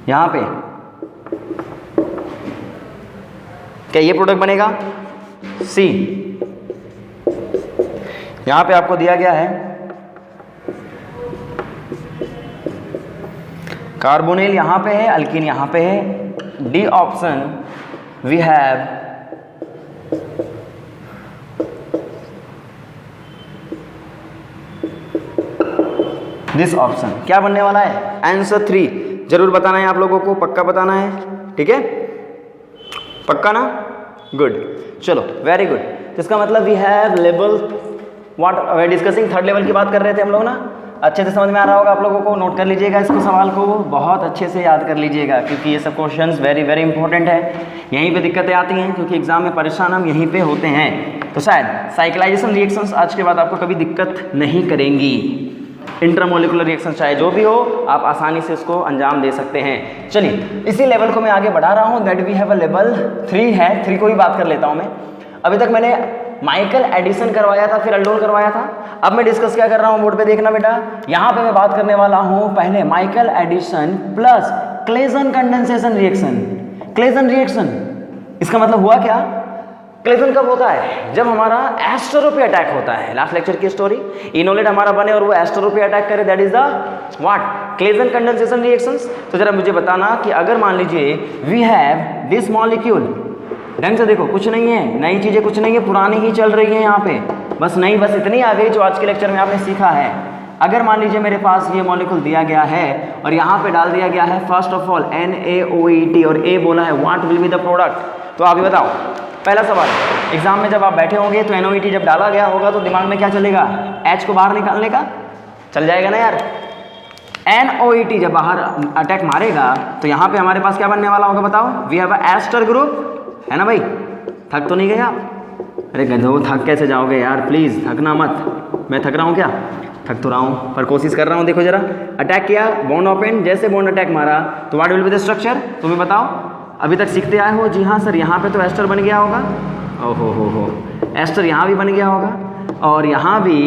[SPEAKER 1] यहाँ पे क्या ये प्रोडक्ट बनेगा? सी, यहाँ पे आपको दिया गया है कार्बोनिल यहाँ पे है, अल्कीन यहाँ पे है। D option we have this option. क्या बनने वाला है? आंसर 3 जरूर बताना है आप लोगों को, पक्का बताना है, ठीक है? पक्का ना? गुड, चलो वेरी गुड। तो इसका मतलब we have level what we are discussing, third level की बात कर रहे थे हम लोग ना। अच्छे से समझ में आ रहा होगा आप लोगों को, नोट कर लीजिएगा इसको, सवाल को बहुत अच्छे से याद कर लीजिएगा, क्योंकि ये सब क्वेश्चंस वेरी वेरी इंपॉर्टेंट है। यहीं पे दिक्कतें आती हैं, क्योंकि एग्जाम में परेशान हम यहीं पे होते हैं। तो शायद साइक्लाइजेशन रिएक्शंस आज के बाद आपको कभी दिक्कत नहीं करेंगी। इंट्रामोलिकुलर रिएक्शन चाहे जो भी हो, आप आसानी से उसको अंजाम दे सकते हैं। चलिए इसी लेवल को मैं आगे बढ़ा रहा हूँ, that we have a level 3 है। 3 को ही बात कर लेता हूँ मैं। अभी तक मैंने माइकल एडिसन करवाया था, फिर अल्डोल करवाया था। अब मैं डिस्कस क्या कर रहा हूँ, बोर्ड पे देखना बेटा, यहाँ पे मैं बात करने वाला हूँ पहले Michael Edison plus Claisen condensation reaction. Claisen reaction इसका मतलब हुआ क्या? क्लेजन कब होता है? जब हमारा एस्टरो पे अटैक होता है। लास्ट लेक्चर की स्टोरी, इनोलेट हमारा बने और वो एस्टरो पे अटैक करे, that is the what? Claisen condensation reactions. तो जरा मुझे बताना कि अगर मान लीजिए वी हैव दिस मॉलिक्यूल, ढंग से देखो, कुछ नहीं है, नई चीजें कुछ नहीं है, पुरानी ही चल रही है यहाँ पे, बस नहीं, बस इतनी आ गई जो आज के लेक्चर में आपने सीखा है। अगर मान लीजिए मेरे पास ये मॉलिक्यूल दिया गया है और यहाँ पे डाल दिया गया है फर्स्ट ऑफ ऑल NaOET और A बोला है what will be the product. तो आप ही बताओ, पहला सवाल, एग्जाम में जब आप बैठे होंगे तो NaOET जब डाला गया होगा तो दिमाग में क्या चलेगा? H को बाहर निकालने का चल जाएगा ना यार। NaOET जब बाहर अटैक मारेगा तो यहाँ पे हमारे पास क्या बनने वाला होगा बताओ? We have a ester group, है ना भाई? थक तो नहीं गए आप? अरे गधो, थक कैसे जाओगे यार, प्लीज़ थकना मत। मैं थक रहा हूँ क्या? थक तो रहा हूँ पर कोशिश कर रहा हूँ। देखो जरा, अटैक किया, बॉन्ड ओपन, जैसे बॉन्ड अटैक मारा तो what will be the structure? तुम्हें बताओ, अभी तक सीखते आए हो? जी हाँ सर, यहाँ पे तो एस्टर बन गया होगा। ओहो हो, एस्टर यहाँ भी बन गया होगा और यहाँ भी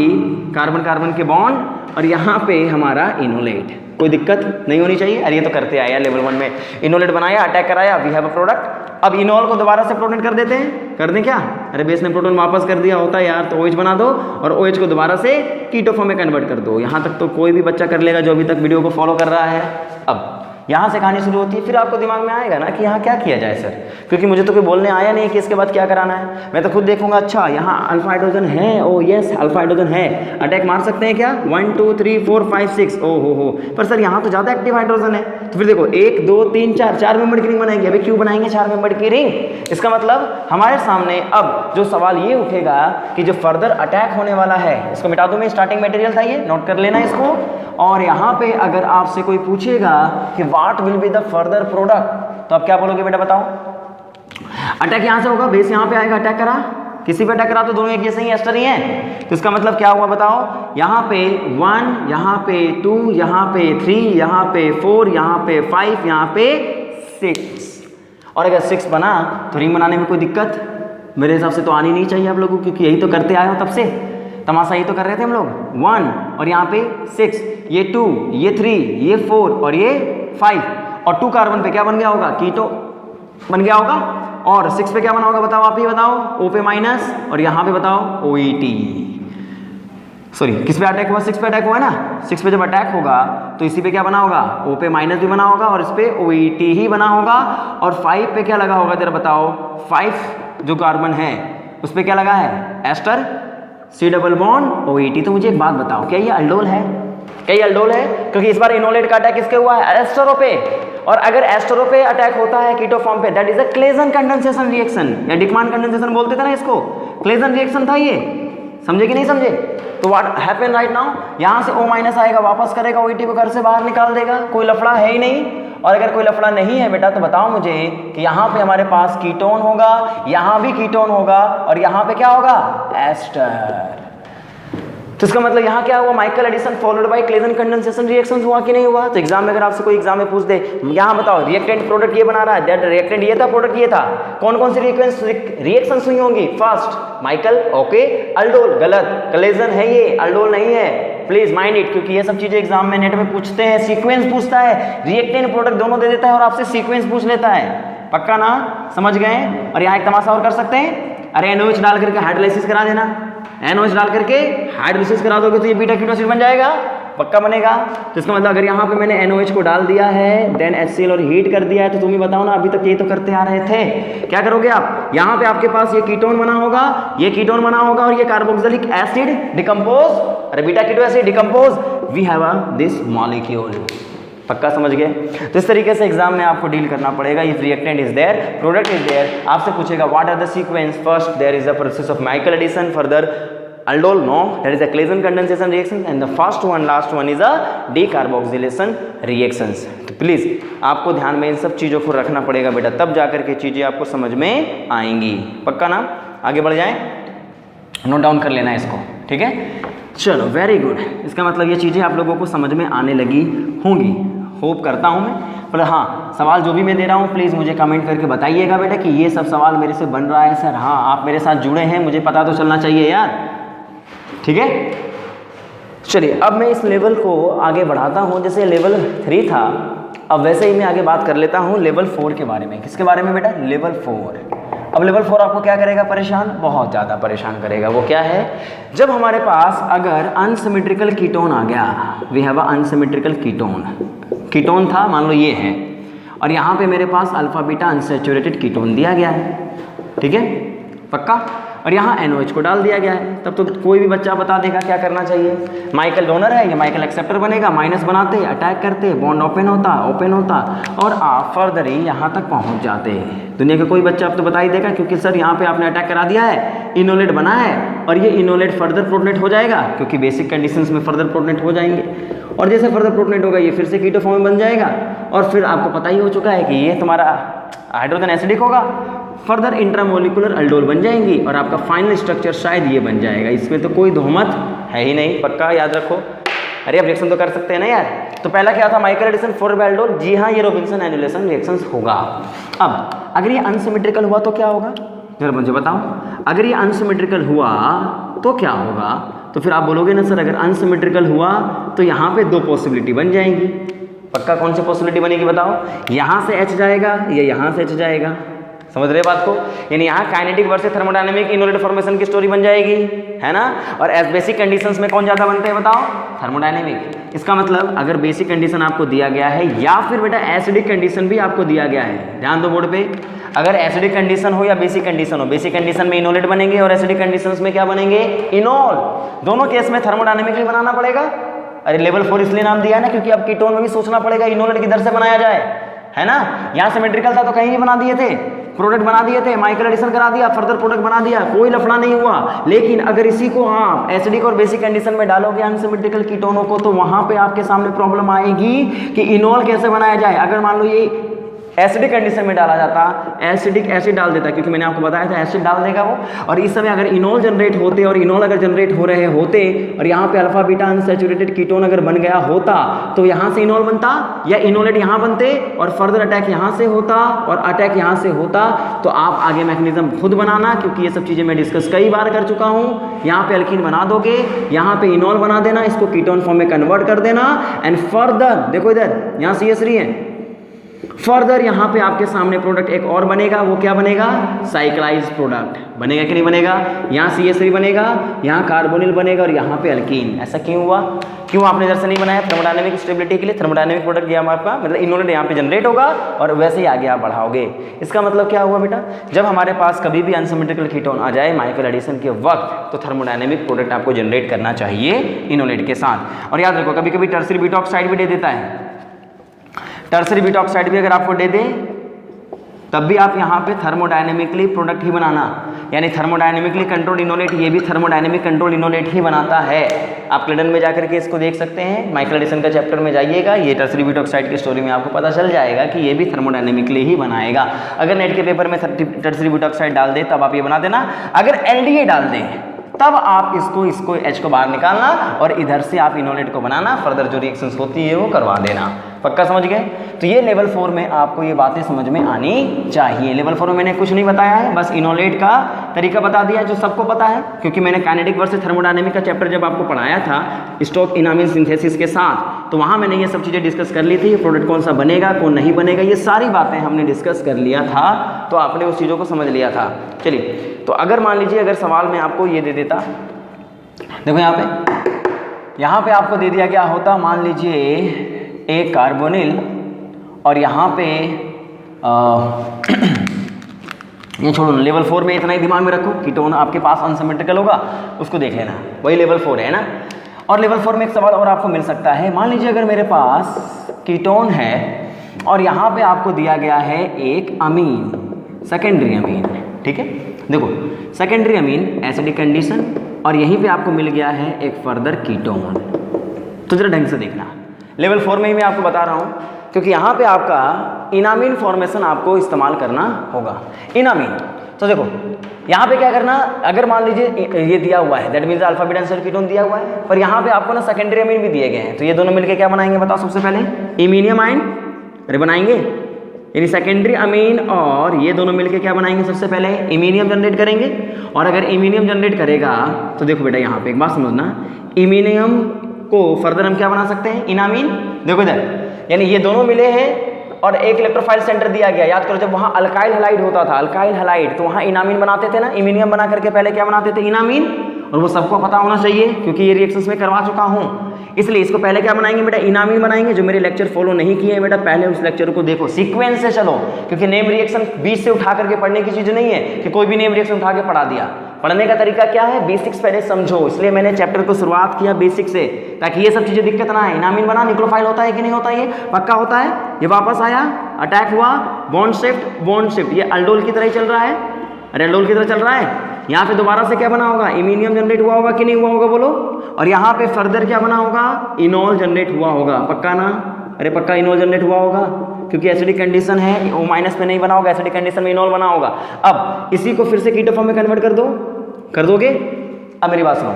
[SPEAKER 1] कार्बन कार्बन के बॉन्ड और यहाँ पे हमारा इनोलेट। कोई दिक्कत नहीं होनी चाहिए। अरे ये तो करते आया लेवल 1 में, इनोलेट बनाया, अटैक कराया, वी हैव अ प्रोडक्ट। अब इनोल को दोबारा से प्रोटोनेट कर देते हैं, कर दें क्या? अरे बेस ने प्रोटोन वापस कर दिया होता है यार, तो OH बना दो और OH को दोबारा से कीटो फॉर्म में कन्वर्ट कर दो। यहाँ तक तो कोई भी बच्चा कर लेगा जो अभी तक वीडियो को फॉलो कर रहा है। अब यहाँ से कहानी शुरू होती है, फिर आपको दिमाग में आएगा ना कि यहाँ क्या किया जाए सर, क्योंकि मुझे तो कोई बोलने आया नहीं कि इसके बाद क्या कराना है। मैं तो खुद देखूंगा, अच्छा यहाँ अल्फा हाइड्रोजन है, ओ यस अल्फा हाइड्रोजन है, अटैक मार सकते हैं क्या? 1 2 3 4 5 6, ओ हो, पर सर यहाँ तो ज़्यादा एक्टिव हाइड्रोजन है। तो फिर देखो 1 2 3 4 मेंबर की रिंग बनाएंगे। अभी क्यों बनाएंगे 4 मेंबर की रिंग? इसका मतलब हमारे सामने अब जो सवाल ये उठेगा कि जो फर्दर अटैक होने वाला है, इसको मिटा दूँ मैं, स्टार्टिंग मटेरियल था ये, नोट कर लेना इसको। और यहाँ पे अगर आपसे कोई पूछेगा कि what will be the further product, तो आप क्या बोलोगे बेटा बताओ? अटैक यहाँ से होगा, बेस यहाँ पे आएगा, अटैक करा, किसी पे अटैक करा तो दोनों एक जैसे ही एस्टर ही हैं। तो इसका मतलब क्या हुआ बताओ? यहाँ पे 1, यहाँ पे 2, यहाँ पे 3, यहाँ पे 4, यहाँ पे 5, यहाँ पे 6। और अगर 6 बना तो रिंग बनाने में कोई दिक्कत मेरे हिसाब से तो आनी नहीं चाहिए आप लोगों को, क्योंकि यही तो करते आए हो तब से, तमाशा यही तो कर रहे थे हम लोग। 1 और यहाँ पे 6, ये 2, ये 3, ये 4 और ये 5, और 2 कार्बन पे क्या बन गया होगा? कीटो बन गया होगा। और 6 पे क्या बना होगा बताओ? आप ही बताओ। O पे माइनस और यहाँ पे बताओ OET। सॉरी, किस पे अटैक हुआ? 6 पे अटैक हुआ है ना। 6 पे जब अटैक होगा तो इसी पे क्या बना होगा? O पे माइनस भी बना होगा और इस पे OET ही बना होगा। और 5 पे क्या लगा होगा जरा बताओ? 5 जो कार्बन है उस पे क्या लगा है? Ester, C double bond OET। तो मुझे एक बात बताओ, क्या ये अल्डोल है? क्या ये अल्डोल है? क्योंकि इस बार इनोलेट का अटैक किसके हुआ है? एस्टरो पे। और अगर एस्टरो पे अटैक होता है कीटो फॉर्म पे, that is a Claisen condensation reaction, या डिकमान कंडेंसेशन बोलते थे ना इसको, क्लेजन रिएक्शन था ये। समझे कि नहीं समझे? तो व्हाट हैपन राइट नाउ, यहाँ से O माइनस आएगा, वापस करेगा, OET को घर से बाहर निकाल देगा, कोई लफड़ा है ही नहीं। और अगर कोई लफड़ा नहीं है बेटा तो बताओ मुझे कि यहाँ पे हमारे पास कीटोन होगा, यहाँ भी कीटोन होगा और यहाँ पे क्या होगा? एस्टर। तो इसका मतलब यहाँ क्या हुआ, Michael Edison followed by Claisen condensation reaction हुआ कि नहीं हुआ। तो एग्जाम में अगर आपसे कोई एग्जाम में पूछ दे, यहाँ बताओ रिएक्टेंट प्रोडक्ट ये बना रहा है, दैट रिएक्टेंट ये था, प्रोडक्ट ये था, कौन कौन सी रिएक्शंस हुई होंगी, फर्स्ट माइकल, ओके, अल्डोल गलत, क्लेजन है ये, अल्डोल नहीं है, प्लीज माइंड इट, क्योंकि ये सब चीजें एग्जाम में नेट में पूछते हैं, सीक्वेंस पूछता है, रिएक्टेंट प्रोडक्ट दोनों दे देता है और आपसे सीक्वेंस पूछ लेता है, पक्का ना, समझ गए। और यहाँ एक तमाशा और कर सकते हैं, अरे NOH डाल करके हाइड्रोलाइसिस करा देना, NOH डाल करके हाइड्रोलाइसिस करा दोगे तो ये बीटा कीटो एसिड बन जाएगा, पक्का बनेगा। तो इसका मतलब अगर यहाँ पे मैंने NOH को डाल दिया है, देन HCl और हीट कर दिया है, तो तुम ही बताओ ना, अभी तक ये तो करते आ रहे थे, क्या करोगे आप, यहाँ पे आपके पास ये कीटोन बना होगा, ये कीटोन बना होगा और ये कार्बोक्सिलिक एसिड डिकम्पोज, अरे beta keto acid decompose, we have this molecule, पक्का समझ गए। तो इस तरीके से एग्जाम में आपको डील करना पड़ेगा। If reactant is there, product is there, आपसे पूछेगा what are the sequence, first there is a process of Michael addition, further aldol, no, that is a Claisen condensation reaction, and the first one, last one is a decarboxylation reactions। तो प्लीज आपको ध्यान में इन सब चीजों को रखना पड़ेगा बेटा, तब जाकर के चीजें आपको समझ में आएंगी, पक्का ना। आगे बढ़ जाएं, नोट डाउन कर लेना इसको, ठीक है, चलो वेरी गुड। इसका मतलब ये चीजें आप लोगों को समझ में आने लगी होंगी, होप करता हूँ मैं। पर हाँ, सवाल जो भी मैं दे रहा हूँ प्लीज़ मुझे कमेंट करके बताइएगा बेटा कि ये सब सवाल मेरे से बन रहा है सर, हाँ आप मेरे साथ जुड़े हैं, मुझे पता तो चलना चाहिए यार, ठीक है। चलिए अब मैं इस लेवल को आगे बढ़ाता हूँ, जैसे लेवल 3 था, अब वैसे ही मैं आगे बात कर लेता हूँ लेवल 4 के बारे में। किसके बारे में बेटा, लेवल 4। अब लेवल 4 आपको क्या करेगा, परेशान, बहुत ज़्यादा परेशान करेगा। वो क्या है, जब हमारे पास अगर अनसिमेट्रिकल कीटोन आ गया, we have a unsymmetrical ketone, ketone था मान लो ये है, और यहाँ पे मेरे पास अल्फा बीटा अनसैचुरेटेड कीटोन दिया गया है, ठीक है, पक्का, और यहाँ NOH को डाल दिया गया है, तब तो कोई भी बच्चा बता देगा क्या करना चाहिए। माइकल डोनर है, ये माइकल एक्सेप्टर बनेगा, माइनस बनाते, अटैक करते, बॉन्ड ओपन होता और आप फर्दर ही यहाँ तक पहुँच जाते। दुनिया का कोई बच्चा अब तो बता ही देगा, क्योंकि सर यहाँ पे आपने अटैक करा दिया है, इनोलेट बना है, और ये इनोलेट फर्दर प्रोटोनेट हो जाएगा, क्योंकि बेसिक कंडीशंस में फर्दर प्रोटोनेट हो जाएंगे, और जैसे फर्दर प्रोटोनेट होगा ये फिर से कीटो फॉर्म में बन जाएगा, और फिर आपको पता ही हो चुका है कि ये तुम्हारा हाइड्रोजन एसिडिक होगा, फर्दर इंट्रामोलिकुलर अल्डोल बन जाएंगी, और आपका फाइनल स्ट्रक्चर शायद ये बन जाएगा। इसमें तो कोई दोहमत है ही नहीं, पक्का याद रखो। अरे अब रिएक्शन तो कर सकते हैं ना यार। तो पहला क्या था, माइकल एडिसन फॉर अल्डोल, जी हाँ ये रॉबिन्सन एनुलेशन रिएक्शन होगा। अब अगर ये अनसिमेट्रिकल हुआ तो क्या होगा, जरा मुझे बताओ, अगर ये अनसिमेट्रिकल हुआ तो क्या होगा। तो फिर आप बोलोगे ना सर अगर अनसिमेट्रिकल हुआ तो यहाँ पे 2 पॉसिबिलिटी बन जाएंगी, पक्का कौन सी पॉसिबिलिटी बनेगी बताओ, यहाँ से H जाएगा या यहाँ से H जाएगा, समझ रहे बात को, यानी यहाँ kinetic versus thermodynamic enolate formation की स्टोरी बन जाएगी, है ना। और एज बेसिक कंडीशंस में कौन ज़्यादा बनते हैं बताओ, थर्मोडायनेमिक। इसका मतलब अगर बेसिक कंडीशन आपको दिया गया है या फिर बेटा एसिडिक कंडीशन भी आपको दिया गया है, ध्यान दो बोर्ड पे, अगर एसिडिक कंडीशन हो या बेसिक कंडीशन हो, बेसिक कंडीशन में इनोलेट बनेंगे और एसिडिक कंडीशंस में क्या बनेंगे, इनोल। दोनों केस में थर्मोडायनेमिकली बनाना पड़ेगा। अरे लेवल 4 इसलिए नाम दिया है ना क्योंकि अब कीटोन में भी सोचना पड़ेगा इनोलेट किधर से बनाया जाए, है ना। यहाँ सिमेट्रिकल था तो कहीं भी बना दिए थे, प्रोडक्ट बना दिए थे, माइकल एडिसन करा दिया, फर्दर प्रोडक्ट बना दिया, कोई लफड़ा नहीं हुआ। लेकिन अगर इसी को आप एसिडिक और बेसिक कंडीशन में डालोगे अनसिमेट्रिकल कीटोनों को, तो वहां पे आपके सामने प्रॉब्लम आएगी कि इनोल कैसे बनाया जाए। अगर मान लो ये एसिडिक कंडीशन में डाला जाता, एसिडिक एसिड डाल देता, क्योंकि मैंने आपको बताया था एसिड डाल देगा वो, और इस समय अगर इनोल जनरेट होते और इनोल अगर जनरेट हो रहे होते और यहाँ पे अल्फा बीटा अनसैचुरेटेड कीटोन अगर बन गया होता तो यहाँ से इनोल बनता या इनोलेट यहाँ बनते और फर्दर अटैक यहाँ से होता और अटैक यहाँ से होता। तो आप आगे मैकेनिज्म खुद बनाना, क्योंकि ये सब चीज़ें मैं डिस्कस कई बार कर चुका हूँ। यहाँ पे अल्कीन बना दोगे, यहाँ पे इनोल बना देना, इसको कीटोन फॉर्म में कन्वर्ट कर देना, एंड फर्दर देखो इधर यहाँ CH3 है, फर्दर यहाँ पे आपके सामने प्रोडक्ट एक और बनेगा, वो क्या बनेगा, साइक्लाइज प्रोडक्ट बनेगा कि नहीं बनेगा। यहाँ CH3 बनेगा, यहाँ कार्बोनिल बनेगा और यहाँ पे अल्कीन। ऐसा क्यों हुआ, क्यों आपने इधर से नहीं बनाया, थर्मोडायनेमिक स्टेबिलिटी के लिए। थर्मोडायनेमिक प्रोडक्ट गया आपका, मतलब इनोलेट यहाँ पे जनरेट होगा और वैसे ही आगे आप बढ़ाओगे। इसका मतलब क्या हुआ बेटा, जब हमारे पास कभी भी अनसिमेट्रिकल कीटोन आ जाए माइकल एडिसन के वक्त, तो थर्मोडायनेमिक प्रोडक्ट आपको जनरेट करना चाहिए इनोलेट के साथ। और याद रखो कभी कभी टर्सरी बीटा ऑक्साइड भी दे देता है, टर्सरी बीटा ऑक्साइड भी अगर आपको दे दे तब भी आप यहाँ पे थर्मोडायनेमिकली प्रोडक्ट ही बनाना, यानी थर्मोडायनेमिकली कंट्रोल इनोलेट, ये भी थर्मोडायनेमिक कंट्रोल इनोलेट ही बनाता है। आप क्लेडन में जाकर के इसको देख सकते हैं, माइकल एडिसन का चैप्टर में जाइएगा, ये टर्सरी बीटा ऑक्साइड की स्टोरी में आपको पता चल जाएगा कि ये भी थर्मोडायनेमिकली ही बनाएगा। अगर नेट के पेपर में टर्सरी बीटा ऑक्साइड डाल दे तब आप ये बना देना, अगर LDA डाल दें तब आप इसको H को बाहर निकालना और इधर से आप इनोलेट को बनाना, फर्दर जो रिएक्शंस होती है वो करवा देना। पक्का समझ गए? तो ये लेवल 4 में आपको ये बातें समझ में आनी चाहिए। लेवल 4 में मैंने कुछ नहीं बताया है, बस इनोलेट का तरीका बता दिया जो सबको पता है, क्योंकि मैंने काइनेटिक वर्सेस थर्मोडायनेमिक का चैप्टर जब आपको पढ़ाया था स्टोक इनामीन सिंथेसिस के साथ, तो वहाँ मैंने ये सब चीज़ें डिस्कस कर ली थी। प्रोडक्ट कौन सा बनेगा, कौन नहीं बनेगा, ये सारी बातें हमने डिस्कस कर लिया था, तो आपने उस चीज़ों को समझ लिया था। चलिए, तो अगर मान लीजिए अगर सवाल में आपको ये दे देता, देखो यहाँ पे आपको दे दिया गया होता, मान लीजिए एक कार्बोनिल और यहाँ पे ये छोड़ो, लेवल 4 में इतना ही दिमाग में रखो, कीटोन आपके पास अनसिमेट्रिकल होगा, उसको देख लेना, वही लेवल 4 है ना। और लेवल 4 में एक सवाल और आपको मिल सकता है, मान लीजिए अगर मेरे पास कीटोन है और यहाँ पे आपको दिया गया है एक अमीन, सेकेंडरी अमीन, ठीक है। देखो सेकेंडरी अमीन एसिडिक कंडीशन और यहीं पे आपको मिल गया है एक फर्दर कीटोन। तो जरा ढंग से देखना, लेवल 4 में ही मैं आपको बता रहा हूँ, क्योंकि यहाँ पे आपका इनामीन फॉर्मेशन आपको इस्तेमाल करना होगा। इनामीन, तो देखो यहाँ पे क्या करना, अगर मान लीजिए ये दिया हुआ है, that means alpha beta acid ketone दिया हुआ है, पर यहाँ पे आपको ना सेकेंडरी अमीन भी दिए गए हैं, तो ये दोनों मिलकर क्या बनाएंगे बताओ? सबसे पहले इमीनियम आयन बनाएंगे, यानी सेकेंडरी अमीन और ये दोनों मिलकर क्या बनाएंगे? सबसे पहले इमीनियम जनरेट करेंगे। और अगर इमीनियम जनरेट करेगा तो देखो बेटा यहाँ पे एक बात समझना, इमीनियम को फर्दर हम क्या बना सकते हैं? इनामीन। देखो इधर, यानी ये दोनों मिले हैं और एक इलेक्ट्रोफाइल सेंटर दिया गया। याद करो जब वहाँ अल्काइल हैलाइड होता था, अल्काइल हैलाइड, तो वहाँ इनामीन बनाते थे ना, इमीनियम बना करके पहले क्या बनाते थे? इनामीन। और वो सबको पता होना चाहिए क्योंकि ये रिएक्शंस में करवा चुका हूँ, इसलिए इसको पहले क्या बनाएंगे बेटा? इनामीन बनाएंगे। जो मेरे लेक्चर फॉलो नहीं किए हैं बेटा, पहले उस लेक्चर को देखो, सीक्वेंस से चलो, क्योंकि नेम रिएक्शन बीच से उठा करके पढ़ने की चीज नहीं है कि कोई भी नेम रिएक्शन उठा के पढ़ा दिया। पढ़ने का तरीका क्या है? बेसिक्स पहले समझो, इसलिए मैंने चैप्टर को शुरुआत किया बेसिक से, ताकि ये सब चीजें दिक्कत ना आए। इनामीन बना, न्यूक्लियोफाइल होता है कि नहीं होता? ये पक्का होता है। ये वापस आया, अटैक हुआ, बॉन्ड शिफ्ट, ये अल्डोल की तरह ही चल रहा है, अरे अल्डोल की तरह चल रहा है। यहाँ पे दोबारा से क्या बना होगा? इमीनियम जनरेट हुआ होगा कि नहीं हुआ होगा बोलो? और यहाँ पे फर्दर क्या बना होगा? इनोल जनरेट हुआ होगा, पक्का ना? अरे पक्का इनोल जनरेट हुआ होगा, क्योंकि एसिडिक कंडीशन है, O- में नहीं बना होगा, एसिडिक कंडीशन में इनोल बना होगा। अब इसी को फिर से कीटो फॉर्म में कन्वर्ट कर दोगे? अब मेरी बात सुनो,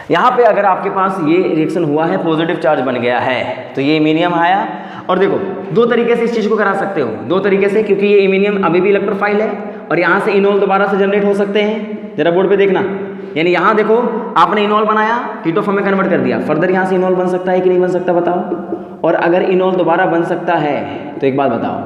[SPEAKER 1] यहाँ पे अगर आपके पास ये रिएक्शन हुआ है, पॉजिटिव चार्ज बन गया है, तो ये इमीनियम आया। और देखो दो तरीके से इस चीज़ को करा सकते हो, दो तरीके से, क्योंकि ये इमीनियम अभी भी इलेक्ट्रोफाइल है और यहाँ से इनोल दोबारा से जनरेट हो सकते हैं। जरा बोर्ड पे देखना, यानी यहाँ देखो आपने इनोल बनाया, कीटो फॉर्म में कन्वर्ट कर दिया, फर्दर यहाँ से इनोल बन सकता है कि नहीं बन सकता बताओ? और अगर इनोल दोबारा बन सकता है तो एक बात बताओ,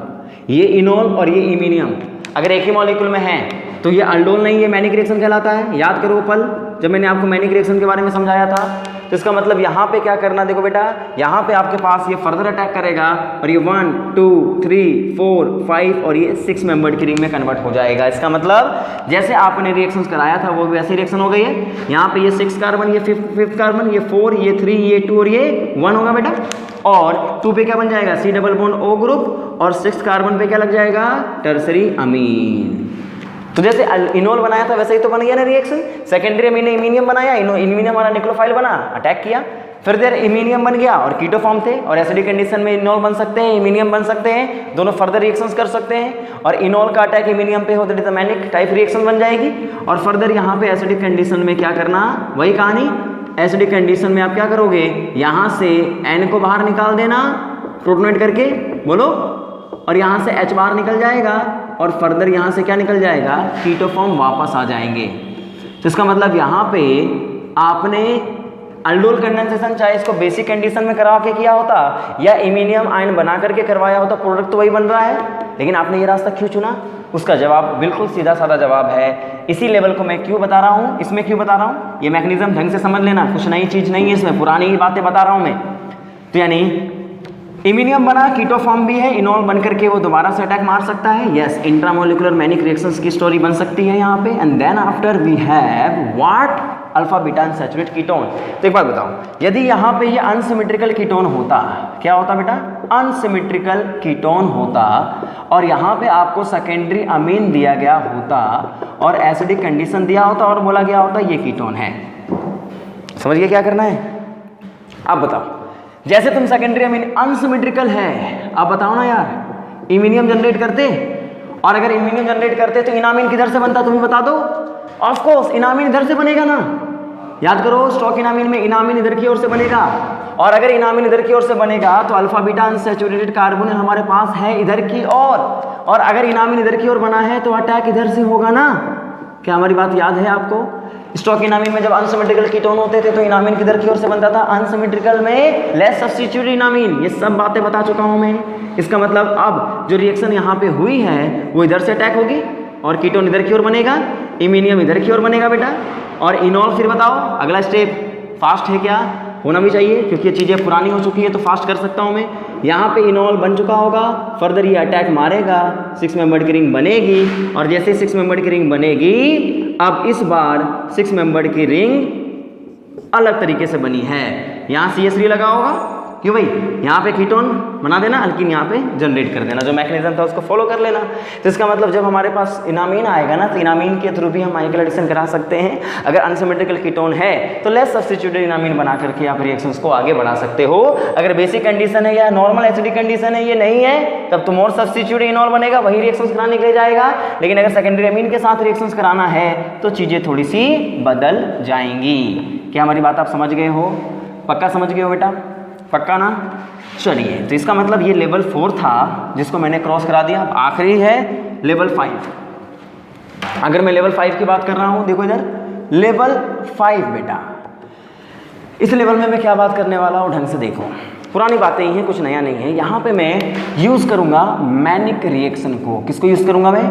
[SPEAKER 1] ये इनोल और ये इमीनियम अगर एक ही मॉलिक्यूल में है तो ये अल्डोल नहीं, ये मैनिक रिएक्शन कहलाता है। याद करो पल जब मैंने आपको मैनिक रिएक्शन के बारे में समझाया था, तो इसका मतलब यहाँ पे क्या करना, देखो बेटा यहाँ पे आपके पास ये फर्दर अटैक करेगा और ये 1 2 3 4 5 और ये 6 मेंबर्ड की रिंग में कन्वर्ट हो जाएगा। इसका मतलब जैसे आपने रिएक्शंस कराया था वो वैसी रिएक्शन हो गई है। यहाँ पे ये 6 कार्बन, ये 5 कार्बन, ये 4, ये 3, ये 2 और ये 1 होगा बेटा। और 2 पे क्या बन जाएगा? C double bond O group, और 6 कार्बन पे क्या लग जाएगा? टर्सरी अमीन। तो जैसे इनोल बनाया था वैसे ही तो बन गया ना रिएक्शन। सेकेंडरी अमीन ने इमीनियम बनाया, इमीनियम वाला निक्लोफाइल बना, अटैक किया, फिर देर इमीनियम बन गया और कीटो फॉर्म थे, और एसिडिक कंडीशन में इनोल बन सकते हैं, इमीनियम बन सकते हैं, दोनों फर्दर रिएक्शंस कर सकते हैं। और इनोल का अटैक इमीनियम पे हो तो डिटरमिनिक टाइप रिएक्शन बन जाएगी। और फर्दर यहाँ पे एसिडिक कंडीशन में क्या करना, वही कहानी, एसिडिक कंडीशन में आप क्या करोगे, यहाँ से N को बाहर निकाल देना प्रोटोनेट करके, बोलो, और यहाँ से H बाहर निकल जाएगा, और फर्दर यहाँ से क्या निकल जाएगा? कीटो फॉर्म वापस आ जाएंगे। तो इसका मतलब यहाँ पे आपने अल्डोल कंडेंसेशन चाहे इसको बेसिक कंडीशन में करवा के किया होता या इमीनियम आयन बना करके करवाया होता, प्रोडक्ट तो वही बन रहा है, लेकिन आपने ये रास्ता क्यों चुना? उसका जवाब बिल्कुल सीधा साधा जवाब है। इसी लेवल को मैं क्यों बता रहा हूँ, इसमें क्यों बता रहा हूँ, ये मैकेनिज्म ढंग से समझ लेना, कुछ नई चीज़ नहीं है इसमें, पुरानी ही बातें बता रहा हूँ मैं। तो यानी इमीनियम बना, कीटो फॉर्म भी है, इनोल बन करके वो दोबारा से अटैक मार सकता है। यस, इंट्रामोलिकुलर मैनिक रिएक्शंस की स्टोरी बन सकती है यहाँ पे। And then after we have what, alpha beta unsaturate ketone. तो एक बात बताओ, यदि यहाँ पे ये अनसिमेट्रिकल कीटोन होता, क्या होता बेटा? अनसिमेट्रिकल कीटोन होता, और यहाँ पे आपको सेकेंडरी अमीन दिया गया होता और एसिडिक कंडीशन दिया होता और बोला गया होता ये कीटोन है। समझ गए क्या करना है? अब बताओ, जैसे तुम सेकेंडरी अमीन अनसिमेट्रिकल है, आप बताओ ना यार, इमीनियम जनरेट करते, और अगर इमीनियम जनरेट करते तो इनामीन किधर से बनता, तुम ही बता दो। ऑफ कोर्स इनामीन इधर से बनेगा ना, याद करो स्टॉक इनामीन में इनामीन इधर की ओर से बनेगा, और अगर इनामीन इधर की ओर से बनेगा तो अल्फा बीटा अनसैचुरेटेड कार्बन हमारे पास है इधर की ओर, और अगर इनामीन इधर की ओर बना है तो अटैक इधर से होगा ना। क्या हमारी बात याद है आपको? स्टॉक इनामीन में जब अनसिमेट्रिकल कीटोन होते थे तो इनामीन किधर की ओर से बनता था, अनसिमेट्रिकल में लेस सब्स्टिट्यूटेड इनामीन। ये सब बातें बता चुका हूं मैं। इसका मतलब अब जो रिएक्शन यहाँ पे हुई है वो इधर से अटैक होगी और कीटोन इधर की ओर बनेगा, इमीनियम इधर की ओर बनेगा बेटा, और इनॉल फिर बताओ अगला स्टेप फास्ट है क्या? होना भी चाहिए क्योंकि ये चीज़ें पुरानी हो चुकी है तो फास्ट कर सकता हूँ मैं। यहाँ पे इनॉल बन चुका होगा, फर्दर ये अटैक मारेगा, 6 मेंबर्ड की रिंग बनेगी, और जैसे 6 मेंबर्ड की रिंग बनेगी, अब इस बार 6 मेंबर्ड की रिंग अलग तरीके से बनी है। यहाँ CH3 लगा होगा, क्यों भाई? यहाँ पे कीटोन बना देना, अल्कीन यहाँ पे जनरेट कर देना, जो मैकेनिज्म था उसको फॉलो कर लेना। तो इसका मतलब जब हमारे पास इनामीन आएगा ना तो इनामीन के थ्रू भी हम माइकल एडिशन करा सकते हैं। अगर अनसिमेट्रिकल कीटोन है तो लेस सब्स्टिट्यूटेड इनामीन बना करके आप रिएक्शंस को आगे बढ़ा सकते हो। अगर बेसिक कंडीशन है या नॉर्मल एसिडिक कंडीशन है, ये नहीं है, तब तो मोर सब्स्टिट्यूटेड इनॉल बनेगा, वही रिएक्शंस कराने के लिए जाएगा। लेकिन अगर सेकेंडरी अमीन के साथ रिएक्शंस कराना है तो चीज़ें थोड़ी सी बदल जाएंगी। क्या हमारी बात आप समझ गए हो? पक्का समझ गए हो बेटा? पक्का ना? चलिए, तो इसका मतलब ये लेवल 4 था जिसको मैंने क्रॉस करा दिया। अब आखिरी है लेवल 5। अगर मैं लेवल 5 की बात कर रहा हूँ, देखो इधर लेवल 5 बेटा, इस लेवल में मैं क्या बात करने वाला हूँ ढंग से देखो। पुरानी बातें ही हैं, कुछ नया नहीं है। यहाँ पे मैं यूज़ करूँगा मैनिक रिएक्शन को। किसको यूज़ करूँगा मैं?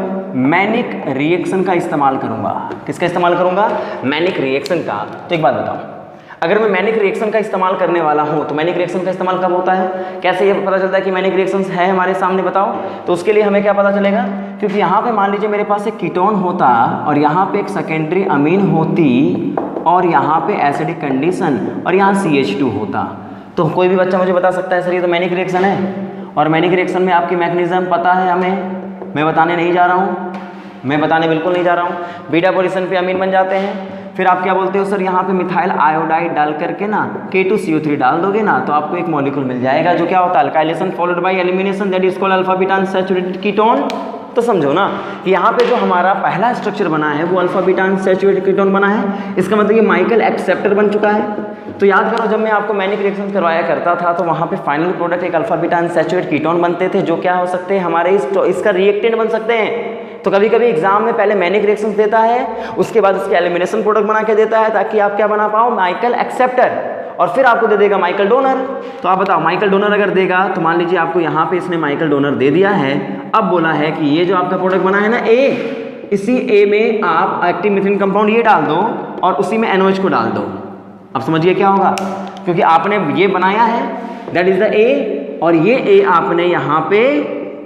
[SPEAKER 1] मैनिक रिएक्शन का इस्तेमाल करूँगा। किसका इस्तेमाल करूँगा? मैनिक रिएक्शन का। तो एक बात बताओ, अगर मैं मैनिक रिएक्शन का इस्तेमाल करने वाला हूँ तो मैनिक रिएक्शन का इस्तेमाल कब होता है? कैसे ये पता चलता है कि मैनिक रिएक्शन है हमारे सामने? बताओ। तो उसके लिए हमें क्या पता चलेगा? क्योंकि यहाँ पे मान लीजिए मेरे पास एक कीटोन होता और यहाँ पे एक सेकेंडरी अमीन होती और यहाँ पे एसिडिक कंडीशन और यहाँ CH2 होता, तो कोई भी बच्चा मुझे बता सकता है सर ये तो मैनिक रिएक्शन है। और मैनिक रिएक्शन में आपकी मैकेनिज्म पता है हमें, मैं बताने नहीं जा रहा हूँ, मैं बताने बिल्कुल नहीं जा रहा हूँ। बीटा पोजीशन पे अमीन बन जाते हैं, फिर आप क्या बोलते हो सर यहाँ पे मिथाइल आयोडाइड डाल करके ना K2CO3 डाल दोगे ना तो आपको एक मॉलिक्यूल मिल जाएगा जो क्या होता है? Alkylation followed by elimination, that is called alpha beta unsaturated ketone. तो समझो ना कि यहाँ पे जो हमारा पहला स्ट्रक्चर बना है वो अल्फा बीटा अनसैचुरेटेड कीटोन बना है। इसका मतलब ये माइकल एक्सेप्टर बन चुका है। तो याद करो जब मैं आपको मैनिक रिएक्शन करवाया करता था तो वहाँ पे फाइनल प्रोडक्ट एक अल्फा बीटा अनसैचुरेटेड कीटोन बनते थे जो क्या हो सकते हैं? हमारे इसका रिएक्टेंट बन सकते हैं। तो कभी कभी एग्जाम में पहले मैनिक रिएक्शंस देता है, उसके बाद उसके एलिमिनेशन प्रोडक्ट बना के देता है ताकि आप क्या बना पाओ? माइकल एक्सेप्टर, और फिर आपको दे देगा माइकल डोनर। तो आप बताओ माइकल डोनर अगर देगा तो मान लीजिए आपको यहाँ पे इसने माइकल डोनर दे दिया है। अब बोला है कि ये जो आपका प्रोडक्ट बना है ना A, इसी A में आप एक्टिव मिथाइल कंपाउंड ये डाल दो और उसी में NOH को डाल दो। अब समझिए क्या होगा, क्योंकि आपने ये बनाया है दैट इज द A और ये A आपने यहाँ पे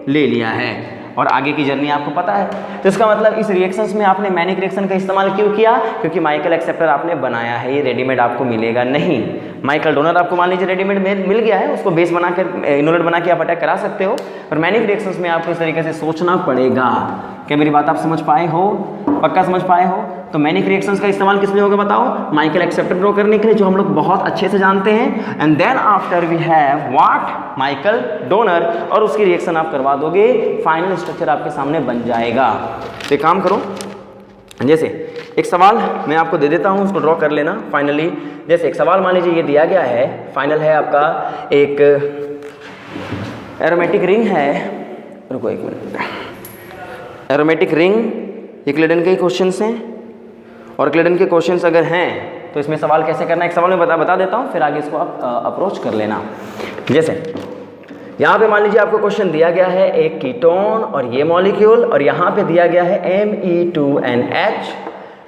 [SPEAKER 1] ले लिया है और आगे की जर्नी आपको पता है। तो इसका मतलब इस रिएक्शंस में आपने मैनिक रिएक्शन का इस्तेमाल क्यों किया? क्योंकि माइकल एक्सेप्टर आपने बनाया है, ये रेडीमेड आपको मिलेगा नहीं। माइकल डोनर आपको मान लीजिए रेडीमेड मिल गया है, उसको बेस बनाकर इनोलेट बना के आप अटैक करा सकते हो, और मैनिक रिएक्शंस में आपको इस तरीके से सोचना पड़ेगा। क्या मेरी बात आप समझ पाए हो? पक्का समझ पाए हो? तो मैनिक रिएक्शंस का इस्तेमाल किस लिए होगा बताओ? माइकल एक्सेप्टर ड्रॉ करने के लिए, जो हम लोग बहुत अच्छे से जानते हैं। And then after we have what? Michael donor, और उसकी रिएक्शन आप करवा दोगे, फाइनल स्ट्रक्चर आपके सामने बन जाएगा। तो एक काम करो, जैसे एक सवाल मैं आपको दे देता हूँ, उसको ड्रॉ कर लेना फाइनली। जैसे एक सवाल मान लीजिए ये दिया गया है, फाइनल है आपका एक एरोमेटिक रिंग है, रुको एक मिनट, एरोमेटिक रिंग, ये क्लेडन के ही क्वेश्चंस हैं, और क्लेडन के क्वेश्चंस अगर हैं तो इसमें सवाल कैसे करना है एक सवाल में बता देता हूँ, फिर आगे इसको आप अप्रोच कर लेना। जैसे यहाँ पे मान लीजिए आपको क्वेश्चन दिया गया है एक कीटोन और ये मॉलिक्यूल, और यहाँ पे दिया गया है Me2NH,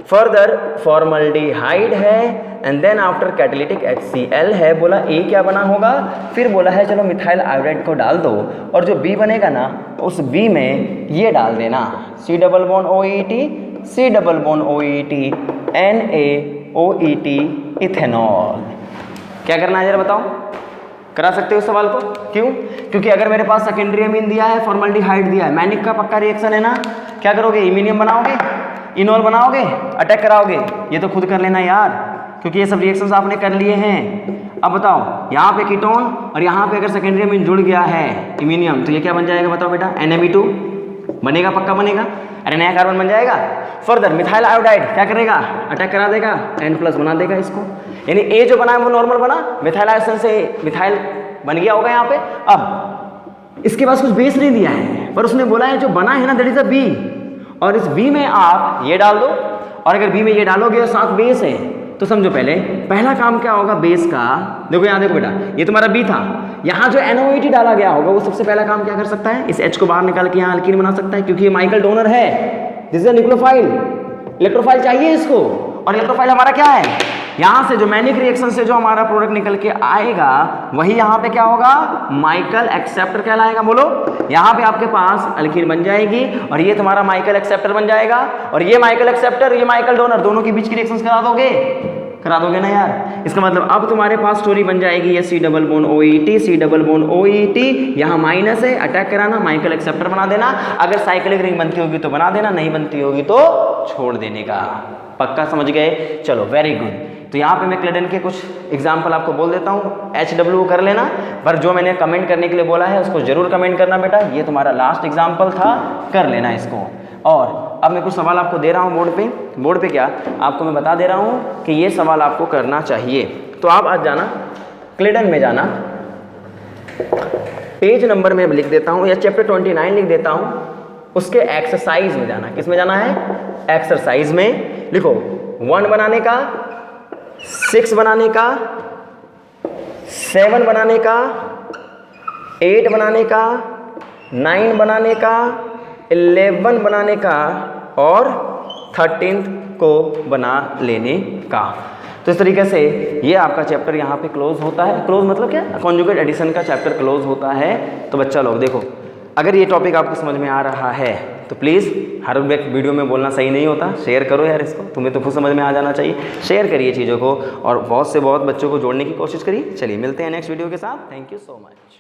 [SPEAKER 1] फर्दर फॉर्मल्डिहाइड है, and then after catalytic HCl है। बोला A क्या बना होगा? फिर बोला है चलो मिथाइल आयोडाइड को डाल दो, और जो B बनेगा ना उस B में ये डाल देना, C double bond OET, C double bond OET, NaOET, ethanol. क्या करना है जरा बताओ? करा सकते हो इस सवाल को? क्यों? क्योंकि अगर मेरे पास सेकेंडरी अमीन दिया है, फॉर्मल्डिहाइड दिया है, मैनिक का पक्का रिएक्शन है ना, क्या करोगे? इमीनियम बनाओगे, इनोल बनाओगे, अटैक कराओगे। ये तो खुद कर लेना यार, क्योंकि ये सब रिएक्शंस आपने कर लिए हैं। अब बताओ यहाँ पे कीटोन और यहाँ पे अगर सेकेंडरी अमीन जुड़ गया है इमीनियम, तो ये क्या बन जाएगा बताओ बेटा? NME2, बनेगा, पक्का बनेगा। अरे नया कार्बन बन जाएगा। फर्दर मिथाइल आयोडाइड क्या करेगा, अटैक करा देगा, N+ बना देगा इसको। यानी ए जो बना है वो नॉर्मल बना, मिथाइल आयन से मिथाइल बन गया होगा यहाँ पे। अब इसके पास कुछ बेस नहीं दिया है, पर उसने बोला है जो बना है ना दैट इज अ बी, और इस बी में आप ये डाल दो, और अगर बी में ये डालोगे और साथ बेस है तो समझो पहला काम क्या होगा बेस का। देखो यहाँ देखो बेटा, ये तुम्हारा बी था, यहाँ जो NOET डाला गया होगा वो सबसे पहला काम क्या कर सकता है, इस H को बाहर निकाल के यहाँ अल्कीन बना सकता है, क्योंकि ये माइकल डोनर है। This is a nucleophile, electrophile चाहिए इसको, और इलेक्ट्रोफाइल हमारा क्या है, यहाँ से जो मैनिक रिएक्शन से जो हमारा प्रोडक्ट निकल के आएगा वही यहाँ पे क्या होगा, माइकल एक्सेप्टर कहलाएगा। बोलो, यहाँ पे आपके पास अल्कीन बन जाएगी और ये तुम्हारा माइकल एक्सेप्टर बन जाएगा, और ये माइकल एक्सेप्टर, ये माइकल डोनर, दोनों के बीच की रिएक्शंस करा दोगे ना यार। इसका मतलब अब तुम्हारे पास स्टोरी बन जाएगी, ये C double bond OET, C double bond OET, यहाँ माइनस है, अटैक कराना, माइकल एक्सेप्टर बना देना। अगर साइक्लिक रिंग बनती होगी तो बना देना, नहीं बनती होगी तो छोड़ देने का। पक्का समझ गए? चलो वेरी गुड। तो यहाँ पे मैं क्लेडन के कुछ एग्जाम्पल आपको बोल देता हूँ, HW कर लेना, पर जो मैंने कमेंट करने के लिए बोला है उसको जरूर कमेंट करना बेटा। ये तुम्हारा लास्ट एग्जाम्पल था, कर लेना इसको। और अब मैं कुछ सवाल आपको दे रहा हूँ बोर्ड पे क्या आपको मैं बता दे रहा हूँ कि ये सवाल आपको करना चाहिए। तो आप आज जाना क्लेडन में जाना, पेज नंबर में लिख देता हूँ या चैप्टर 29 लिख देता हूँ, उसके एक्सरसाइज में जाना। किस में जाना है? एक्सरसाइज में लिखो 1 बनाने का, 6 बनाने का, 7 बनाने का, 8 बनाने का, 9 बनाने का, 11 बनाने का और 13th को बना लेने का। तो इस तरीके से ये आपका चैप्टर यहाँ पे क्लोज होता है। क्लोज मतलब क्या? कॉन्जुगेट एडिशन का चैप्टर क्लोज होता है। तो बच्चा लोग देखो, अगर ये टॉपिक आपको समझ में आ रहा है तो प्लीज़, हर वीडियो में बोलना सही नहीं होता, शेयर करो यार इसको, तुम्हें तो खुद समझ में आ जाना चाहिए। शेयर करिए चीज़ों को और बहुत से बहुत बच्चों को जोड़ने की कोशिश करिए। चलिए मिलते हैं नेक्स्ट वीडियो के साथ। Thank you so much.